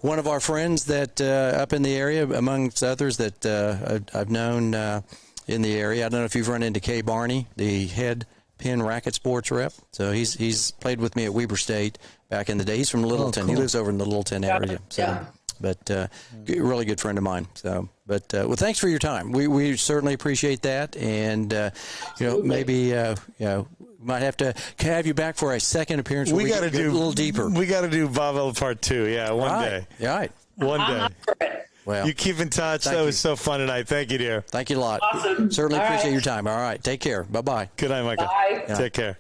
one of our friends that up in the area, amongst others that I've known in the area. I don't know if you've run into Kay Barney, the head pin racket sports rep. So he's played with me at Weber State back in the day. He's from Littleton. Cool. He lives over in the Littleton area. So. Yeah. But really good friend of mine. So, but well, thanks for your time. We certainly appreciate that, and maybe might have to have you back for a second appearance. We got to do a little deeper. We got to do Babel Part 2. Yeah, one day. Yeah, right. One day. I'm up for it. Well, You keep in touch. That was so fun tonight. Thank you, dear. Thank you a lot. Awesome. Certainly All appreciate right. your time. All right, take care. Bye-bye. Good night, Meike. Bye. Take care.